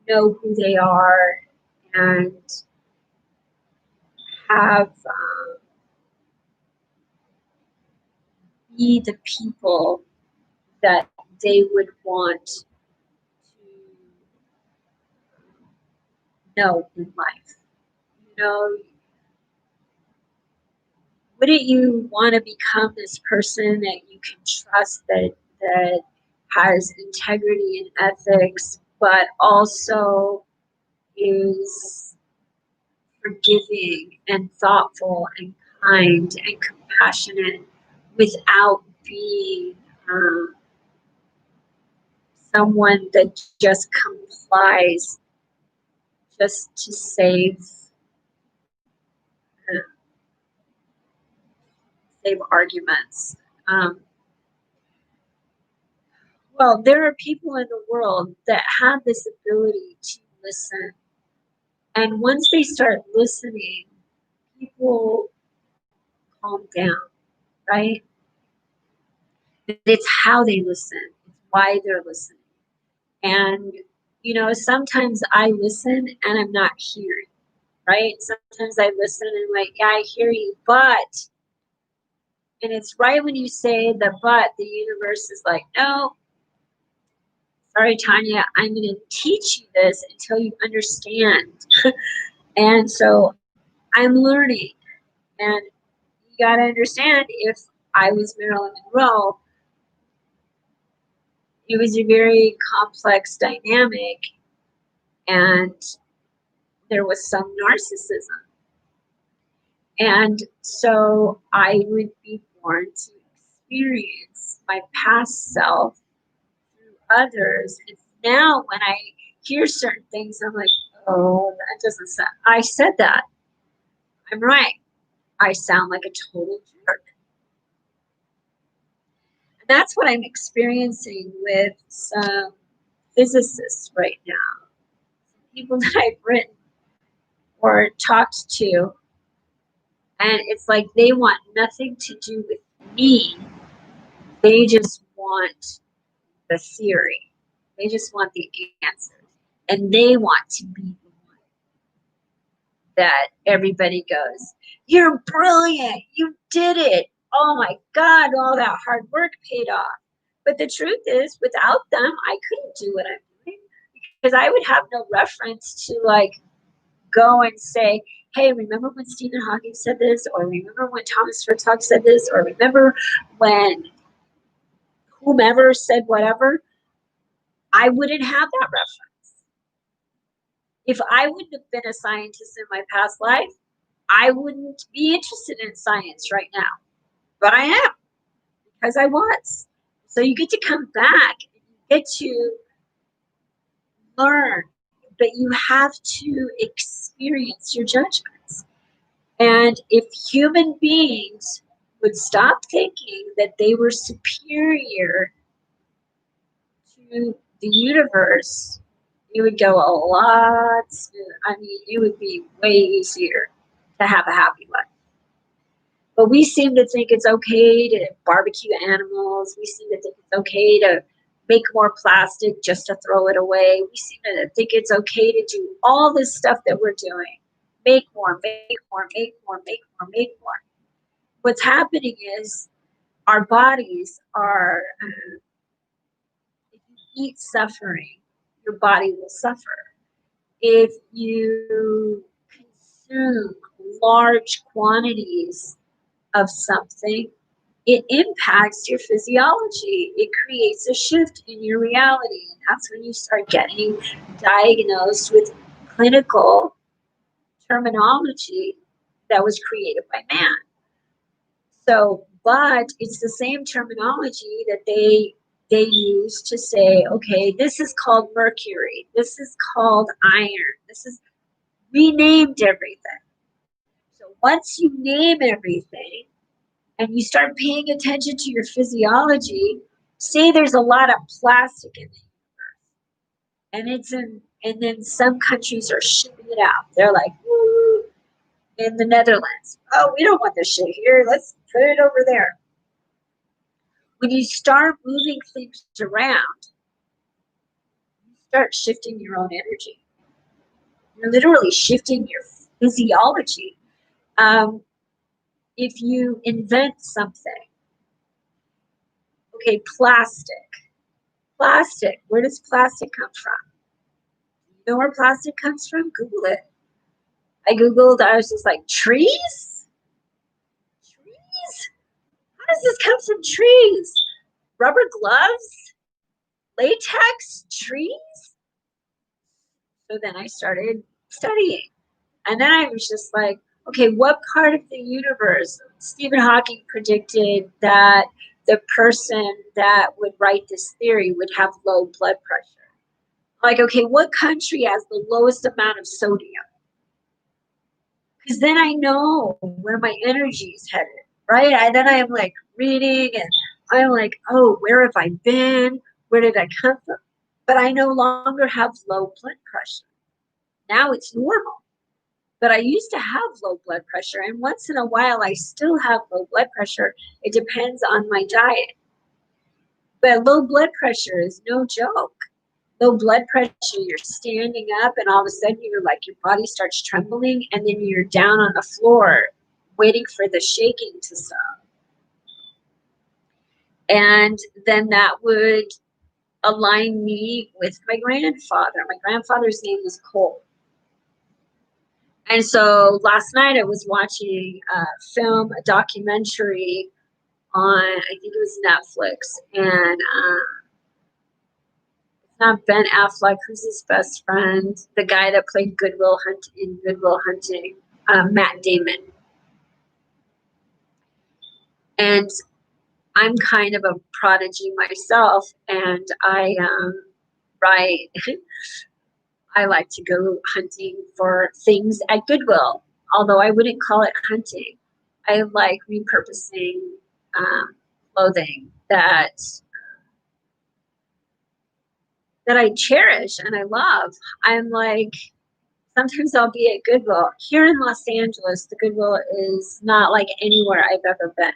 know who they are and have be the people that they would want to know in life. You know, wouldn't you want to become this person that you can trust, that has integrity and ethics, but also is forgiving and thoughtful and kind and compassionate without being someone that just complies just to save arguments. Well, there are people in the world that have this ability to listen. And once they start listening, people calm down, right? It's how they listen, it's why they're listening. And, you know, sometimes I listen and I'm not hearing, right? Sometimes I listen and I'm like, yeah, I hear you, but, and it's right when you say the but, the universe is like, no, sorry, Tanya, I'm going to teach you this until you understand. And so I'm learning. And you got to understand, if I was Marilyn Monroe, it was a very complex dynamic. And there was some narcissism. And so I would be born to experience my past self through others. And now when I hear certain things, I'm like, oh, that doesn't sound, I said that. I'm right. I sound like a total jerk. And that's what I'm experiencing with some physicists right now. People that I've written or talked to, and it's like they want nothing to do with me. They just want the theory. They just want the answers. And they want to be the one that everybody goes, you're brilliant. You did it. Oh my God, all that hard work paid off. But the truth is, without them, I couldn't do what I'm doing because I would have no reference to like go and say, hey, remember when Stephen Hawking said this? Or remember when Thomas Vertalk said this? Or remember when whomever said whatever? I wouldn't have that reference. If I wouldn't have been a scientist in my past life, I wouldn't be interested in science right now. But I am, because I was. So you get to come back and you get to learn, but you have to experience your judgments. And if human beings would stop thinking that they were superior to the universe, it would go a lot smoother. I mean, it would be way easier to have a happy life. But we seem to think it's okay to barbecue animals. We seem to think it's okay to make more plastic just to throw it away. We seem to think it's okay to do all this stuff that we're doing. Make more, make more, make more, make more, make more. What's happening is our bodies are, if you eat suffering, your body will suffer. If you consume large quantities of something, it impacts your physiology. It creates a shift in your reality. And that's when you start getting diagnosed with clinical terminology that was created by man. So, but it's the same terminology that they use to say, okay, this is called mercury, this is called iron, this is, we named everything. So once you name everything and you start paying attention to your physiology, say there's a lot of plastic in the universe, and it's in, and then some countries are shipping it out. They're like, woo, in the Netherlands, oh, we don't want this shit here. Let's put it over there. When you start moving things around, you start shifting your own energy. You're literally shifting your physiology. If you invent something, okay, plastic, where does plastic come from? You know where plastic comes from? Google it. I Googled, I was just like, trees? Trees? How does this come from trees? Rubber gloves? Latex? Trees? So then I started studying. And then I was just like, okay, what part of the universe? Stephen Hawking predicted that the person that would write this theory would have low blood pressure. Like, okay, what country has the lowest amount of sodium? Because then I know where my energy is headed, right? Then I am like reading and I'm like, oh, where have I been? Where did I come from? But I no longer have low blood pressure. Now it's normal. But I used to have low blood pressure, and once in a while I still have low blood pressure. It depends on my diet. But low blood pressure is no joke. Low blood pressure, you're standing up and all of a sudden you're like, your body starts trembling and then you're down on the floor waiting for the shaking to stop. And then that would align me with my grandfather. My grandfather's name was Cole. And so last night I was watching a film, a documentary on, I think it was Netflix, and not Ben Affleck, who's his best friend, the guy that played Goodwill Hunt in Goodwill Hunting, Matt Damon. And I'm kind of a prodigy myself, and I write. I like to go hunting for things at Goodwill, although I wouldn't call it hunting. I like repurposing clothing that I cherish and I love. I'm like, sometimes I'll be at Goodwill. Here in Los Angeles, the Goodwill is not like anywhere I've ever been.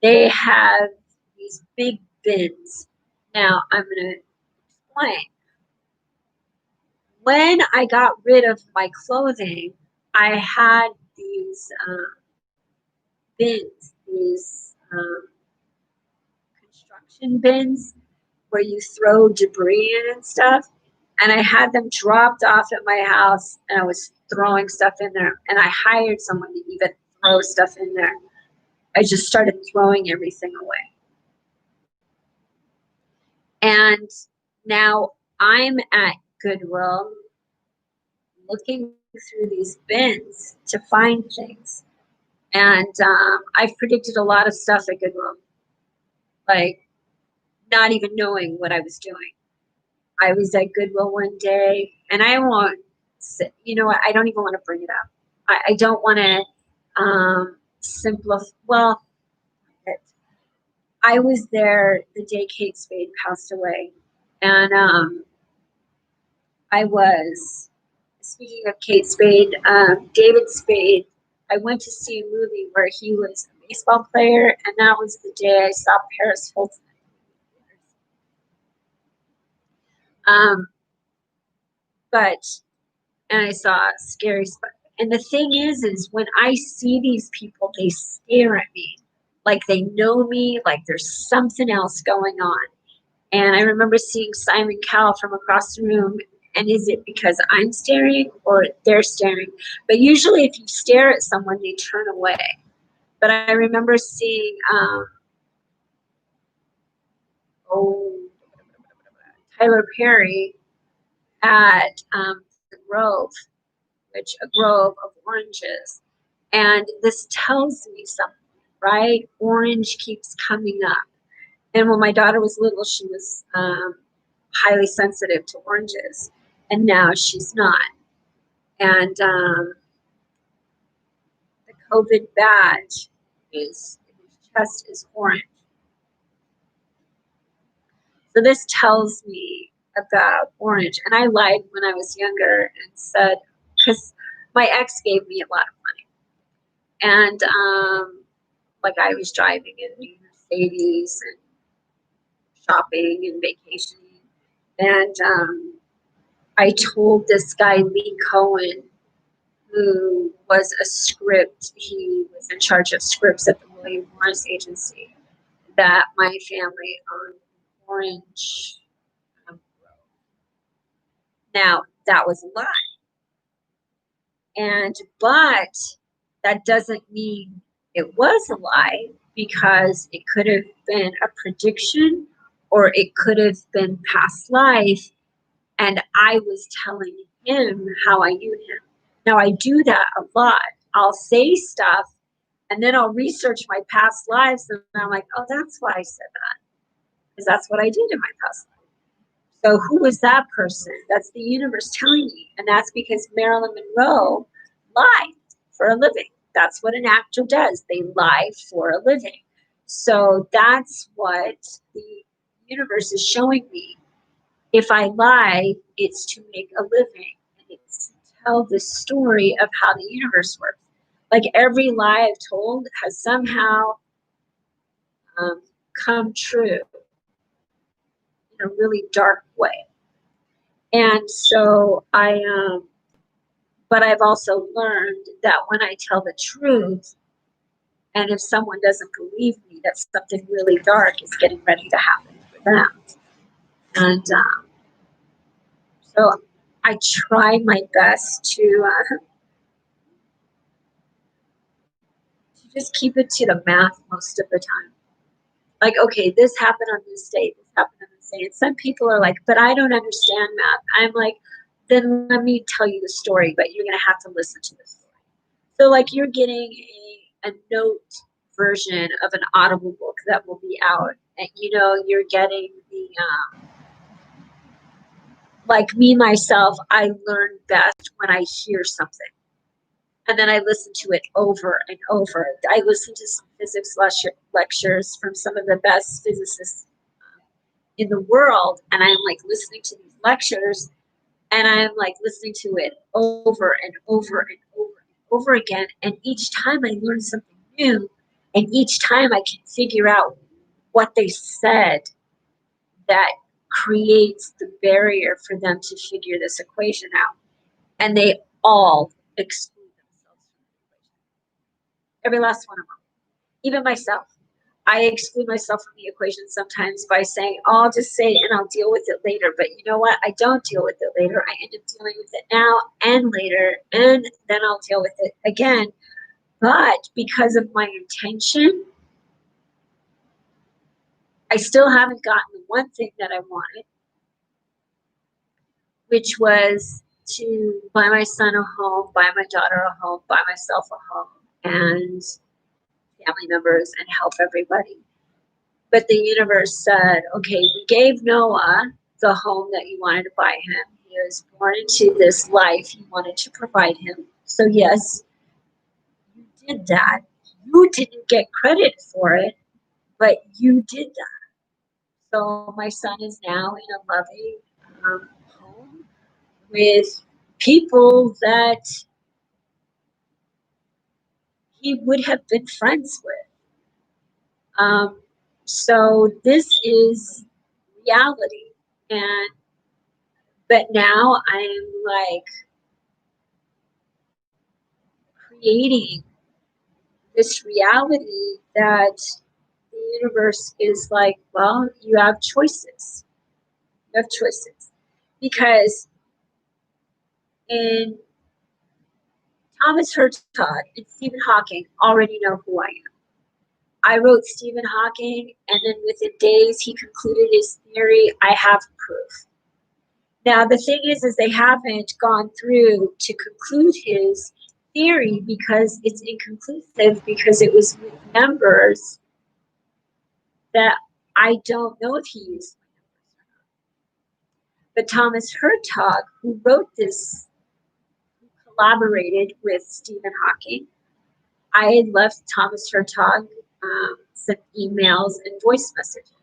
They have these big bins. Now, I'm going to explain. When I got rid of my clothing, I had these bins, these construction bins where you throw debris in and stuff. And I had them dropped off at my house, and I was throwing stuff in there. And I hired someone to even throw stuff in there. I just started throwing everything away. And now I'm at Goodwill looking through these bins to find things. And I've predicted a lot of stuff at Goodwill, like not even knowing what I was doing. I was at Goodwill one day, and I won't, you know what, I don't even want to bring it up. I don't want to simplify. Well, I was there the day Kate Spade passed away. And I was, speaking of Kate Spade, David Spade, I went to see a movie where he was a baseball player, and that was the day I saw Paris Hilton. And I saw Scary Spider. And the thing is when I see these people, they stare at me like they know me, like there's something else going on. And I remember seeing Simon Cowell from across the room. And is it because I'm staring or they're staring? But usually if you stare at someone, they turn away. But I remember seeing, Tyler Perry at the Grove, which a grove of oranges. And this tells me something, right? Orange keeps coming up. And when my daughter was little, she was highly sensitive to oranges. And now she's not. And the COVID badge is, his chest is orange. So this tells me about orange. And I lied when I was younger and said, because my ex gave me a lot of money. And like I was driving in a Mercedes and shopping and vacationing. And I told this guy, Lee Cohen, who was a script, he was in charge of scripts at the William Morris Agency, that my family owned Orange Grove. Now, that was a lie. But that doesn't mean it was a lie, because it could have been a prediction or it could have been past life. And I was telling him how I knew him. Now, I do that a lot. I'll say stuff and then I'll research my past lives. And I'm like, oh, that's why I said that. Because that's what I did in my past life. So who was that person? That's the universe telling me. And that's because Marilyn Monroe lied for a living. That's what an actor does. They lie for a living. So that's what the universe is showing me. If I lie, it's to make a living. And it's to tell the story of how the universe works. Like every lie I've told has somehow come true in a really dark way. And so but I've also learned that when I tell the truth, and if someone doesn't believe me, that something really dark is getting ready to happen for them. And so I try my best to just keep it to the math most of the time. Like, okay, this happened on this date, this happened on this say. And some people are like, but I don't understand math. I'm like, then let me tell you the story, but you're going to have to listen to the story. So like you're getting a note version of an Audible book that will be out. And, you know, you're getting the, like me, myself, I learn best when I hear something. And then I listen to it over and over. I listen to some physics lectures from some of the best physicists in the world. And I'm like listening to these lectures and I'm like listening to it over and over and over and over again. And each time I learn something new. And each time I can figure out what they said that creates the barrier for them to figure this equation out. And they all exclude themselves from the equation. Every last one of them. Even myself. I exclude myself from the equation sometimes by saying, oh, I'll just say it and I'll deal with it later. But you know what? I don't deal with it later. I end up dealing with it now and later, and then I'll deal with it again. But because of my intention, I still haven't gotten the one thing that I wanted, which was to buy my son a home, buy my daughter a home, buy myself a home, and family members, and help everybody. But the universe said, okay, we gave Noah the home that you wanted to buy him. He was born into this life you wanted to provide him. So yes, you did that. You didn't get credit for it, but you did that. So my son is now in a loving home with people that he would have been friends with. So this is reality. But now I'm like creating this reality that the universe is like, well, you have choices. You have choices. Because in Thomas Hertog and Stephen Hawking already know who I am. I wrote Stephen Hawking, and then within days he concluded his theory. I have proof. Now the thing is they haven't gone through to conclude his theory because it's inconclusive, because it was with numbers that I don't know if he used my numbers or not. But Thomas Hertog, who wrote this, who collaborated with Stephen Hawking, I had left Thomas Hertog some emails and voice messages.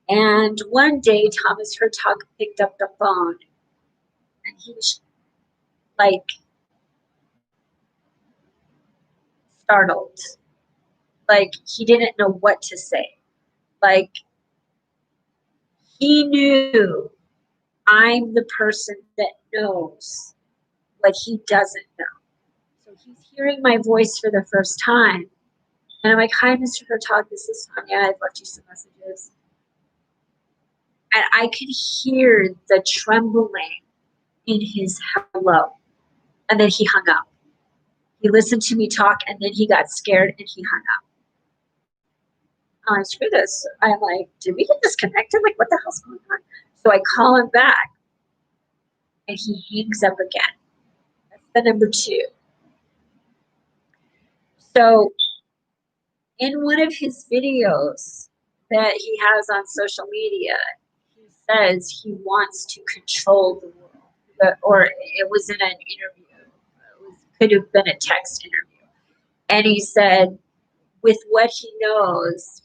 And one day, Thomas Hertog picked up the phone, and he was like startled. Like he didn't know what to say. Like he knew I'm the person that knows what he doesn't know. So he's hearing my voice for the first time. And I'm like, hi, Mr. Hertog, this is Tanya. I've left you some messages. And I could hear the trembling in his hello. And then he hung up. He listened to me talk, and then he got scared and he hung up. I'm like, screw this. I'm like, did we get disconnected? Like, what the hell's going on? So I call him back, and he hangs up again. That's the number 2. So in one of his videos that he has on social media, he says he wants to control the world. Or it was in an interview. Could have been a text interview. And he said, with what he knows,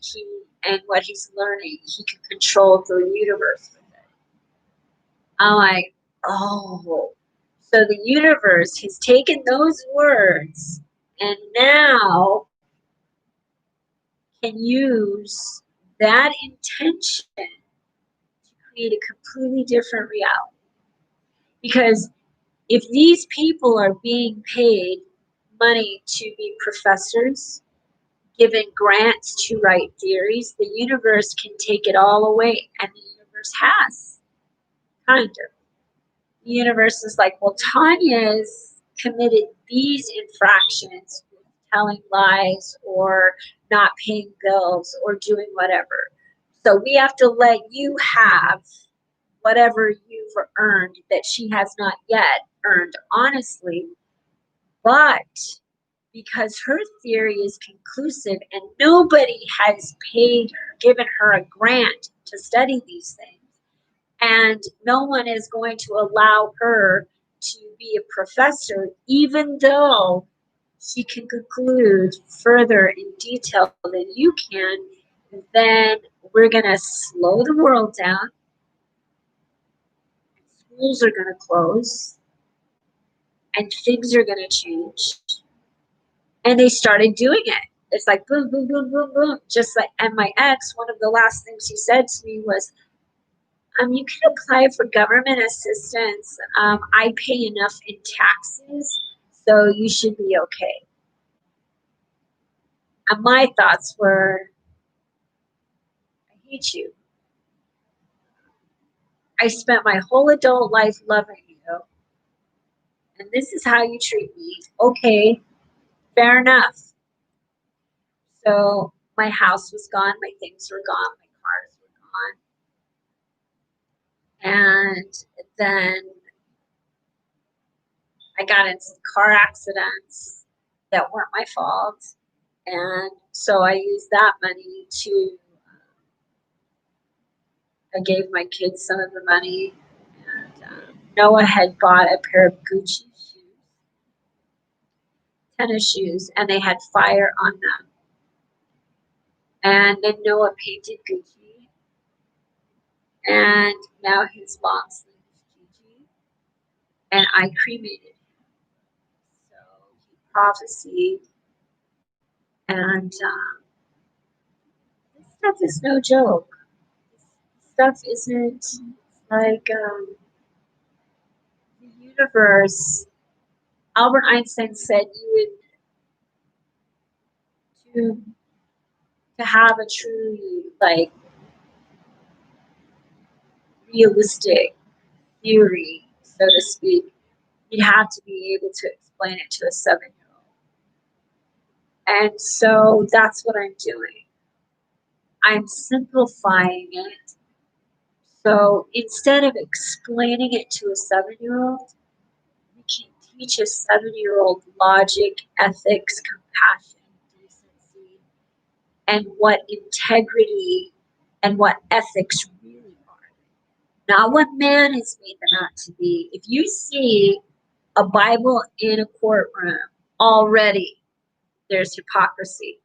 and what he's learning, he can control the universe with it. I'm like, oh. So the universe has taken those words and now can use that intention to create a completely different reality. Because if these people are being paid money to be professors, given grants to write theories, the universe can take it all away. And the universe has, kind of. The universe is like, well, Tanya's committed these infractions, telling lies or not paying bills or doing whatever. So we have to let you have whatever you've earned that she has not yet earned honestly. But because her theory is conclusive and nobody has paid her, given her a grant to study these things, and no one is going to allow her to be a professor, even though she can conclude further in detail than you can, then we're going to slow the world down. Schools are going to close and things are going to change. And they started doing it. It's like boom, boom, boom, boom, boom. Just like, and my ex, one of the last things he said to me was, you can apply for government assistance. I pay enough in taxes, so you should be okay. And my thoughts were, I hate you. I spent my whole adult life loving you, and this is how you treat me. Okay, fair enough. So my house was gone, my things were gone, my cars were gone. And then I got into car accidents that weren't my fault. And so I used that money to, I gave my kids some of the money. And Noah had bought a pair of Gucci shoes, tennis shoes, and they had fire on them. And then Noah painted Gucci. And now his mom's name is Gigi. And I cremated him. So he prophesied. And this stuff is no joke. This stuff isn't like the universe. Albert Einstein said to have a truly like realistic theory, so to speak, you'd have to be able to explain it to a 7-year-old. And so that's what I'm doing. I'm simplifying it. So instead of explaining it to a 7-year-old, we can teach a 7-year-old logic, ethics, compassion, decency, and what integrity and what ethics really are. Not what man has made them out to be. If you see a Bible in a courtroom, already there's hypocrisy.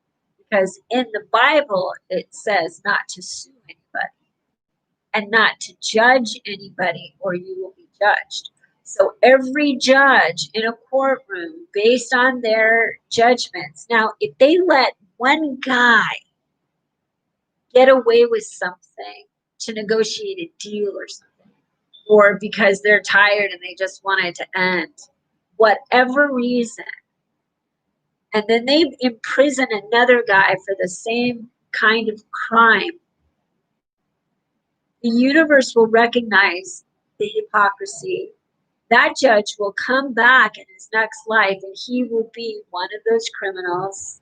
Because in the Bible, it says not to sue anybody and not to judge anybody or you will be judged. So every judge in a courtroom, based on their judgments, now if they let one guy get away with something to negotiate a deal or something, or because they're tired and they just want it to end, whatever reason, and then they imprison another guy for the same kind of crime, the universe will recognize the hypocrisy. That judge will come back in his next life and he will be one of those criminals.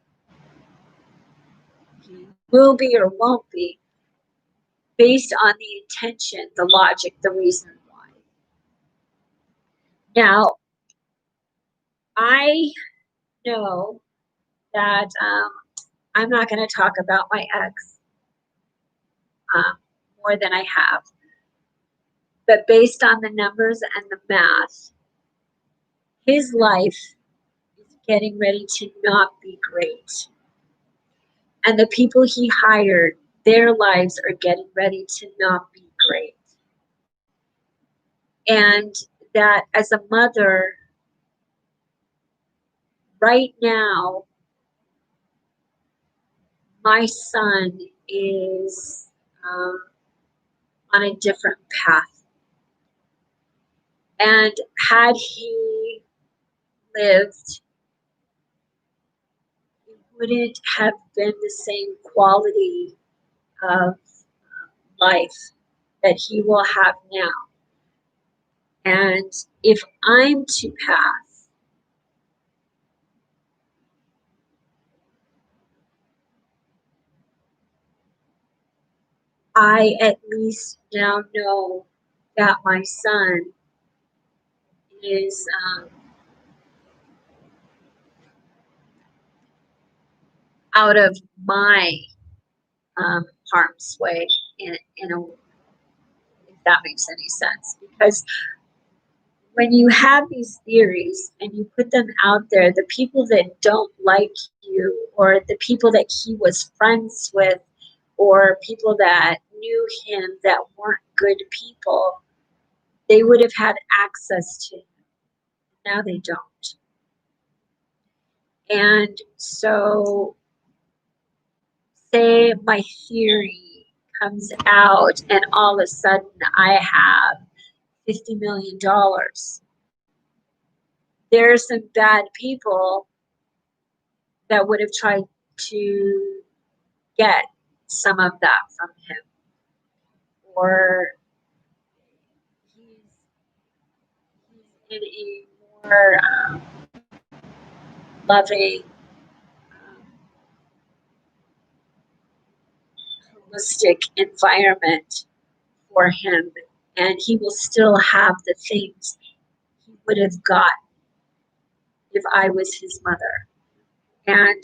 He will be or won't be, based on the intention, the logic, the reason why. Now, I know that I'm not going to talk about my ex more than I have. But based on the numbers and the math, his life is getting ready to not be great. And the people he hired, their lives are getting ready to not be great. And that as a mother, right now, my son is on a different path. And had he lived, it wouldn't have been the same quality of life that he will have now. And if I'm to pass, I at least now know that my son is out of my harm's way in a, if that makes any sense. Because when you have these theories and you put them out there, the people that don't like you, or the people that he was friends with, or people that knew him that weren't good people, they would have had access to him. Now they don't. And so, say my theory comes out and all of a sudden I have $50 million. There are some bad people that would have tried to get some of that from him. Or he's in a more loving, holistic environment for him, and he will still have the things he would have got if I was his mother. And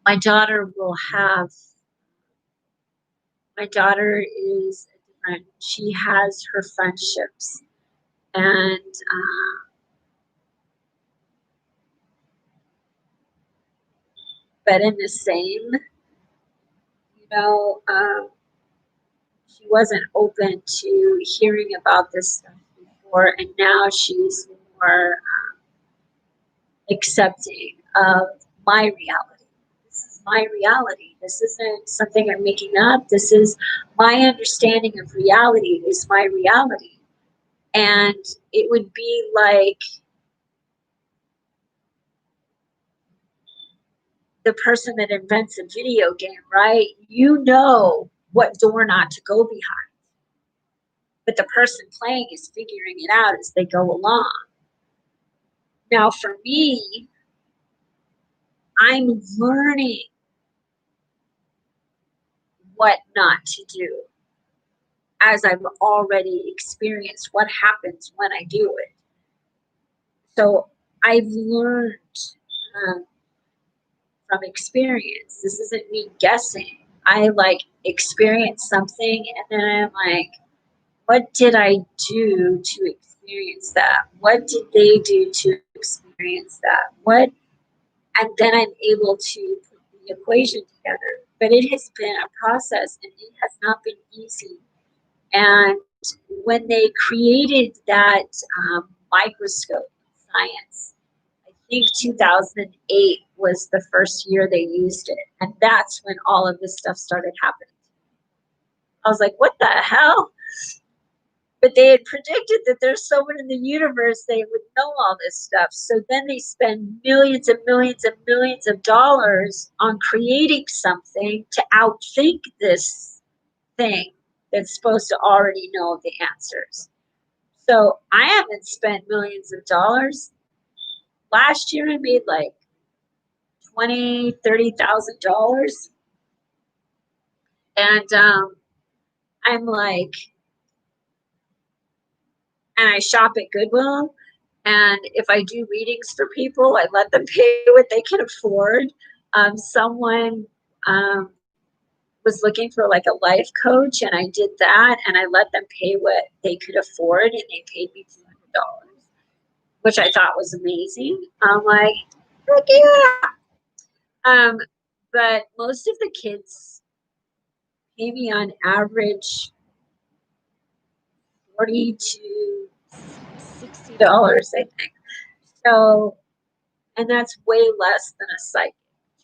my daughter will have, my daughter is different. She has her friendships, and but in the same, she wasn't open to hearing about this stuff before, and now she's more accepting of my reality. This is my reality. This isn't something I'm making up. This is my understanding of reality is my reality. And it would be like the person that invents a video game, right? You know what door not to go behind, but the person playing is figuring it out as they go along. Now, for me, I'm learning what not to do as I've already experienced what happens when I do it. So I've learned um, from experience. This isn't me guessing. I like experience something and then I'm like, what did I do to experience that? What did they do to experience that? What? And then I'm able to put the equation together. But it has been a process and it has not been easy. And when they created that microscope science, I think 2008 was the first year they used it. And that's when all of this stuff started happening. I was like, what the hell? But they had predicted that there's someone in the universe that would know all this stuff. So then they spend millions and millions and millions of dollars on creating something to outthink this thing that's supposed to already know the answers. So I haven't spent millions of dollars. Last year I made like $20,000-$30,000. And I'm like, and I shop at Goodwill. And if I do readings for people, I let them pay what they can afford. Someone was looking for like a life coach, and I did that, and I let them pay what they could afford, and they paid me $200, which I thought was amazing. I'm like, heck yeah. But most of the kids pay me on average $40 to $60, I think. So, and that's way less than a psychic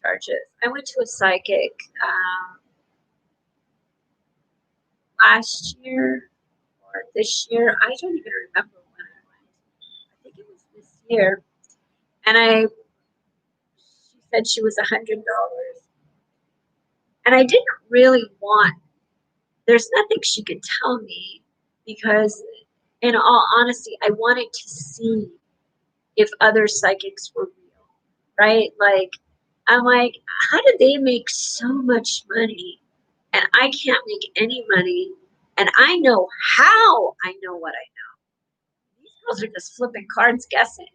charges. I went to a psychic last year or this year. I don't even remember when I went. I think it was this year. And she said she was $100. And I didn't really want, there's nothing she could tell me because, in all honesty, I wanted to see if other psychics were real, right? Like, I'm like, how did they make so much money and I can't make any money, and I know how I know what I know. These girls are just flipping cards, guessing.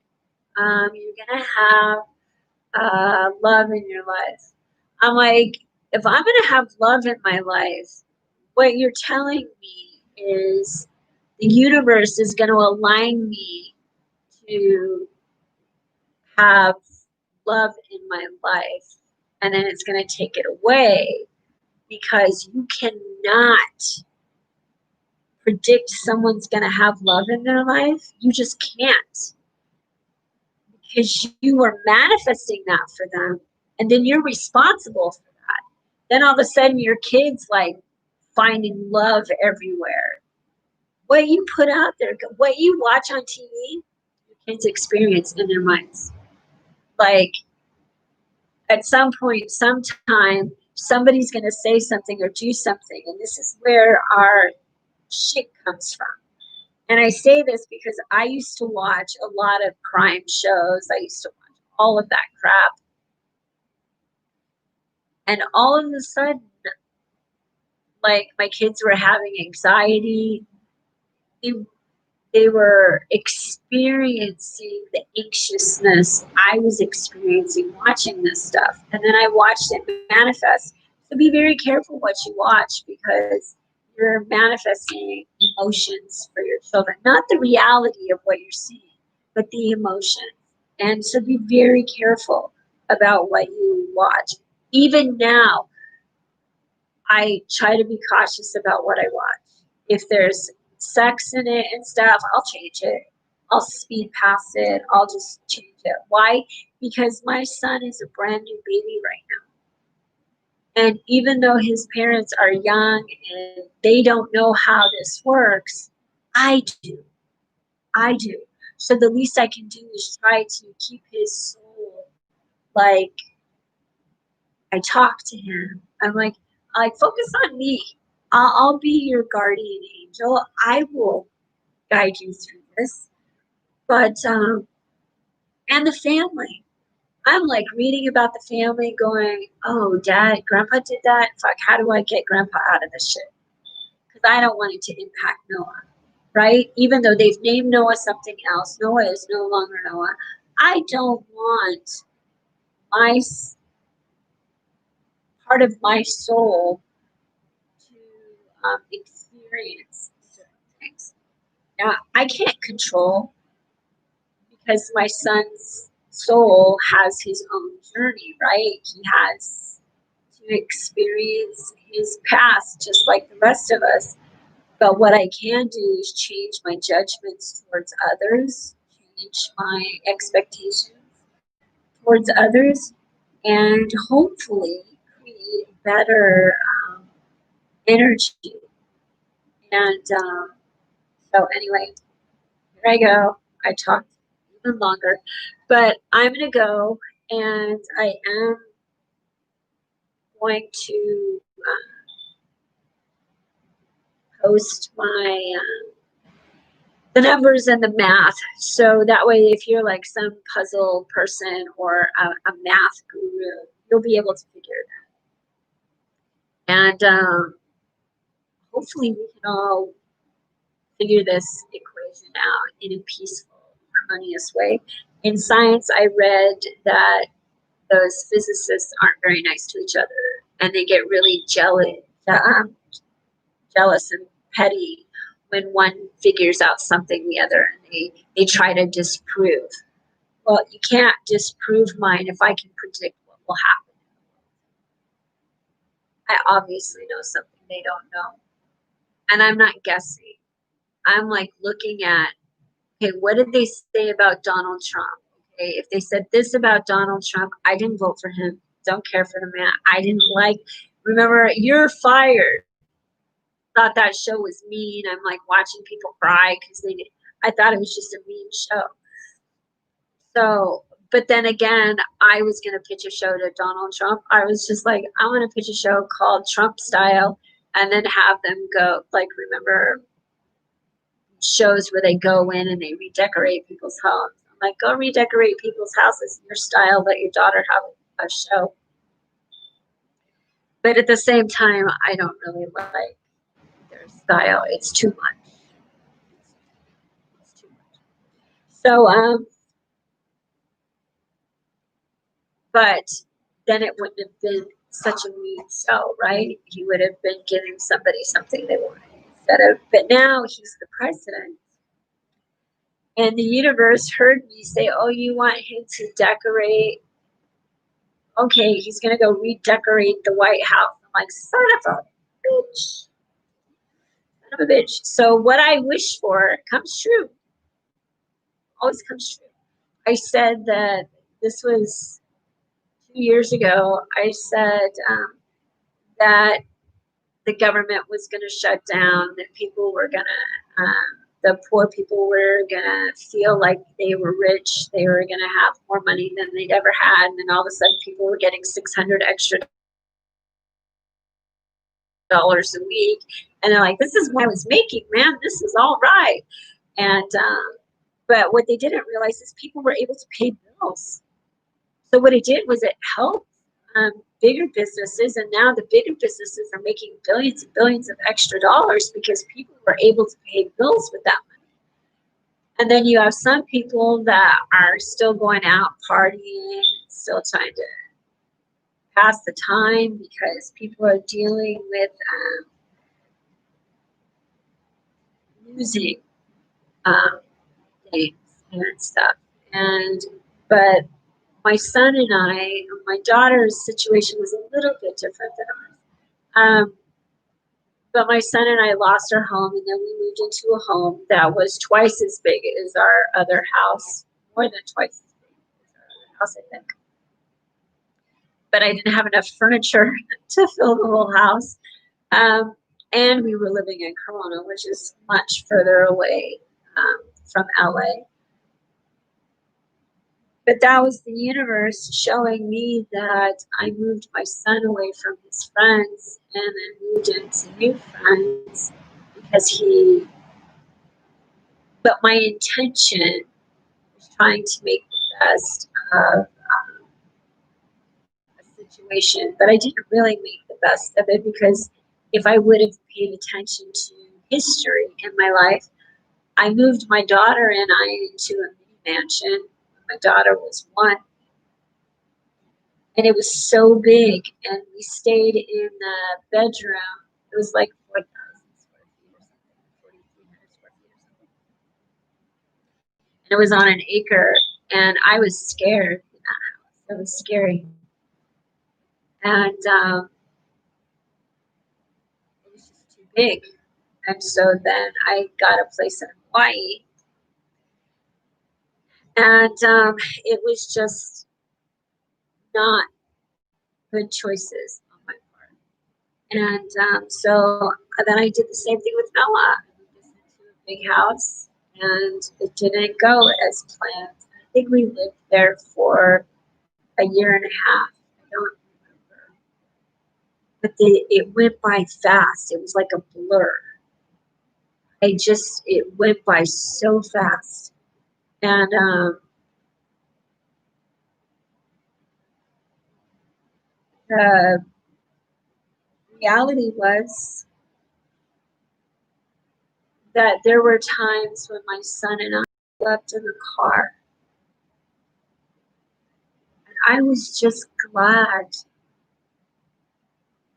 You're gonna have love in your life. I'm like, if I'm gonna have love in my life, what you're telling me is the universe is going to align me to have love in my life, and then it's going to take it away, because you cannot predict someone's going to have love in their life. You just can't, because you are manifesting that for them, and then you're responsible for that. Then all of a sudden your kids like finding love everywhere. What you put out there, what you watch on TV, your kids experience in their minds. Like, at some point, sometime, somebody's going to say something or do something, and this is where our shit comes from. And I say this because I used to watch a lot of crime shows. I used to watch all of that crap. And all of a sudden, like, my kids were having anxiety. They, they were experiencing the anxiousness I was experiencing watching this stuff. And then I watched it manifest. So be very careful what you watch, because you're manifesting emotions for your children, not the reality of what you're seeing, but the emotion. And so be very careful about what you watch. Even now, I try to be cautious about what I watch. If there's sex in it and stuff, I'll change it. I'll speed past it. I'll just change it. Why? Because my son is a brand new baby right now. And even though his parents are young and they don't know how this works, I do. I do. So the least I can do is try to keep his soul, like, I talk to him. I'm like, focus on me. I'll be your guardian angel. I will guide you through this. But and the family. I'm like reading about the family, going, "Oh, Dad, Grandpa did that. Fuck, how do I get Grandpa out of this shit? Because I don't want it to impact Noah, right? Even though they've named Noah something else, Noah is no longer Noah. I don't want my part of my soul to experience certain things. Now, I can't control, because my son's soul has his own journey, right? He has to experience his past just like the rest of us. But what I can do is change my judgments towards others, change my expectations towards others, and hopefully create better energy. And so, anyway, here I go. I talked even longer, but I'm going to go, and I am going to post my the numbers and the math, so that way if you're like some puzzle person or a math guru, you'll be able to figure it out. And hopefully we can all figure this equation out in a peaceful, harmonious way. In science, I read that those physicists aren't very nice to each other, and they get really jealous and petty when one figures out something the other, and they try to disprove. Well, you can't disprove mine if I can predict what will happen. I obviously know something they don't know, and I'm not guessing. I'm like looking at, okay, what did they say about Donald Trump? Okay, if they said this about Donald Trump, I didn't vote for him. Don't care for the man. I didn't like. Remember, you're fired. Thought that show was mean. I'm like watching people cry because I thought it was just a mean show. So, but then again, I was going to pitch a show to Donald Trump. I was just like, I'm going to pitch a show called Trump Style, and then have them go, like, remember shows where they go in and they redecorate people's homes. I'm like, go redecorate people's houses in your style, let your daughter have a show. But at the same time, I don't really like their style. It's too much. It's too much. So, but then it wouldn't have been such a mean sell, right? He would have been giving somebody something they wanted instead of, but now he's the president. And the universe heard me say, oh, you want him to decorate? Okay, he's going to go redecorate the White House. I'm like, son of a bitch. Son of a bitch. So what I wish for comes true. Always comes true. I said that this was 2 years ago. I said that the government was going to shut down, that people were going to, the poor people were going to feel like they were rich. They were going to have more money than they'd ever had. And then all of a sudden people were getting 600 extra dollars a week. And they're like, this is what I was making, man. This is all right. And, but what they didn't realize is people were able to pay bills. So what it did was it helped bigger businesses, and now the bigger businesses are making billions and billions of extra dollars because people were able to pay bills with that money. And then you have some people that are still going out partying, still trying to pass the time because people are dealing with losing things and stuff. And but my son and I, my daughter's situation was a little bit different than ours. But my son and I lost our home, and then we moved into a home that was twice as big as our other house, more than twice as big as our other house, I think. But I didn't have enough furniture to fill the whole house. And we were living in Corona, which is much further away from LA. But that was the universe showing me that I moved my son away from his friends and then moved into new friends because he, but my intention was trying to make the best of a situation. But I didn't really make the best of it because if I would have paid attention to history in my life, I moved my daughter and I into a mini mansion when my daughter was 1. And it was so big, and we stayed in the bedroom. It was like 4,000 square feet or something, 4,300 square feet or something. And it was on an acre, and I was scared in that house. It was scary. And it was just too big. And so then I got a place in Hawaii, and it was just not good choices on my part. And so then I did the same thing with Noah. I moved us into a big house, and it didn't go as planned. I think we lived there for a year and a half. I don't remember. But it went by fast. It was like a blur. It went by so fast. And the reality was that there were times when my son and I slept in the car. And I was just glad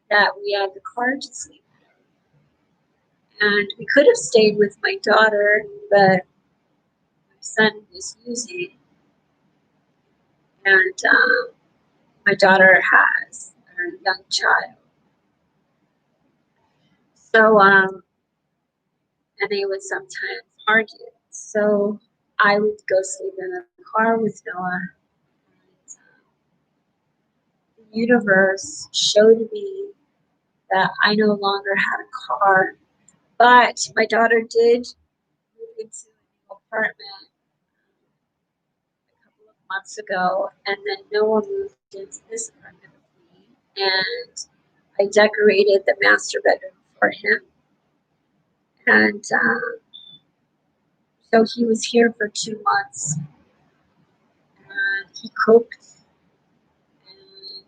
that we had the car to sleep. And we could have stayed with my daughter, but my son was using, and my daughter has a young child. So, and they would sometimes argue. So I would go sleep in the car with Noah. And, the universe showed me that I no longer had a car, but my daughter did move into a new apartment a couple of months ago, and then Noah moved into this apartment with me, and I decorated the master bedroom for him. And so he was here for 2 months, and he cooked, and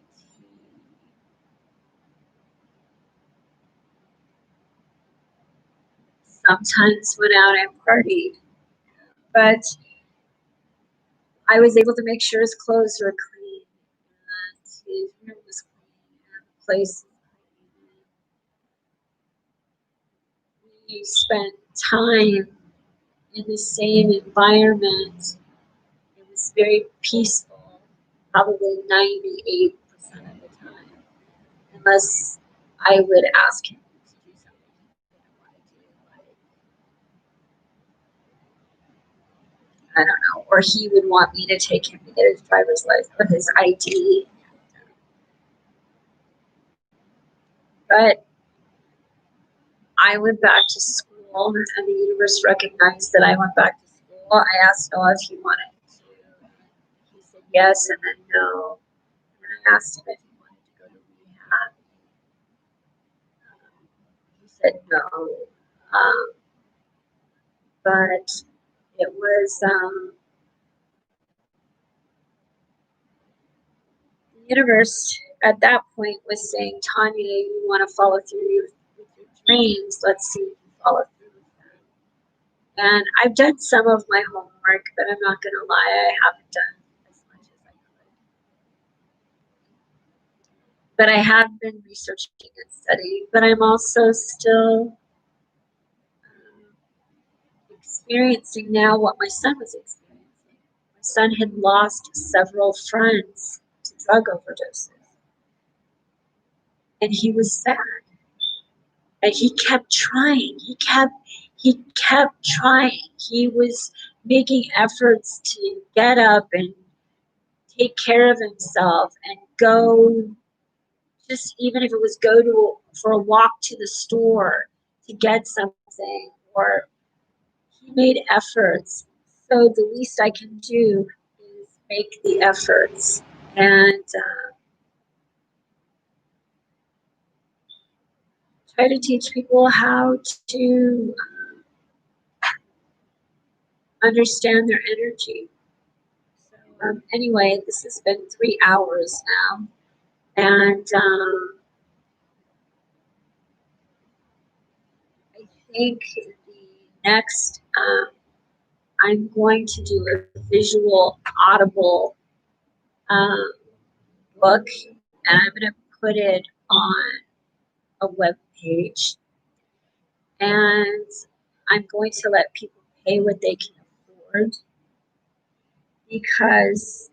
sometimes went out and partied. But I was able to make sure his clothes were clean and his room was clean and the place was clean. We spent time in the same environment. It was very peaceful, probably 98% of the time, unless I would ask him to do something he didn't want to do, like, I don't know, or he would want me to take him to get his driver's license or his ID. But I went back to school, and the universe recognized that I went back to school. I asked Noah if he wanted to. He said yes and then no. And I asked him if he wanted to go to rehab. He said no. But it was the universe at that point was saying, Tanya, you want to follow through with your dreams. Let's see if you follow through with them. And I've done some of my homework, but I'm not going to lie, I haven't done as much as I could. But I have been researching and studying, but I'm also still experiencing now what my son was experiencing. My son had lost several friends to drug overdoses, and he was sad. And he kept trying. He kept trying. He was making efforts to get up and take care of himself and go, just even if it was go to for a walk to the store to get something, or he made efforts. So the least I can do is make the efforts and try to teach people how to understand their energy. So anyway, this has been 3 hours now, and I think the next I'm going to do a visual, audible book, and I'm going to put it on a web page, and I'm going to let people pay what they can afford, because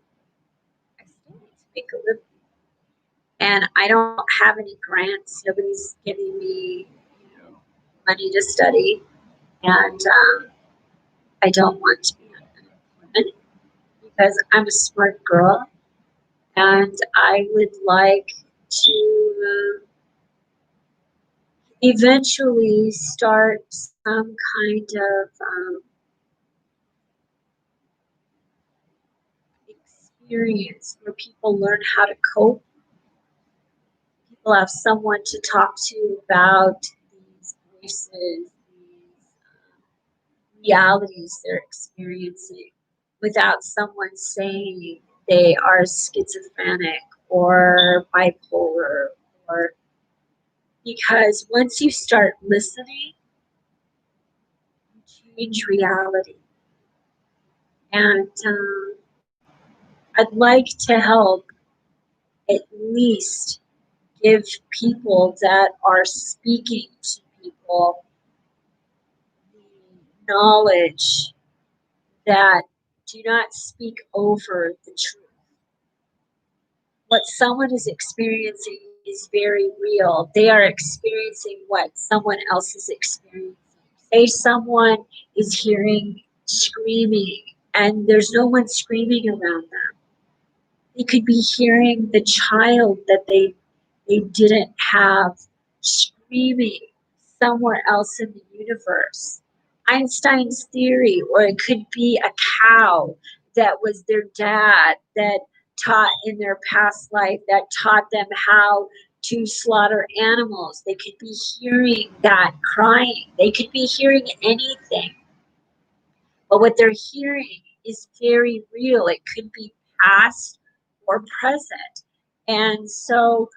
I still need to make a living, and I don't have any grants. Nobody's giving me, money to study, and I don't want to be on unemployment because I'm a smart girl, and I would like to eventually start some kind of experience where people learn how to cope. People have someone to talk to about these voices, these realities they're experiencing, without someone saying they are schizophrenic or bipolar, or because once you start listening, you change reality. And I'd like to help at least give people that are speaking to people the knowledge that do not speak over the truth. What someone is experiencing is very real. They are experiencing what someone else is experiencing. Say someone is hearing screaming and there's no one screaming around them. They could be hearing the child that they didn't have screaming somewhere else in the universe. Einstein's theory, or it could be a cow that was their dad that taught in their past life, that taught them how to slaughter animals. They could be hearing that crying. They could be hearing anything. But what they're hearing is very real. It could be past or present. And so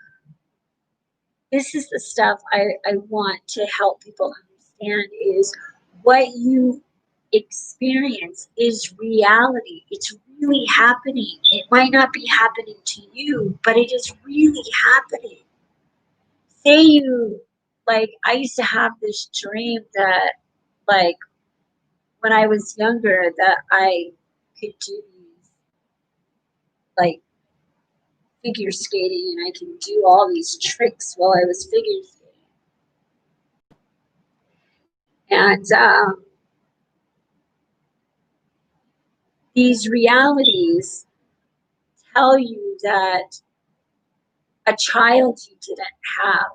this is the stuff I want to help people understand is what you experience is reality. It's really happening. It might not be happening to you, but it is really happening. Say you, like, I used to have this dream that, like, when I was younger, that I could do these, like, figure skating, and I could do all these tricks while I was figure skating. And these realities tell you that a child you didn't have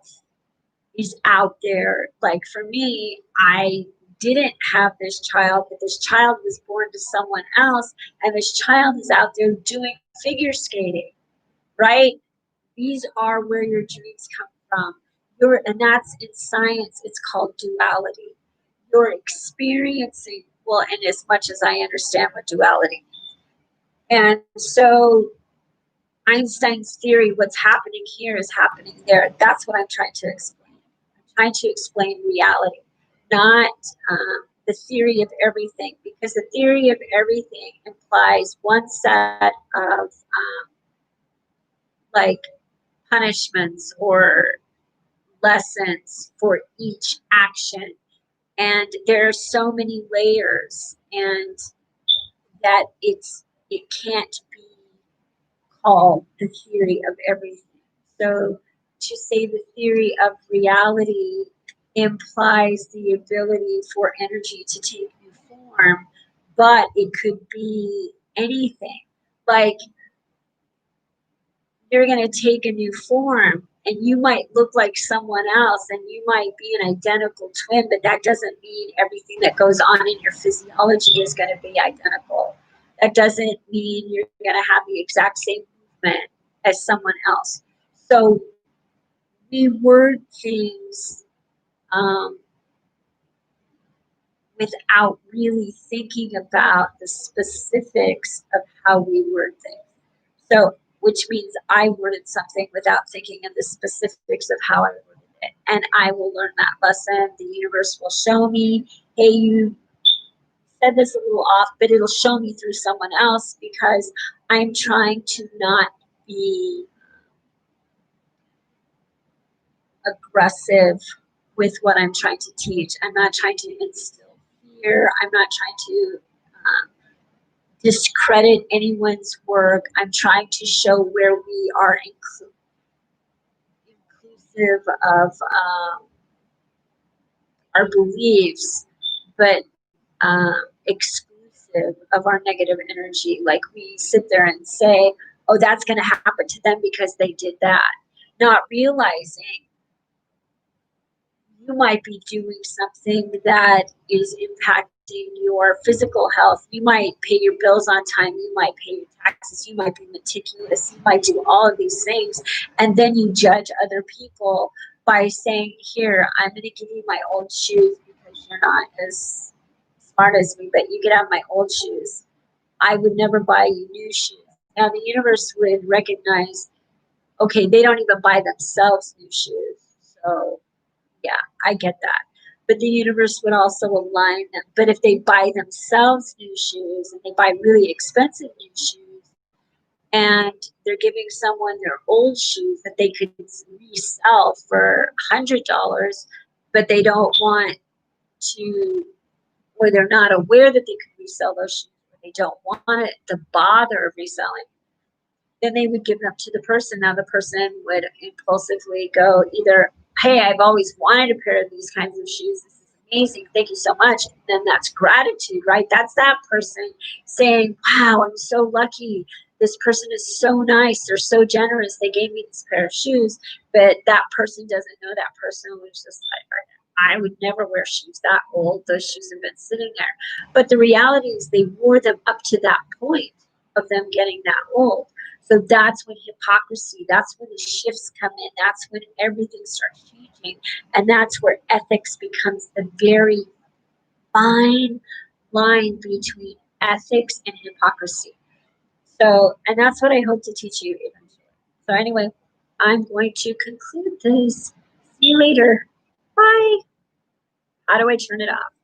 is out there. Like for me, I didn't have this child, but this child was born to someone else, and this child is out there doing figure skating, right? These are where your dreams come from. And that's in science, it's called duality. You're experiencing, well, and as much as I understand what duality is. And so Einstein's theory, what's happening here is happening there. That's what I'm trying to explain. I'm trying to explain reality, not the theory of everything, because the theory of everything implies one set of like punishments or lessons for each action. And there are so many layers, and that it can't be called the theory of everything. So to say the theory of reality implies the ability for energy to take new form, but it could be anything. Like you're going to take a new form, and you might look like someone else, and you might be an identical twin, but that doesn't mean everything that goes on in your physiology is going to be identical. That doesn't mean you're going to have the exact same movement as someone else. So we word things without really thinking about the specifics of how we word things. So, which means I worded something without thinking of the specifics of how I worded it. And I will learn that lesson. The universe will show me, hey, you said this a little off, but it'll show me through someone else, because I'm trying to not be aggressive with what I'm trying to teach. I'm not trying to instill fear. I'm not trying to discredit anyone's work. I'm trying to show where we are inclusive of our beliefs, but exclusive of our negative energy. Like we sit there and say, oh, that's going to happen to them because they did that, not realizing you might be doing something that is impacting your physical health. You might pay your bills on time. You might pay your taxes. You might be meticulous. You might do all of these things. And then you judge other people by saying, here, I'm going to give you my old shoes because you're not as smart as me, but you can have my old shoes. I would never buy you new shoes. Now, the universe would recognize, okay, they don't even buy themselves new shoes. So, yeah, I get that. But the universe would also align them. But if they buy themselves new shoes, and they buy really expensive new shoes, and they're giving someone their old shoes that they could resell for $100, but they don't want to, or they're not aware that they could resell those shoes, or they don't want it, the bother of reselling, then they would give them to the person. Now the person would impulsively go either, hey, I've always wanted a pair of these kinds of shoes. This is amazing. Thank you so much. And then that's gratitude, right? That's that person saying, wow, I'm so lucky. This person is so nice. They're so generous. They gave me this pair of shoes. But that person doesn't know that person was just like, I would never wear shoes that old. Those shoes have been sitting there. But the reality is they wore them up to that point of them getting that old. So that's when hypocrisy, that's when the shifts come in, that's when everything starts changing. And that's where ethics becomes the very fine line between ethics and hypocrisy. So, and that's what I hope to teach you eventually. So anyway, I'm going to conclude this. See you later. Bye. How do I turn it off?